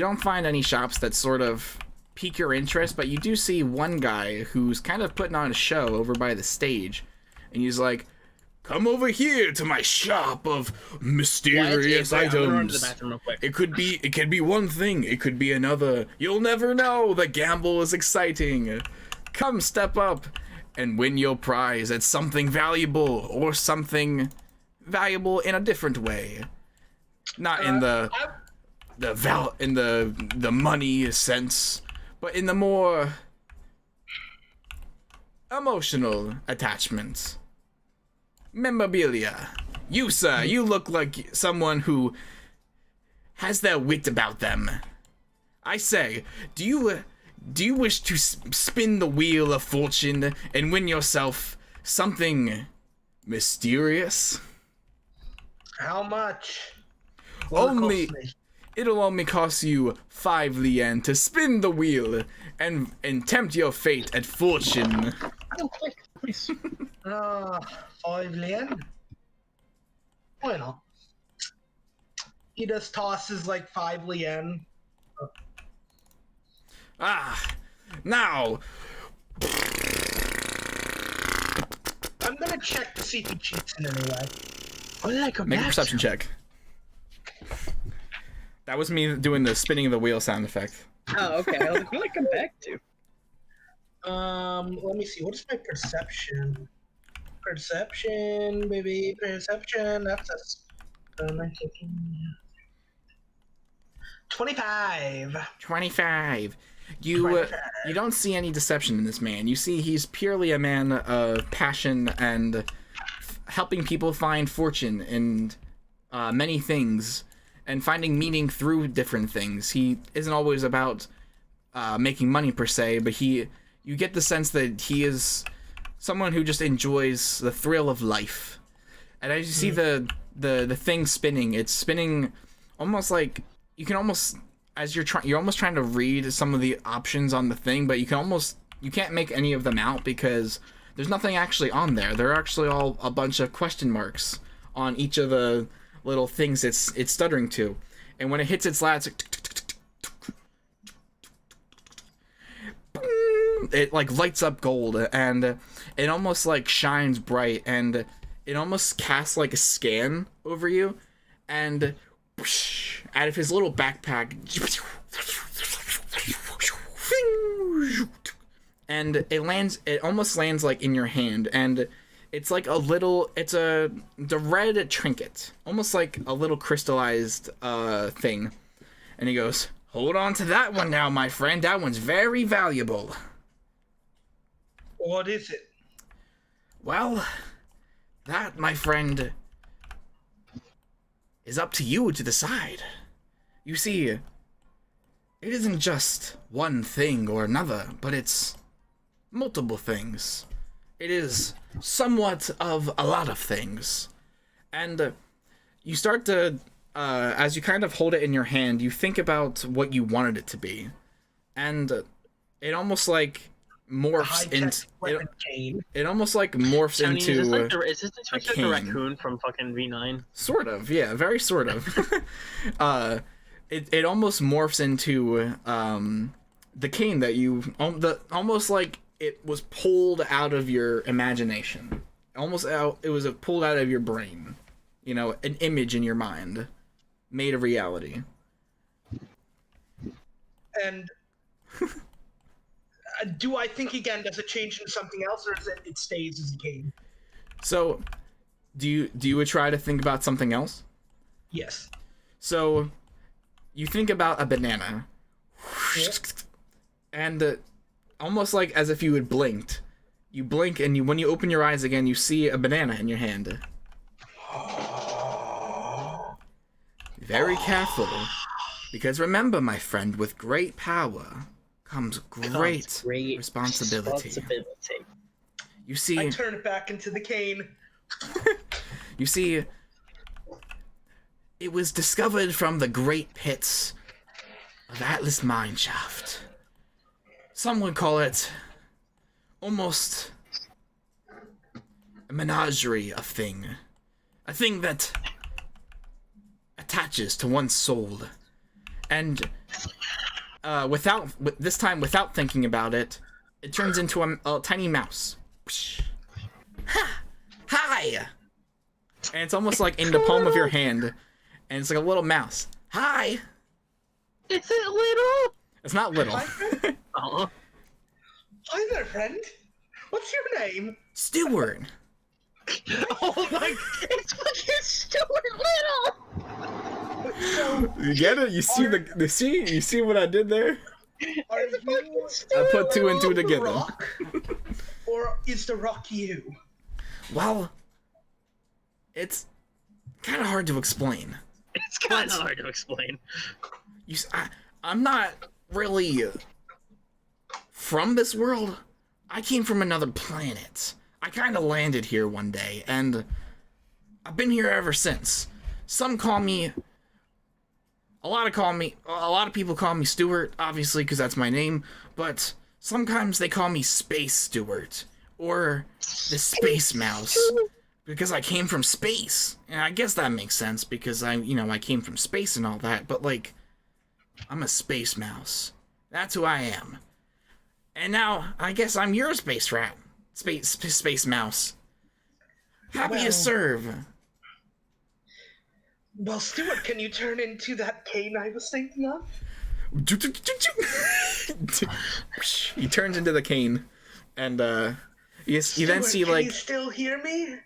don't find any shops that sort of pique your interest, but you do see one guy who's kind of putting on a show over by the stage, and he's like, "Come over here to my shop of mysterious I'm gonna run to the items. bathroom real quick. It could be one thing, it could be another. You'll never know. The gamble is exciting. Come step up and win your prize at something valuable, or something valuable in a different way. Not in the money sense, but in the more emotional attachment. Memorabilia. You, sir, you look like someone who has their wit about them. I say, do you wish to spin the wheel of fortune and win yourself something mysterious? How much? It'll only cost you 5 lien to spin the wheel and tempt your fate at fortune. 5 lien? Why not? He just tosses like 5 lien. Now, I'm gonna check to see if he cheats in any way. What did I come make a back perception to? check. That was me doing the spinning of the wheel sound effect. Oh, okay. I was like, what did I come back to? Let me see. What is my perception? Perception, baby, perception. That's a 25. 25. You don't see any deception in this man. You see he's purely a man of passion and helping people find fortune in many things and finding meaning through different things. He isn't always about making money per se, but you get the sense that he is someone who just enjoys the thrill of life. And as you see the thing spinning, it's spinning almost like you can almost, as you're almost trying to read some of the options on the thing, but you can't make any of them out because there's nothing actually on there. They're actually all a bunch of question marks on each of the little things it's stuttering to. And when it hits its last, it like lights up gold, and it almost like shines bright, and it almost casts like a scan over you, and out of his little backpack, and it almost lands like in your hand, and it's like it's the red trinket, almost like a little crystallized thing. And he goes, "Hold on to that one now, my friend. That one's very valuable." What is it? Well, that, my friend, is up to you to decide. You see, it isn't just one thing or another, but it's multiple things. It is somewhat of a lot of things. And you start to, as you kind of hold it in your hand, you think about what you wanted it to be. And it almost like morphs into it almost like morphs Tony, into is this like the cane. raccoon from fucking V9? Sort of, yeah, very sort of. It almost morphs into the cane that you almost like it was pulled out of your imagination, almost out. It was pulled out of your brain, you know, an image in your mind, made a reality. And do I think again? Does it change into something else, or is it stays as a cane? So, do you try to think about something else? Yes. So, you think about a banana, and almost like as if you had blinked, you blink, and when you open your eyes again, you see a banana in your hand. Very careful, because remember, my friend, with great power comes great responsibility. You see, I turn it back into the cane. you see, it was discovered from the great pits of Atlas Mineshaft. Some would call it almost a menagerie of thing. A thing that attaches to one's soul. And this time without thinking about it, it turns into a tiny mouse. Ha! Hi! And it's almost like in the palm of your hand, and it's like a little mouse. Hi! Is it little? It's not little. Uh-huh. Hi there, friend. What's your name? Stewart. Oh my! It's fucking Stuart Little. So, You get it? You see you see what I did there? are you I put two and two the together. rock, or is the rock you? Well, it's kind of hard to explain. It's kind of hard to explain. I'm not really from this world. I came from another planet. I kind of landed here one day, and I've been here ever since. Some call me. A lot of people call me Stuart, obviously, because that's my name. But sometimes they call me Space Stuart or the Space Mouse, because I came from space. And I guess that makes sense because I came from space and all that. But like, I'm a space mouse. That's who I am. And now I guess I'm your space rat, space mouse. Happy to serve. Well, Stuart, can you turn into that cane I was thinking of? He turns into the cane, and you then see Can like you still hear me?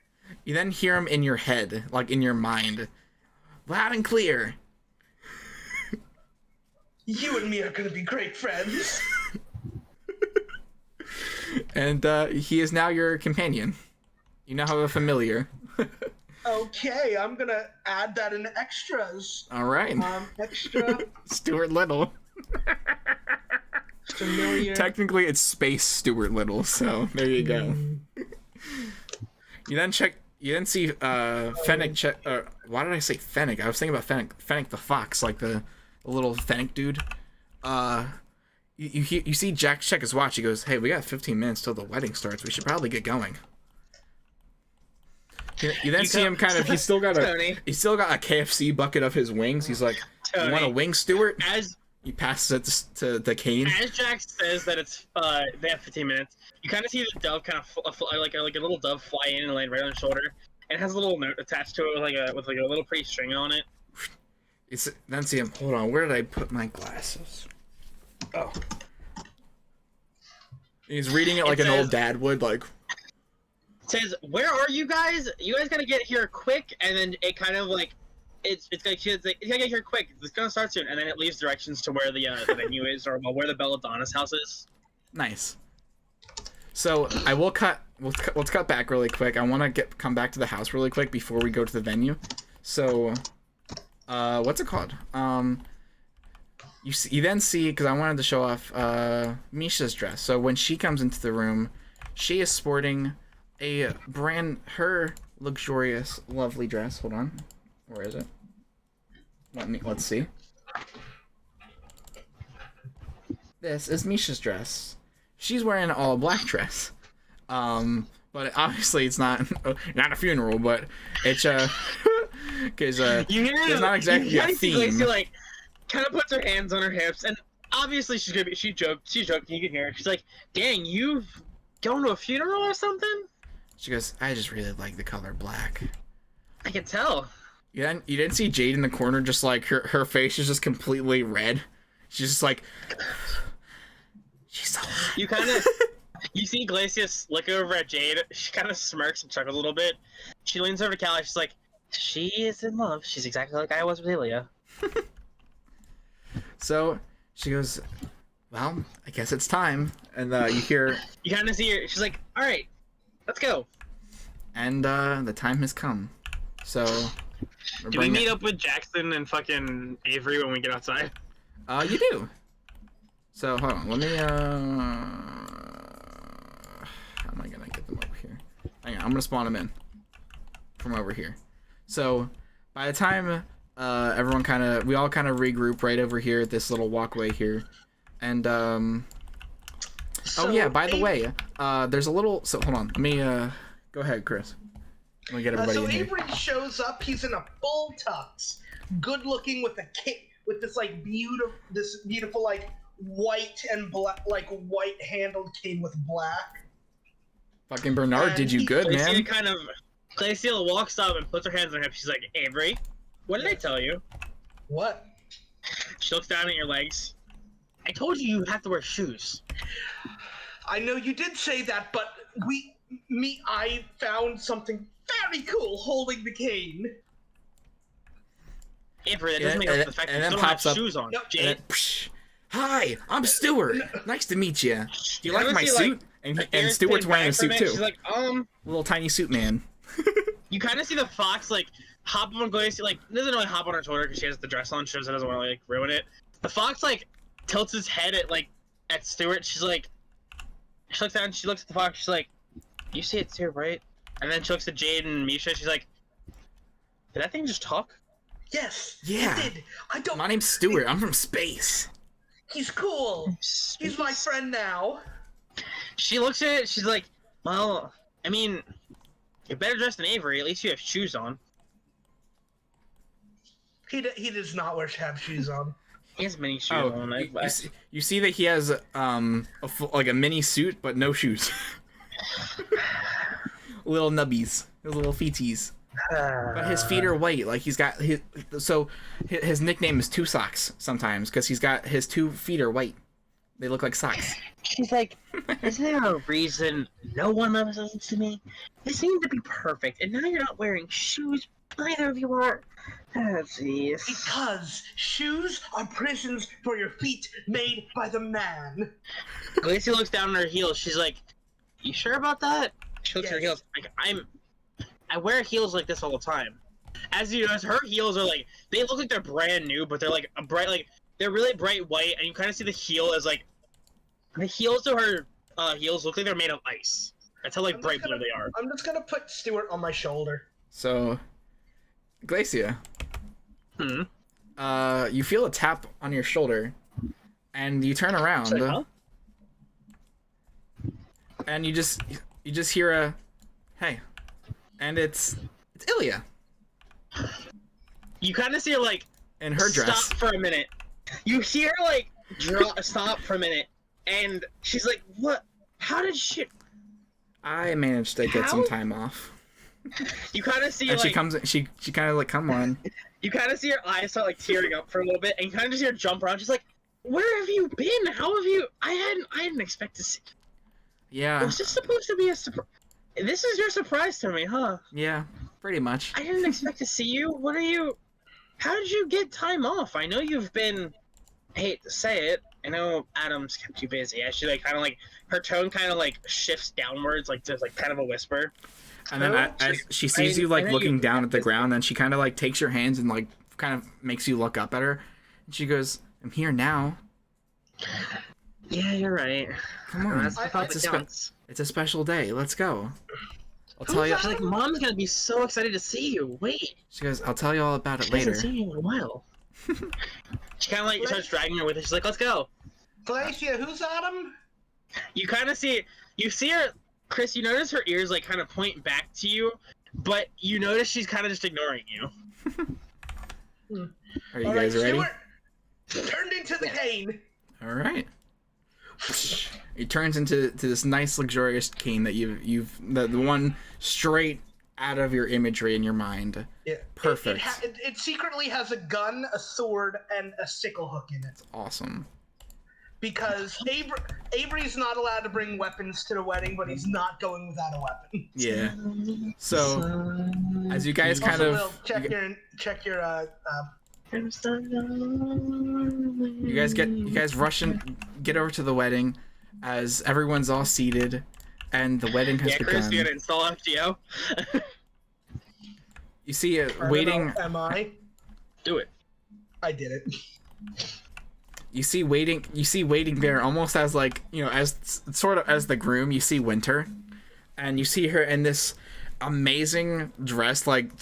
you then hear him in your head, like in your mind, loud and clear. You and me are gonna be great friends. And he is now your companion. You now have a familiar. Okay, I'm gonna add that in extras. All right. Extra Stuart Little. familiar. Technically, it's Space Stuart Little, so there you go. You then see Fennec check. Why did I say Fennec? I was thinking about Fennec the fox, like the little Fennec dude. You see Jack check his watch. He goes, "Hey, we got 15 minutes till the wedding starts. We should probably get going." You then see him kind of. He's still got a KFC bucket of his wings. He's like, "You want a wing, Stuart?" He passes it to the cane. As Jack says that it's they have 15 minutes, you kind of see the dove kind of like a little dove fly in and land right on his shoulder, and it has a little note attached to it with a little pretty string on it. Then see him. Hold on, where did I put my glasses? Oh. He's reading it like an old dad would, like. It says, "Where are you guys? You guys gotta get here quick," and then it kind of like it's gotta get here quick. It's gonna start soon, and then it leaves directions to where the venue is, or where the Belladonna's house is. Nice. So I will cut. Let's cut back really quick. I want to come back to the house really quick before we go to the venue. So what's it called? You then see, because I wanted to show off Misha's dress. So when she comes into the room, she is sporting her luxurious, lovely dress. Hold on, where is it? Let's see. This is Misha's dress. She's wearing an all black dress. But obviously it's not a funeral, but it's because it's not exactly a theme. She like kind of puts her hands on her hips, and obviously she's joking. You can hear it. She's like, "Dang, you've gone to a funeral or something?" She goes, "I just really like the color black." I can tell. Yeah, you didn't see Jade in the corner, just like her face is just completely red. She's just like, she's so hot. You kind of. You see Glacius look over at Jade. She kind of smirks and chuckles a little bit. She leans over to Callie. She's like, "She is in love. She's exactly like I was with Ilya." So she goes, "Well, I guess it's time." And you hear. You kind of see her. She's like, "All right, let's go." And the time has come. So. Do we meet up with Jackson and fucking Avery when we get outside? You do. So hold on. Let me. How am I gonna get them over here? Hang on, I'm gonna spawn them in from over here. So by the time we all kind of regroup right over here at this little walkway here, and oh yeah, by the way, there's a little. So hold on, let me go ahead, Chris. Let me get everybody so in here. Avery shows up. He's in a full tux, good looking with a cape, with this like beautiful like white and black, like white handled cane with black. Fucking Bernard did you good, man. Glacial walks up and puts her hands on her hips. She's like, "Avery, what did I tell you?" What? She looks down at your legs. "I told you have to wear shoes." I know you did say that, but I found something very cool holding the cane. Avery, that doesn't make up for the fact that you still don't have shoes on. Nope. Jade. Hi, I'm Stuart. Nice to meet you. Do you like my suit? And Stuart's wearing a suit too. She's like, little tiny suit man. You kind of see the fox like hop on Glacier, like doesn't really hop on her shoulder because she has the dress on. She doesn't want to like ruin it. The fox like tilts his head at Stuart. She's like, she looks down. She looks at the fox. She's like, "You see it too, right?" And then she looks at Jade and Misha. She's like, "Did that thing just talk?" Yes. Yeah. He did. I don't. My name's Stuart. I'm from space. He's cool. He's my friend now. She looks at it. She's like, "Well, I mean, you're better dressed than Avery. At least you have shoes on." He does not have shoes on. He has mini shoes on. You see that he has like a mini suit, but no shoes. Little nubbies, little feeties. But his feet are white. Like he's got his nickname is Two Socks sometimes because he's got his 2 feet are white. They look like socks. She's like, "Is there a reason no one listens to me? They seem to be perfect, and now you're not wearing shoes. Neither of you are." Oh, jeez. Because shoes are prisons for your feet made by the man. Glacia looks down at her heels. She's like, "You sure about that?" She looks at her heels. Like, I wear heels like this all the time. As you notice, her heels are like, they look like they're brand new, but they're like a bright, like, they're really bright white, and you kind of see the heel as like, the heels to her heels look like they're made of ice. That's how like bright blue they are. I'm just gonna put Stuart on my shoulder. So, Glacia. You feel a tap on your shoulder, and you turn around, Sorry, huh? and you just hear a, "Hey," and it's Ilya. You kind of see her like in her dress. Stop for a minute. You hear her like stop for a minute, and she's like, "What? How did she?" I managed to get some time off. You kind of see and like, she kind of like, "Come on." You kind of see her eyes start like tearing up for a little bit, and you kind of just hear her jump around. She's like, "Where have you been? How have you? I didn't expect to see." Yeah. Was this supposed to be a surprise? This is your surprise to me, huh? Yeah, pretty much. I didn't expect to see you. What are you? How did you get time off? I know you've been. I hate to say it. I know Adam's kept you busy. She like kind of like her tone kind of like shifts downwards, like just like kind of a whisper. And then as she sees you like looking down at the ground, then she kind of like takes your hands and like kind of makes you look up at her. And she goes, "I'm here now. Yeah, you're right. Come on, That's about it's, the a counts. it's a special day. Let's go. I'll tell you." She's like, Mom's gonna be so excited to see you. Wait. She goes, "I'll tell you all about it She later." hasn't seen you in a while. She kind of like starts dragging her with her. She's like, let's go. Felicia, who's Autumn? You kind of see her, Chris. You notice her ears like kind of point back to you, but you notice she's kind of just ignoring you. Are you guys ready? Stuart, turned into the cane. All right. It turns into this nice luxurious cane that you've the one straight out of your imagery in your mind. Yeah. Perfect. It secretly has a gun, a sword, and a sickle hook in it. Awesome. Because Avery's not allowed to bring weapons to the wedding, but he's not going without a weapon. Yeah. So as you guys kind Also, of Will, check your you guys rush and get over to the wedding as everyone's all seated and the wedding has begun. Chris, you gonna install FGO? You see it I waiting. don't know, am I? Do it. I did it. You see waiting there almost as like, as sort of as the groom. You see Winter, and you see her in this amazing dress, like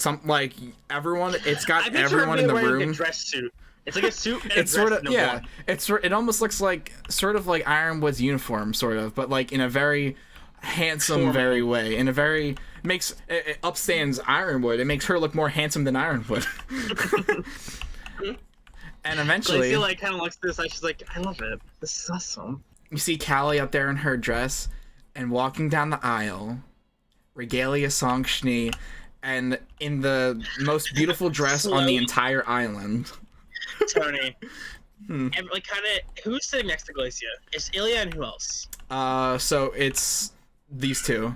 everyone. It's got everyone in the room. A dress suit. It's like a suit. And It's sort of it almost looks like sort of like Ironwood's uniform, sort of, but like in a very handsome, very way. In a very it upstands Ironwood. It makes her look more handsome than Ironwood. And eventually, Lacey like kind of looks at this. She's like, I love it. This is awesome. you see Callie up there in her dress, and walking down the aisle, Regalia song Schnee, and in the most beautiful dress on the entire island. Tony. And like kind of who's sitting next to Glacia? It's Ilya and who else? So it's these two.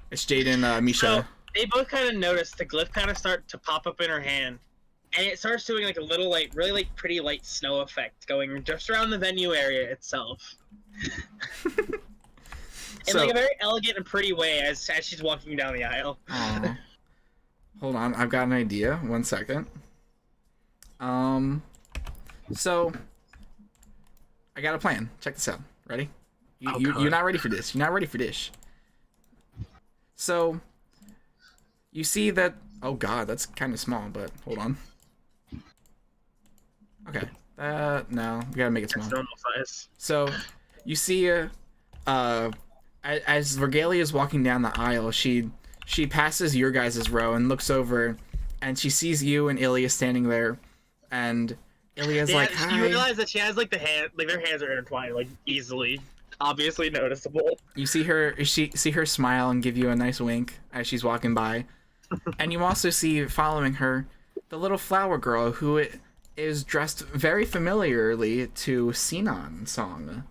It's Jade and Misha. So they both kind of notice the glyph kind of start to pop up in her hand, and it starts doing like a little like really like pretty light snow effect going just around the venue area itself. In like a very elegant and pretty way as she's walking down the aisle. Hold on, I've got an idea. 1 second. So I got a plan. Check this out. Ready? You're not ready for this. You're not ready for this. So you see that. Oh God, that's kind of small. But hold on. Okay. No, we gotta make it small. Normal size. So you see, as Regalia is walking down the aisle, she passes your guys' row and looks over, and she sees you and Ilya standing there, and Ilya's like, "Hi." You realize that she has like their hands are intertwined, like easily, obviously noticeable. You see her smile and give you a nice wink as she's walking by, and you also see following her the little flower girl who is dressed very familiarly to Sinan's song.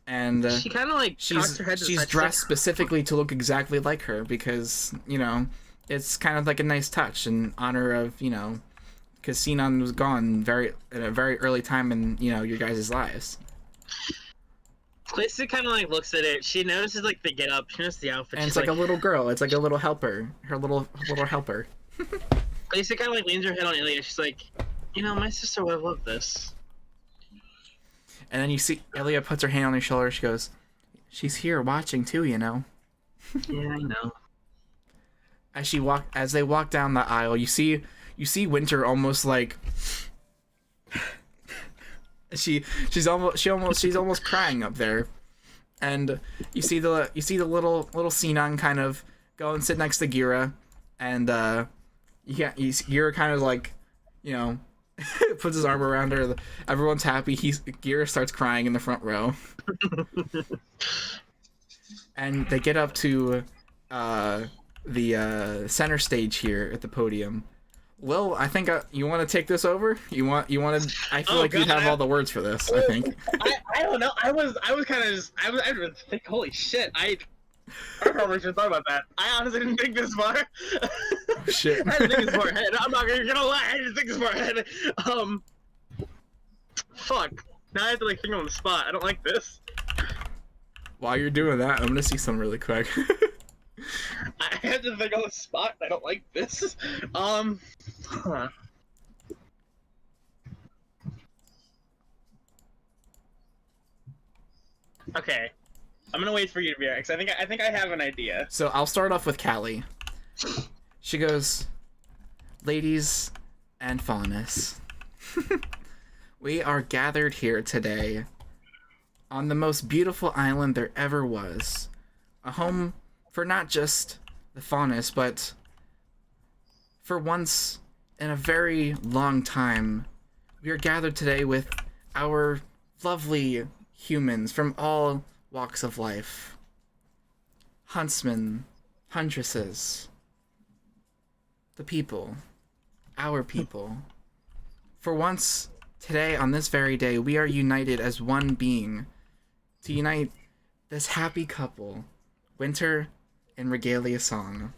And she kind of like she's dressed specifically to look exactly like her because, it's kind of like a nice touch in honor of, because Sinan was gone at a very early time in, your guys' lives. Lacey kind of like looks at it. She notices like the get up. She notices the outfit. And it's like a little girl. It's like a little helper. Her little helper. Lacey kind of like leans her head on Ilya. She's like, my sister would have loved this. And then you see Ilya puts her hand on her shoulder. She goes, "She's here watching too, Yeah, I know." As they walk down the aisle, you see Winter almost like she's almost crying up there, and you see the little Sinan kind of go and sit next to Gira, and Gira kind of like puts his arm around her. Everyone's happy. Gira starts crying in the front row. And they get up to the center stage here at the podium. Will, I think you want to take this over? You want to? I feel like you have all the words for this. I think. I don't know. I was kind of I was think, holy shit! I probably should have thought about that. I honestly didn't think this far. Oh, shit. I didn't think this far ahead. I'm not gonna lie. I didn't think this far ahead. Fuck. Now I have to like think on the spot. I don't like this. While you're doing that, I'm gonna see some really quick. I have to think on the spot. I don't like this. Huh. Okay, I'm gonna wait for you to be because I think I have an idea. So I'll start off with Callie. She goes, "Ladies and faunus, we are gathered here today on the most beautiful island there ever was. A home for not just the faunus, but for once in a very long time, we are gathered today with our lovely humans from all walks of life. Huntsmen, huntresses, the people, our people. For once, today, on this very day, we are united as one being to unite this happy couple, Winter and Regalia Song.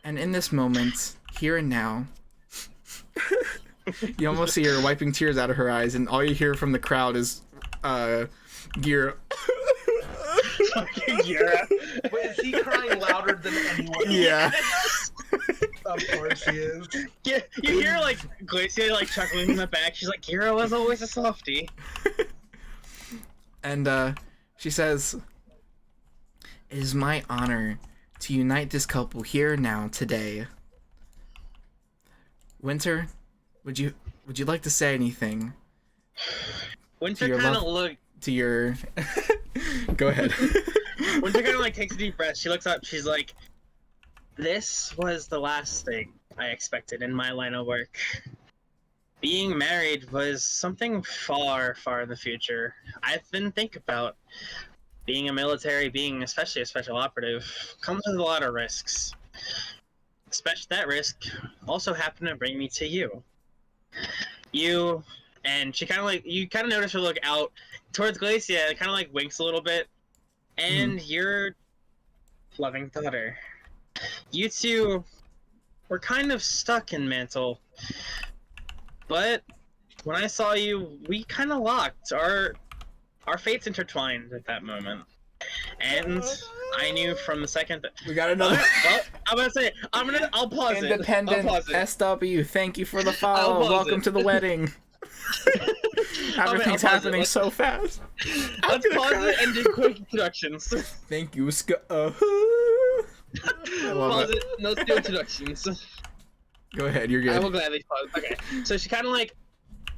And in this moment, here and now, you almost see her wiping tears out of her eyes, and all you hear from the crowd is, Gear. Fucking Gira. Wait, is he crying louder than anyone? Yeah. Of course he is. Yeah, you hear like Glacia like chuckling in the back. She's like, Gira was always a softie. And she says, "It is my honor to unite this couple here and now today. Winter, would you like to say anything?" Winter your kind of love- look. To your Go ahead. Winter kind of like takes a deep breath. She looks up. She's like, "This was the last thing I expected in my line of work. Being married was something far, far in the future. I've been thinking about being a military, being especially a special operative, comes with a lot of risks. Especially that risk also happened to bring me to you. You." And she kind of like, you kind of notice her look out towards Glacia, kind of like winks a little bit. And your loving daughter. You two were kind of stuck in Mantle. But when I saw you, we kind of locked. Our fates intertwined at that moment. And I knew from the second that... We got another Well, I'm gonna say, I'll pause it. independent I'll pause it. SW. Thank you for the I'll follow. pause Welcome it. to the wedding. Everything's pause it. happening Let's- so fast. Let's pause it and do quick introductions. Thank you, Scott. I love Pause it. it. No, let's do introductions. Go ahead. You're I good. will gladly pause. Okay. So she kind of like,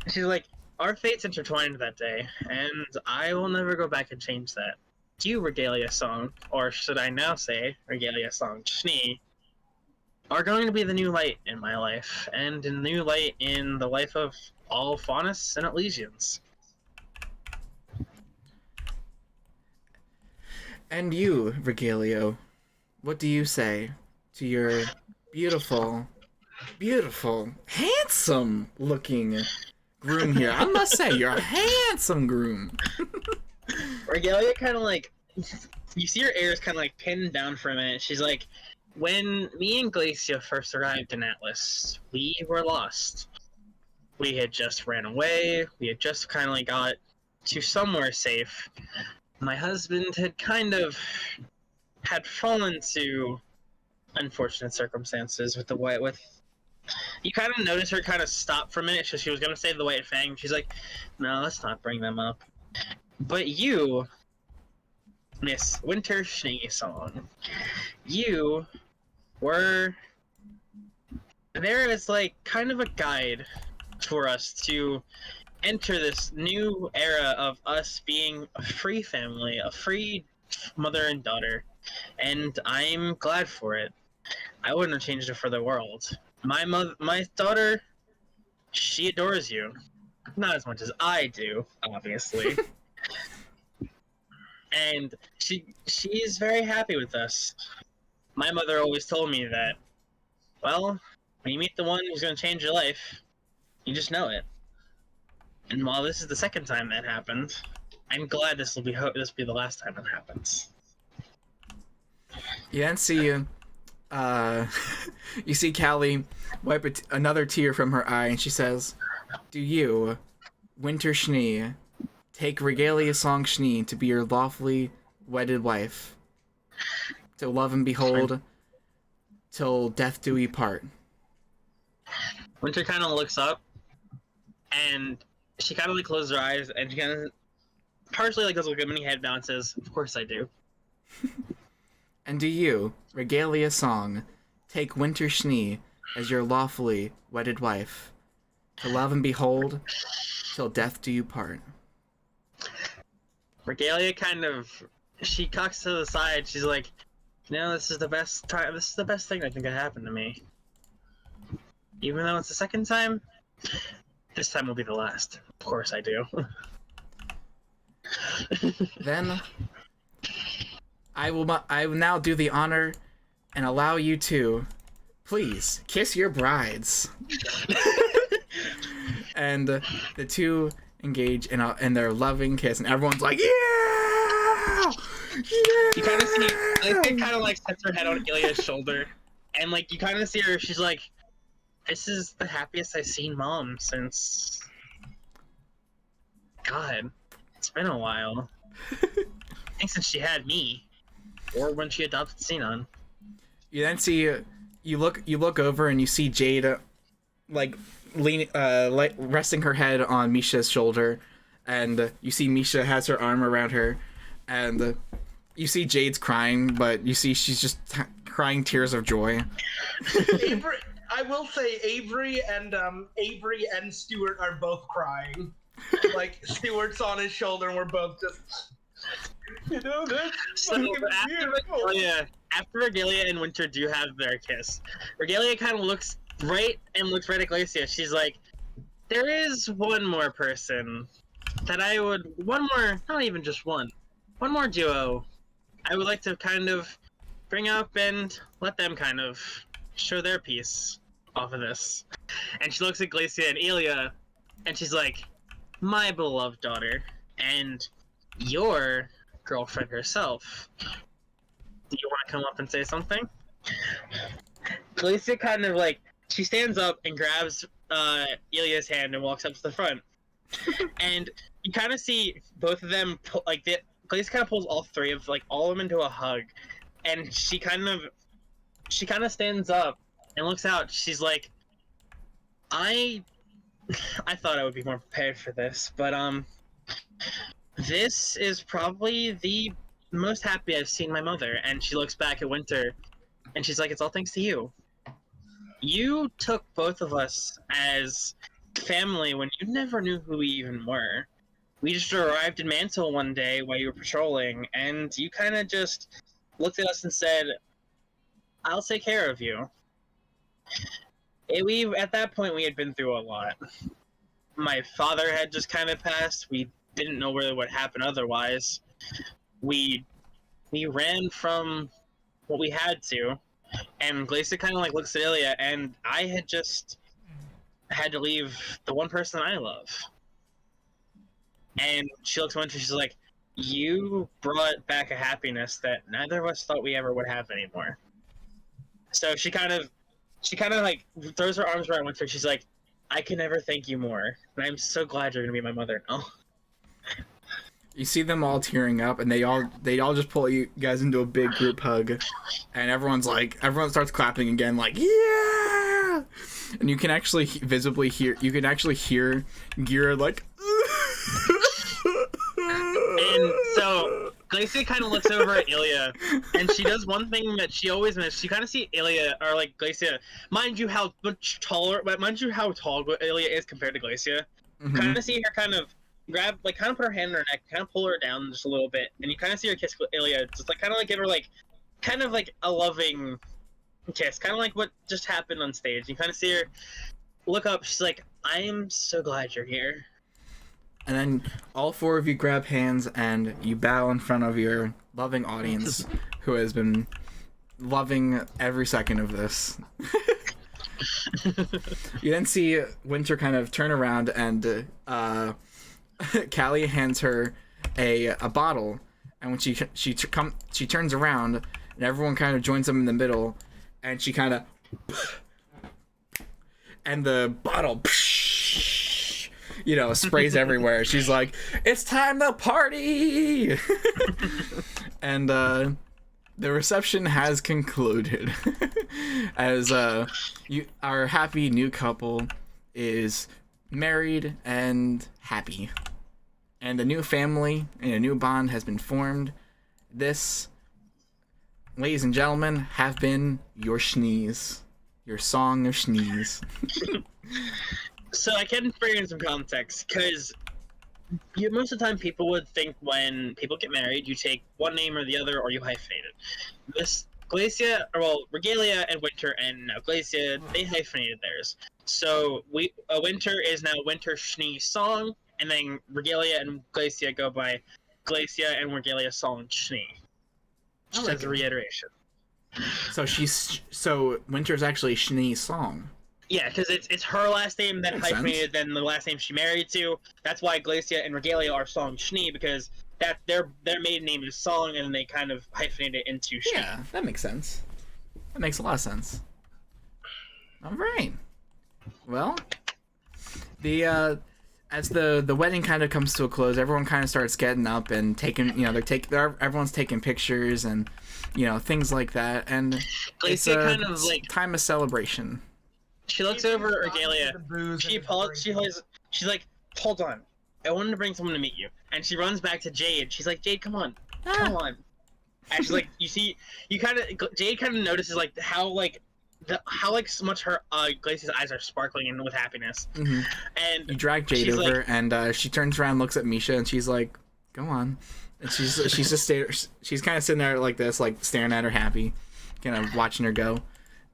she's like, our fates intertwined that day, and I will never go back and change that. You, Regalia Song, or should I now say, Regalia Song Schnee, are going to be the new light in my life, and a new light in the life of all Faunus and Elysians. And you, Regalio, what do you say to your beautiful, handsome-looking groom here? I must say, you're a handsome groom. Regalia kind of like, you see her ears kind of like pinned down for a minute. She's like, when me and Glacia first arrived in Atlas, we were lost. We had just ran away. We had just kind of like got to somewhere safe. My husband had kind of had fallen to unfortunate circumstances with the white. With you kind of notice her kind of stop for a minute. So she was gonna say the White Fang. She's like, no, let's not bring them up. But you, Miss Winter Schnee Song, you were there as like kind of a guide for us to enter this new era of us being a free family, a free mother and daughter, and I'm glad for it. I wouldn't have changed it for the world. My daughter, she adores you, not as much as I do, obviously. And she's very happy with us. My mother always told me that, well, when you meet the one who's going to change your life, you just know it. And while this is the second time that happened, I'm glad this will be the last time it happens. You then see you see Callie wipe another tear from her eye, and she says, "Do you, Winter Schnee, take Regalia Song Schnee to be your lawfully wedded wife, to love and behold, till death do we part?" Winter kind of looks up, and she kind of like closes her eyes and she kind of partially like does like a mini head bounces. Of course I do. And do you, Regalia Song, take Winter Schnee as your lawfully wedded wife, to love and behold, till death do you part? Regalia kind of, she cocks to the side. She's like, "No, this is the best time. This is the best thing that can happen to me. Even though it's the second time, this time will be the last." Of course I do. Then I will now do the honor and allow you to please kiss your brides. And the two engage in their loving kiss, and everyone's like, yeah! You kind of see, it kind of like sets her head on Ilya's shoulder, and like you kind of see her. She's like, "This is the happiest I've seen Mom since. God, it's been a while. I think since she had me, or when she adopted Xenon." You then see you look over and you see Jade like resting her head on Misha's shoulder, and you see Misha has her arm around her, and you see Jade's crying, but you see she's just crying tears of joy. Avery, I will say Avery and Stuart are both crying. Like Stuart's on his shoulder, and we're both just. You know, that's fucking beautiful. After Regalia and Winter do have their kiss, Regalia kind of looks right at Glacia. She's like, "There is one more person that I would, not even just one more duo I would like to kind of bring up and let them kind of show their piece off of this." And she looks at Glacia and Ilya, and she's like, "My beloved daughter, and your girlfriend herself. Do you want to come up and say something?" Glacia kind of like, she stands up and grabs Ilya's hand and walks up to the front. And you kind of see both of them, Glacia kind of pulls all three of them into a hug. And she kind of stands up and looks out. She's like, I thought I would be more prepared for this, but this is probably the most happy I've seen my mother. And she looks back at Winter, and she's like, "It's all thanks to you. You took both of us as family when you never knew who we even were. We just arrived in Mantle one day while you were patrolling, and you kind of just looked at us and said, 'I'll take care of you.' At that point, we had been through a lot. My father had just kind of passed. We didn't know where it would happen otherwise. We ran from what we had to, and Glacia kind of looks at Ilya, and I had just had to leave the one person I love." And she looks at Winter, she's like, "You brought back a happiness that neither of us thought we ever would have anymore." So she kind of throws her arms around Winter. She's like, "I can never thank you more, and I'm so glad you're gonna be my mother now." You see them all tearing up, and they all just pull you guys into a big group hug, and everyone starts clapping again, like, yeah! And you can actually visibly hear Gira like. And so Glacia kind of looks over at Ilya, and she does one thing that she always misses. She kind of see Ilya, or Glacia, mind you how tall Ilya is compared to Glacia. Mm-hmm. Kind of see her kind of grab, kind of put her hand on her neck, kind of pull her down just a little bit, and you kind of see her kiss Ilya, just kind of give her kind of a loving kiss, kind of like what just happened on stage. You kind of see her look up. She's like, "I'm so glad you're here." And then all four of you grab hands and you bow in front of your loving audience, who has been loving every second of this. You then see Winter kind of turn around, and Callie hands her a bottle, and when she turns around, and everyone kind of joins them in the middle, and she kind of, and the bottle, sprays everywhere. She's like, "It's time to party!" And the reception has concluded, as our happy new couple is married and happy. And a new family and a new bond has been formed. This, ladies and gentlemen, have been your Schnees. Your song of Schnees. So I can bring in some context, because most of the time people would think when people get married, you take one name or the other, or you hyphenate it. This Regalia and Winter and now Glacia, they hyphenated theirs. So Winter is now Winter Schnee Song, and then Regalia and Glacia go by Glacia and Regalia Song Schnee. Just as a reiteration. So Winter's actually Schnee's song. Yeah, because it's her last name that hyphenated then the last name she married to. That's why Glacia and Regalia are Song Schnee, because that their maiden name is Song, and they kind of hyphenated it into Schnee. Yeah, that makes sense. That makes a lot of sense. All right. Well, as the wedding kind of comes to a close, everyone kind of starts getting up and taking, everyone's taking pictures and, things like that, and Glacia kind of like time of celebration. She looks over at Regalia. She's like, hold on, I wanted to bring someone to meet you, and she runs back to Jade. She's like, Jade, come on. And she's like, Jade kind of notices like how so much her Glacia's eyes are sparkling with happiness. Mm-hmm. And you drag Jade over, and she turns around, looks at Misha, and she's like, "Go on." And she's just she's kind of sitting there like this, like staring at her, happy, kind of watching her go.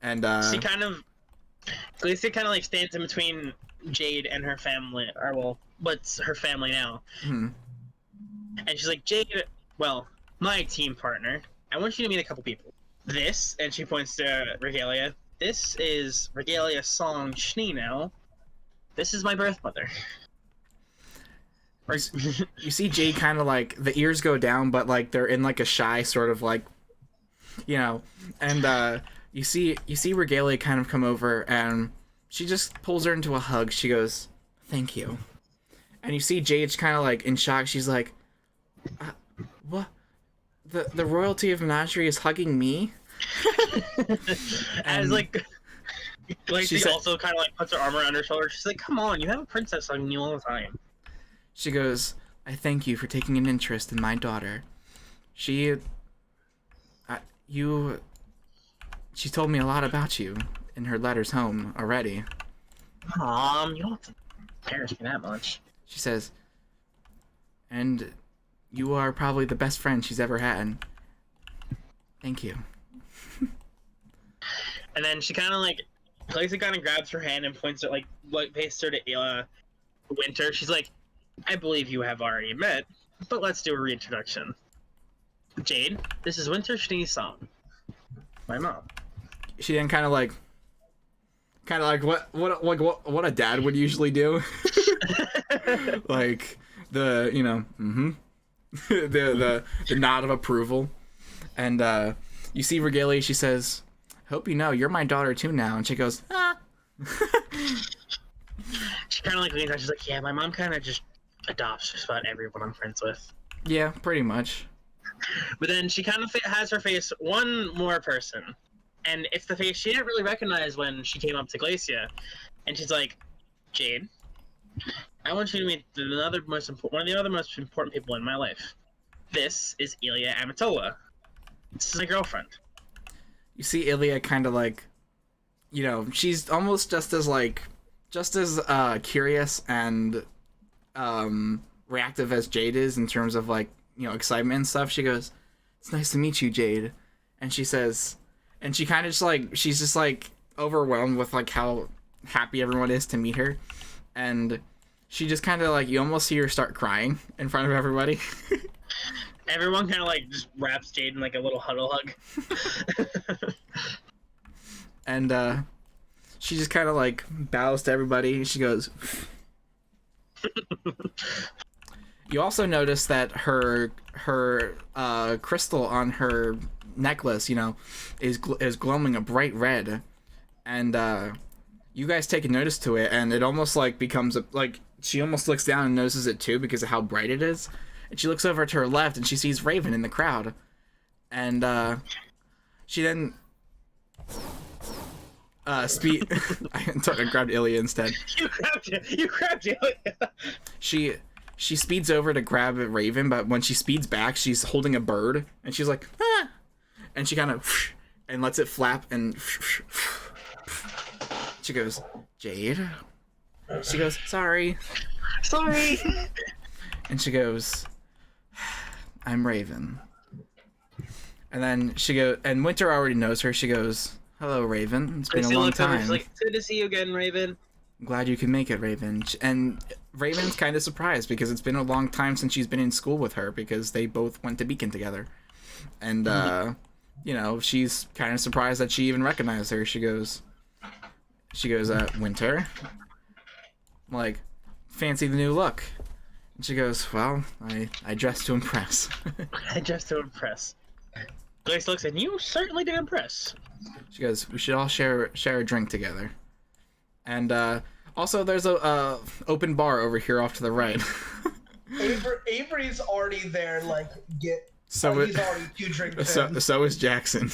And Glacia kind of like stands in between Jade and her family, or what's her family now. Mm-hmm. And she's like, Jade, my team partner, I want you to meet a couple people. This, and she points to Regalia. This is Regalia's song Schnee now. This is my birth mother. You see Jade kind of like, the ears go down, but like they're in like a shy sort of like, and you see Regalia kind of come over, and she just pulls her into a hug. She goes, "Thank you." And you see Jade's kind of like in shock. She's like, "What? The royalty of Menagerie is hugging me?" As she also kind of like puts her arm around her shoulder. She's like, "Come on, you have a princess hugging you all the time." She goes, "I thank you for taking an interest in my daughter. She told me a lot about you in her letters home already." Mom, you don't have to embarrass me that much. She says, "And you are probably the best friend she's ever had. Thank you." And then she kind of like, Glacia kind of grabs her hand and points it like faces her to Winter. She's like, "I believe you have already met, but let's do a reintroduction. Jade, this is Winter Schnee's song. My mom." She then kind of like what a dad would usually do. Like the the nod of approval. And you see Regalia, she says, "Hope you know you're my daughter too now." And she goes, "Ah." She kind of like leans out. She's like, "Yeah, my mom kind of just adopts just about everyone I'm friends with." Yeah, pretty much. But then she kind of has her face one more person, and it's the face she didn't really recognize when she came up to Glacia. And she's like, "Jade, I want you to meet one of the other most important people in my life. This is Ilya Amatola. This is my girlfriend." You see Ilya kind of like, she's almost just as curious and reactive as Jade is in terms of like, excitement and stuff. She goes, "It's nice to meet you, Jade." And she says, and she kind of just like, she's just like overwhelmed with like how happy everyone is to meet her. And she just kind of like, you almost see her start crying in front of everybody. Everyone kind of like just wraps Jade in like a little huddle hug. And she just kind of like bows to everybody. She goes. You also notice that her crystal on her necklace, is glowing a bright red, and you guys take a notice to it, and it almost like becomes she almost looks down and notices it too because of how bright it is. And she looks over to her left, and she sees Raven in the crowd. And she then Speed. I grabbed Ilya instead. You grabbed it. She speeds over to grab Raven, but when she speeds back, she's holding a bird, and she's like, ah! And she kind of and lets it flap, and she goes, Jade. She goes, sorry. Sorry. And she goes, I'm Raven. And then she goes, and Winter already knows her. She goes, hello, Raven. It's been a long time. She's like, good to see you again, Raven. I'm glad you can make it, Raven. And Raven's kind of surprised because it's been a long time since she's been in school with her because they both went to Beacon together. And, you know, she's kind of surprised that she even recognized her. She goes, Winter? I'm like, fancy the new look. And she goes, well, I dressed to impress. I dressed to impress. Grace looks and you certainly did impress. She goes, we should all share a drink together. And also there's a open bar over here off to the right. Avery's already there, like he's already 2 drinks in. So is Jackson.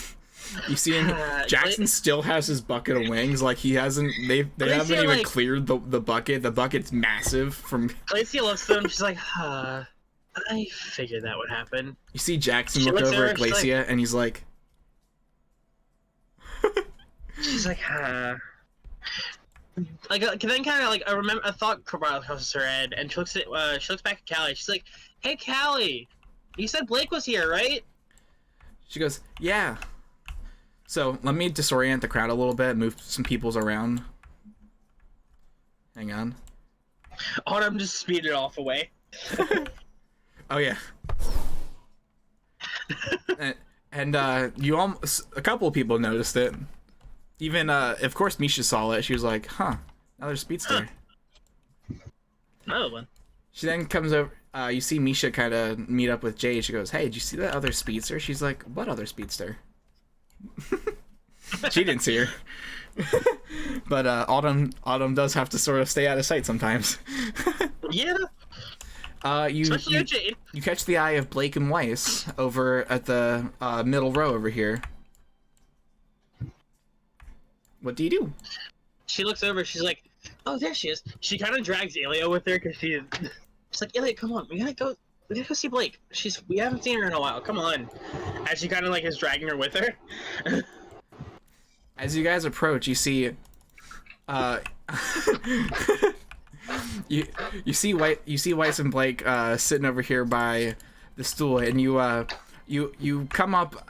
You see him. Jackson still has his bucket of wings. Like he hasn't. They haven't even like, cleared the bucket. The bucket's massive. From Lacey looks at him. She's like, I figured that would happen. You see Jackson look over at Glacia, and he's like, she's like, Like, then kind of like I remember a thought crosses her head, and she looks back at Callie. She's like, "Hey, Callie, you said Blake was here, right?" She goes, "Yeah." So let me disorient the crowd a little bit, move some people's around. Hang on. Autumn just speeded off away. Oh yeah. and you almost a couple of people noticed it. Even of course Misha saw it. She was like, "Huh, another speedster." Another one. She then comes over. You see Misha kind of meet up with Jade. She goes, "Hey, did you see that other speedster?" She's like, "What other speedster?" She didn't see her. But Autumn does have to sort of stay out of sight sometimes. Yeah. You Jade. You catch the eye of Blake and Weiss over at the middle row over here. What do you do? She looks over. She's like, "Oh, there she is." She kind of drags Ilya with her because she's like, "Ilya, come on, we gotta go see Blake. We haven't seen her in a while. Come on." As she kind of like is dragging her with her. As you guys approach, you see, you see Weiss and Blake sitting over here by the stool, and you come up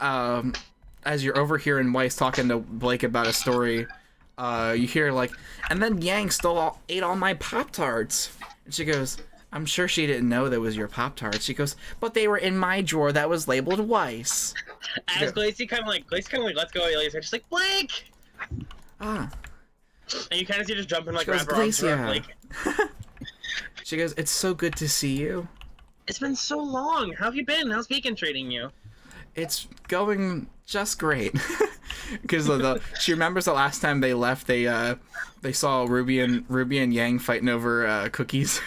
as you're overhearing Weiss talking to Blake about a story. You hear like, and then Yang ate all my Pop-Tarts, and she goes, "I'm sure she didn't know that was your Pop-Tarts." She goes, "But they were in my drawer that was labeled Weiss." As Glacy kind of like lets go of Ilya's hand. She's like, "Blake!" Ah. And you kind of see her just jumping like She goes, grab her arms around "Glacia." Blake. She goes, "It's so good to see you." It's been so long. How have you been? How's Beacon treating you? It's going just great. Because she remembers the last time they left, they saw Ruby and Yang fighting over cookies.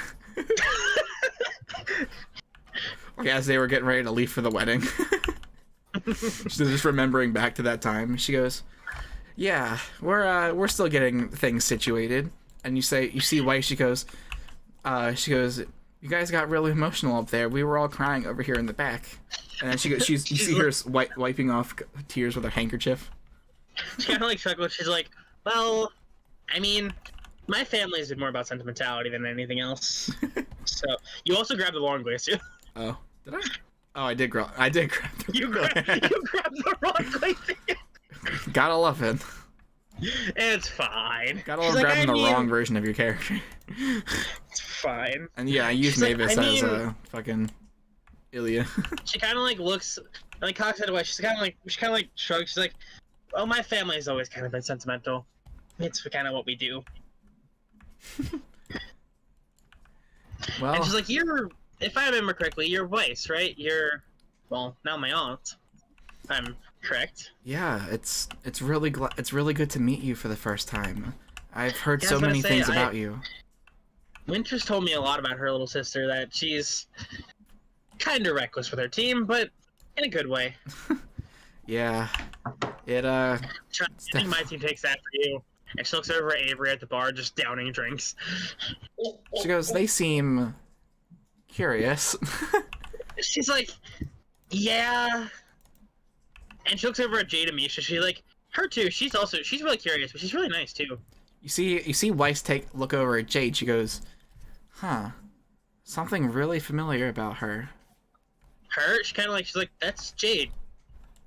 As they were getting ready to leave for the wedding. She's just remembering back to that time. She goes, "Yeah, we're still getting things situated." And you see White. She goes, "You guys got really emotional up there. We were all crying over here in the back." And then you see her wiping off tears with a handkerchief. She kind of like chuckles. She's like, "Well, I mean, my family's been more about sentimentality than anything else." So you also grabbed the long glaze too. Oh, did I? Oh, I did grab. The You grabbed the wrong glaze. Gotta love it. It's fine. Gotta love grabbing the wrong version of your character. It's fine. And yeah, I used Mavis as a fucking Ilya. She kind of like looks, like cocks it away. She kind of like shrugs. She's like, "Oh, my family's always kind of been sentimental. It's kind of what we do." Well, and she's like, if I remember correctly, you're Weiss, right? Well, now my aunt. I'm correct. Yeah, it's really good to meet you for the first time. I've heard so many things about you. Winter's told me a lot about her little sister, that she's kind of reckless with her team, but in a good way. Yeah, I think my team takes after you. And she looks over at Avery at the bar, just downing drinks. She goes, they seem curious. She's like, yeah. And she looks over at Jade and Misha. She's like, her too. She's really curious, but she's really nice too. You see Weiss look over at Jade. She goes, huh, something really familiar about her. Her? She's like, that's Jade.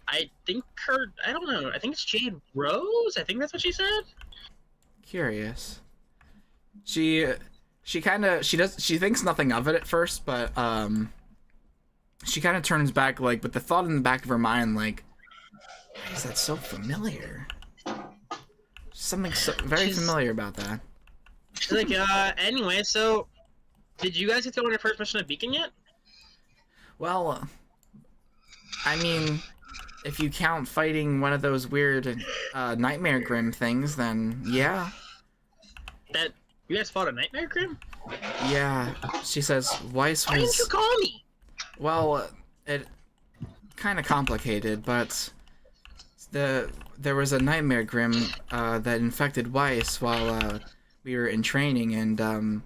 I don't know. I think it's Jade Rose? I think that's what she said. Curious. She thinks nothing of it at first, but she kind of turns back, like, with the thought in the back of her mind, like, why is that so familiar? Something very familiar about that. She's like, anyway, so did you guys get to go on your first mission at Beacon yet? Well, I mean, if you count fighting one of those weird Nightmare Grim things, then yeah. That you guys fought a Nightmare Grim? Yeah, she says Weiss was... Why didn't you call me? Well, it kind of complicated, but there was a Nightmare Grim that infected Weiss while we were in training, and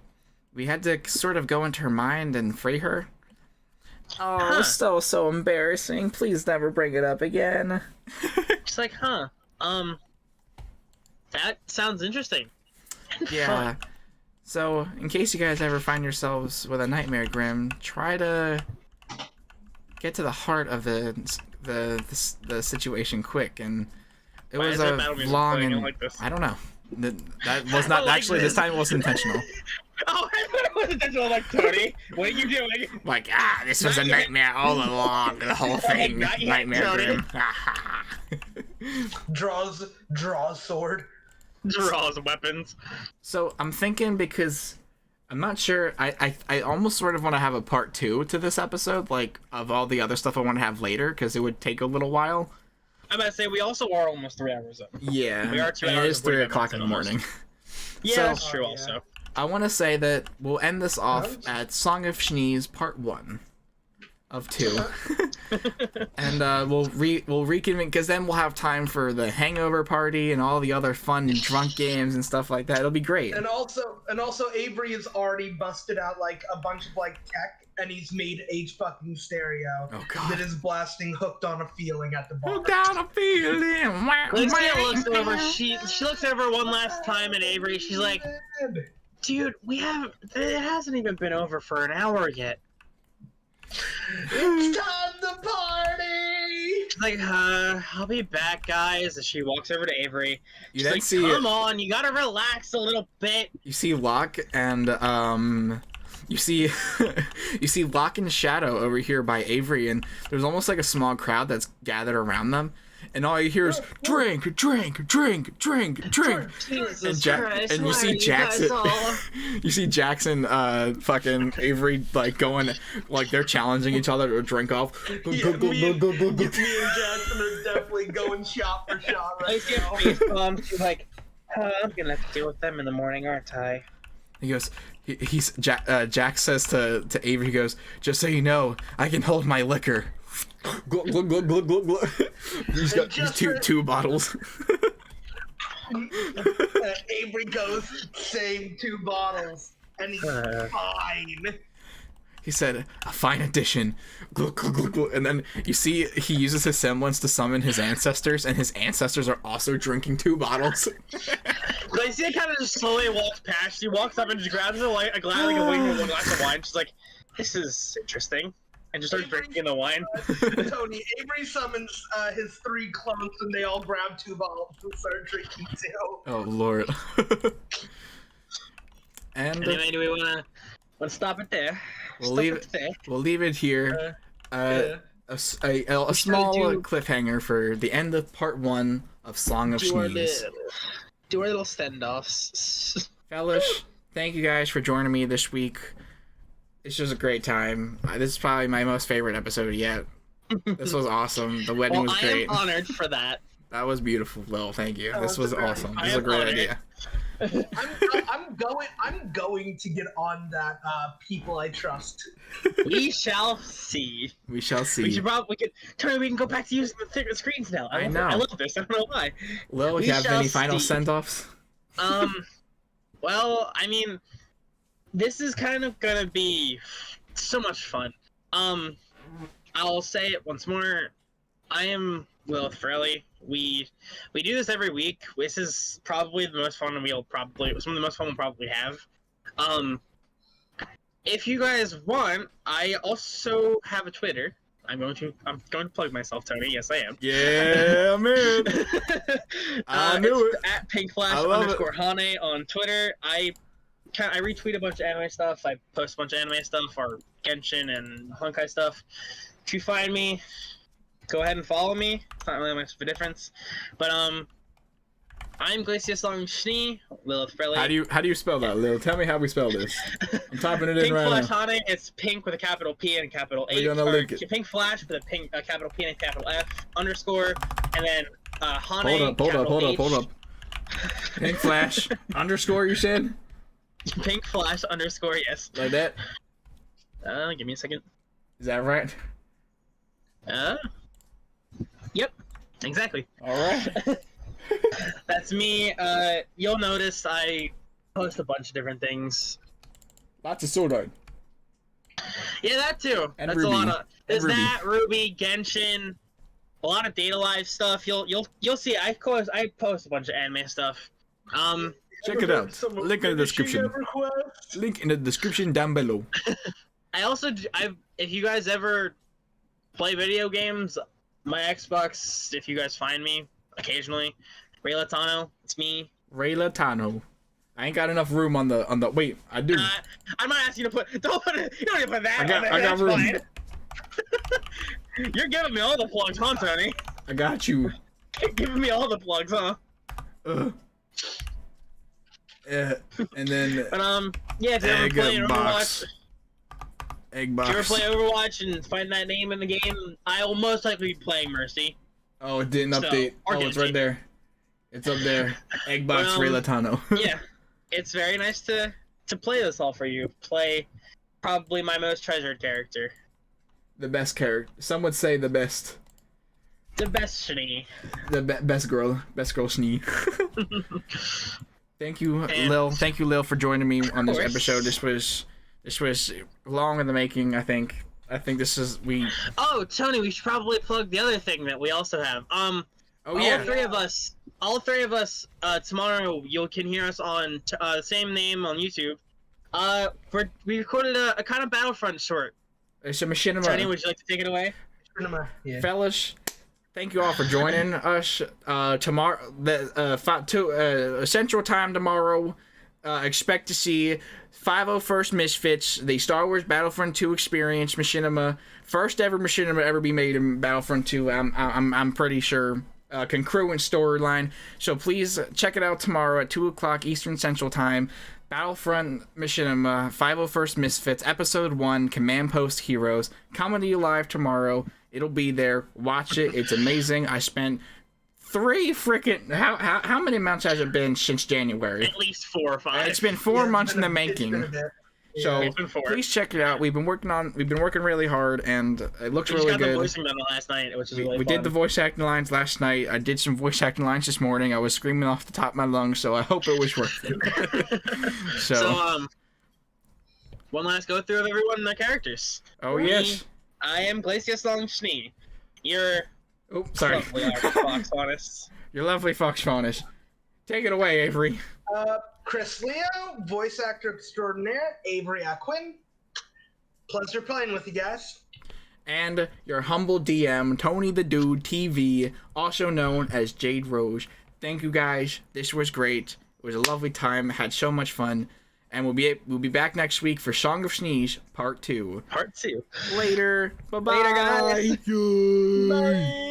we had to sort of go into her mind and free her. Oh, so embarrassing. Please never bring it up again. She's like, huh. That sounds interesting. Yeah. So, in case you guys ever find yourselves with a Nightmare Grim, try to get to the heart of the situation quick. And it was a long and I don't know. That was not actually this time. It wasn't intentional. Oh, I thought it was intentional. Like, Tony, what are you doing? Like, this was a nightmare all along. The whole thing, Nightmare Grim. Draws sword. Draws weapons. So I'm thinking, because I'm not sure. I almost sort of want to have a part 2 to this episode, like, of all the other stuff I want to have later, because it would take a little while. I'm about to say, we also are almost 3 hours up. Yeah. We are 2 and hours. It is 3 o'clock in the morning. Yeah, So, that's true also. I want to say that we'll end this off at Song of Schnee's part 1 of 2. And we'll reconvene, because then we'll have time for the hangover party and all the other fun drunk games and stuff like that. It'll be great. And also Avery has already busted out like a bunch of like tech, and he's made a fucking stereo that is blasting "Hooked on a Feeling" at the bar. Hooked on a feeling. Lucia looks over. She looks over one last time at Avery. She's like, dude, it hasn't even been over for an hour yet. It's time to party! She's like, I'll be back, guys. As she walks over to Avery. She's like, see come on, you gotta relax a little bit. You see Locke and, you see Locke and Shadow over here by Avery, and there's almost like a small crowd that's gathered around them. And all you hear is drink, drink, drink, drink, drink. And you see Jackson. You see Jackson, fucking Avery, like going, like they're challenging each other to drink off. Me and Jackson are definitely going shot for shot right now. She's like, I'm gonna have to deal with them in the morning, aren't I? He goes. Jack says to Avery. He goes, just so you know, I can hold my liquor. Glug, glug, glug, glug, glug, glug. He's got two bottles. Avery goes, same 2 bottles, and he's fine. He said, a fine addition. Glug, glug, glug, glug. And then you see he uses his semblance to summon his ancestors, and his ancestors are also drinking 2 bottles. So you see it kind of just slowly walks past. She walks up and just grabs a glass of wine. She's like, this is interesting. And just starts drinking the wine. Tony, Avery summons his 3 clones, and they all grab 2 bottles and start drinking too. Oh Lord. And anyway, do we want to stop it there? We'll leave it here. A small cliffhanger for the end of part 1 of Song of Schnees. Do our little send-offs. Fellas, thank you guys for joining me this week. It's just a great time. This is probably my most favorite episode yet. This was awesome. The wedding was great. I am honored for that. That was beautiful, Will. Thank you. This was awesome. This is a great idea. I'm going to get on that. People I trust. We shall see. We shall see. We can go back to using the thicker screens now. I know. I love this. I don't know why. Lil, We you have shall any final see. send-offs? Well, I mean, this is kind of gonna be so much fun. I'll say it once more. I am Will Fraley. We do this every week. This is probably the most fun some of the most fun we'll probably have. If you guys want, I also have a Twitter. I'm going to plug myself, Tony. Yes, I am. Yeah, man. I knew it's it. at pinkflash I love underscore Hane on Twitter. I retweet a bunch of anime stuff. I post a bunch of anime stuff or Genshin and Honkai stuff. If you find me, go ahead and follow me. It's not really much of a difference. But I'm Glacius Long Schnee, Lilith Frelly. How do you spell that, Lil? Tell me how we spell this. I'm typing it in Pink right Flash now. Hane, it's pink with a capital P and a capital H. We're gonna link it. Pink Flash with a capital P and a capital F underscore, and then Hane. Hold up. Pink Flash underscore, you said? Pink Flash underscore, yes. Like that? Give me a second. Is that right? Yep, exactly. Alright. That's me. You'll notice I post a bunch of different things. Lots of Sword Art. Yeah, that too. And That's RWBY. a lot of. There's RWBY. that RWBY, Genshin, a lot of Data Live stuff. You'll see. I post a bunch of anime stuff. Check it out. Link in the description. Link in the description down below. If you guys ever play video games, my Xbox, if you guys find me occasionally, Ray Latano, it's me. Ray Latano. I ain't got enough room on the. Wait, I do. I'm not asking you to put. Don't put it. You don't need to put that. I got That's room. fine. You're giving me all the plugs, huh, Tony? I got you. You're giving me all the plugs, huh? Yeah, and then But yeah, if you ever play Overwatch, Egg if box. you ever play Overwatch and find that name in the game, I will most likely be playing Mercy. Oh, it didn't So, update. or Oh, it's right Genshin. there. It's up there. Egg box Ray Latano. Yeah, it's very nice to play this all for you. Play probably my most treasured character. The best character. Some would say the best. The best Schnee. The best girl. Best girl Schnee. Thank you, Lil. Thank you, Lil, for joining me on this course. episode. This was long in the making. I think this is Oh, Tony, we should probably plug the other thing that we also have. Oh all yeah. all three of us. Tomorrow you can hear us on the same name on YouTube. We recorded a kind of Battlefront short. It's a machinima. Tony, would you like to take it away? Yeah. Fellas, thank you all for joining us. Tomorrow, Central Time tomorrow. Expect to see 501st Misfits, the Star Wars Battlefront 2 experience machinima, first ever machinima ever be made in Battlefront 2. I'm pretty sure. Concurrent storyline. So please check it out tomorrow at 2:00 Eastern Central Time. Battlefront Machinima 501st Misfits Episode 1 Command Post Heroes coming to you live tomorrow. It'll be there. Watch it. It's amazing. I spent 3 freaking how many months has it been since January? At least 4 or 5. It's been 4 months in the making. So It's been 4. please check it out. We've been working really hard, and it looks We really just got good. the voicing done last night, which is really We fun. did the voice acting lines last night. I did some voice acting lines this morning. I was screaming off the top of my lungs, so I hope it was worth it. So, one last go through of everyone and their characters. Oh Me, yes. I am Glacius Long Schnee. You're Oh, sorry. lovely, Fox Honest. You're lovely, Fox Faunish. Take it away, Avery. Chris Leo, voice actor extraordinaire, Avery Aquin. Pleasure playing with you guys. And your humble DM, TonyTheDudeTV, also known as Jade Rose. Thank you guys. This was great. It was a lovely time. Had so much fun. And we'll be back next week for Song of Sneeze Part 2. Part 2. Later. Bye-bye. Later, guys. Bye. Bye.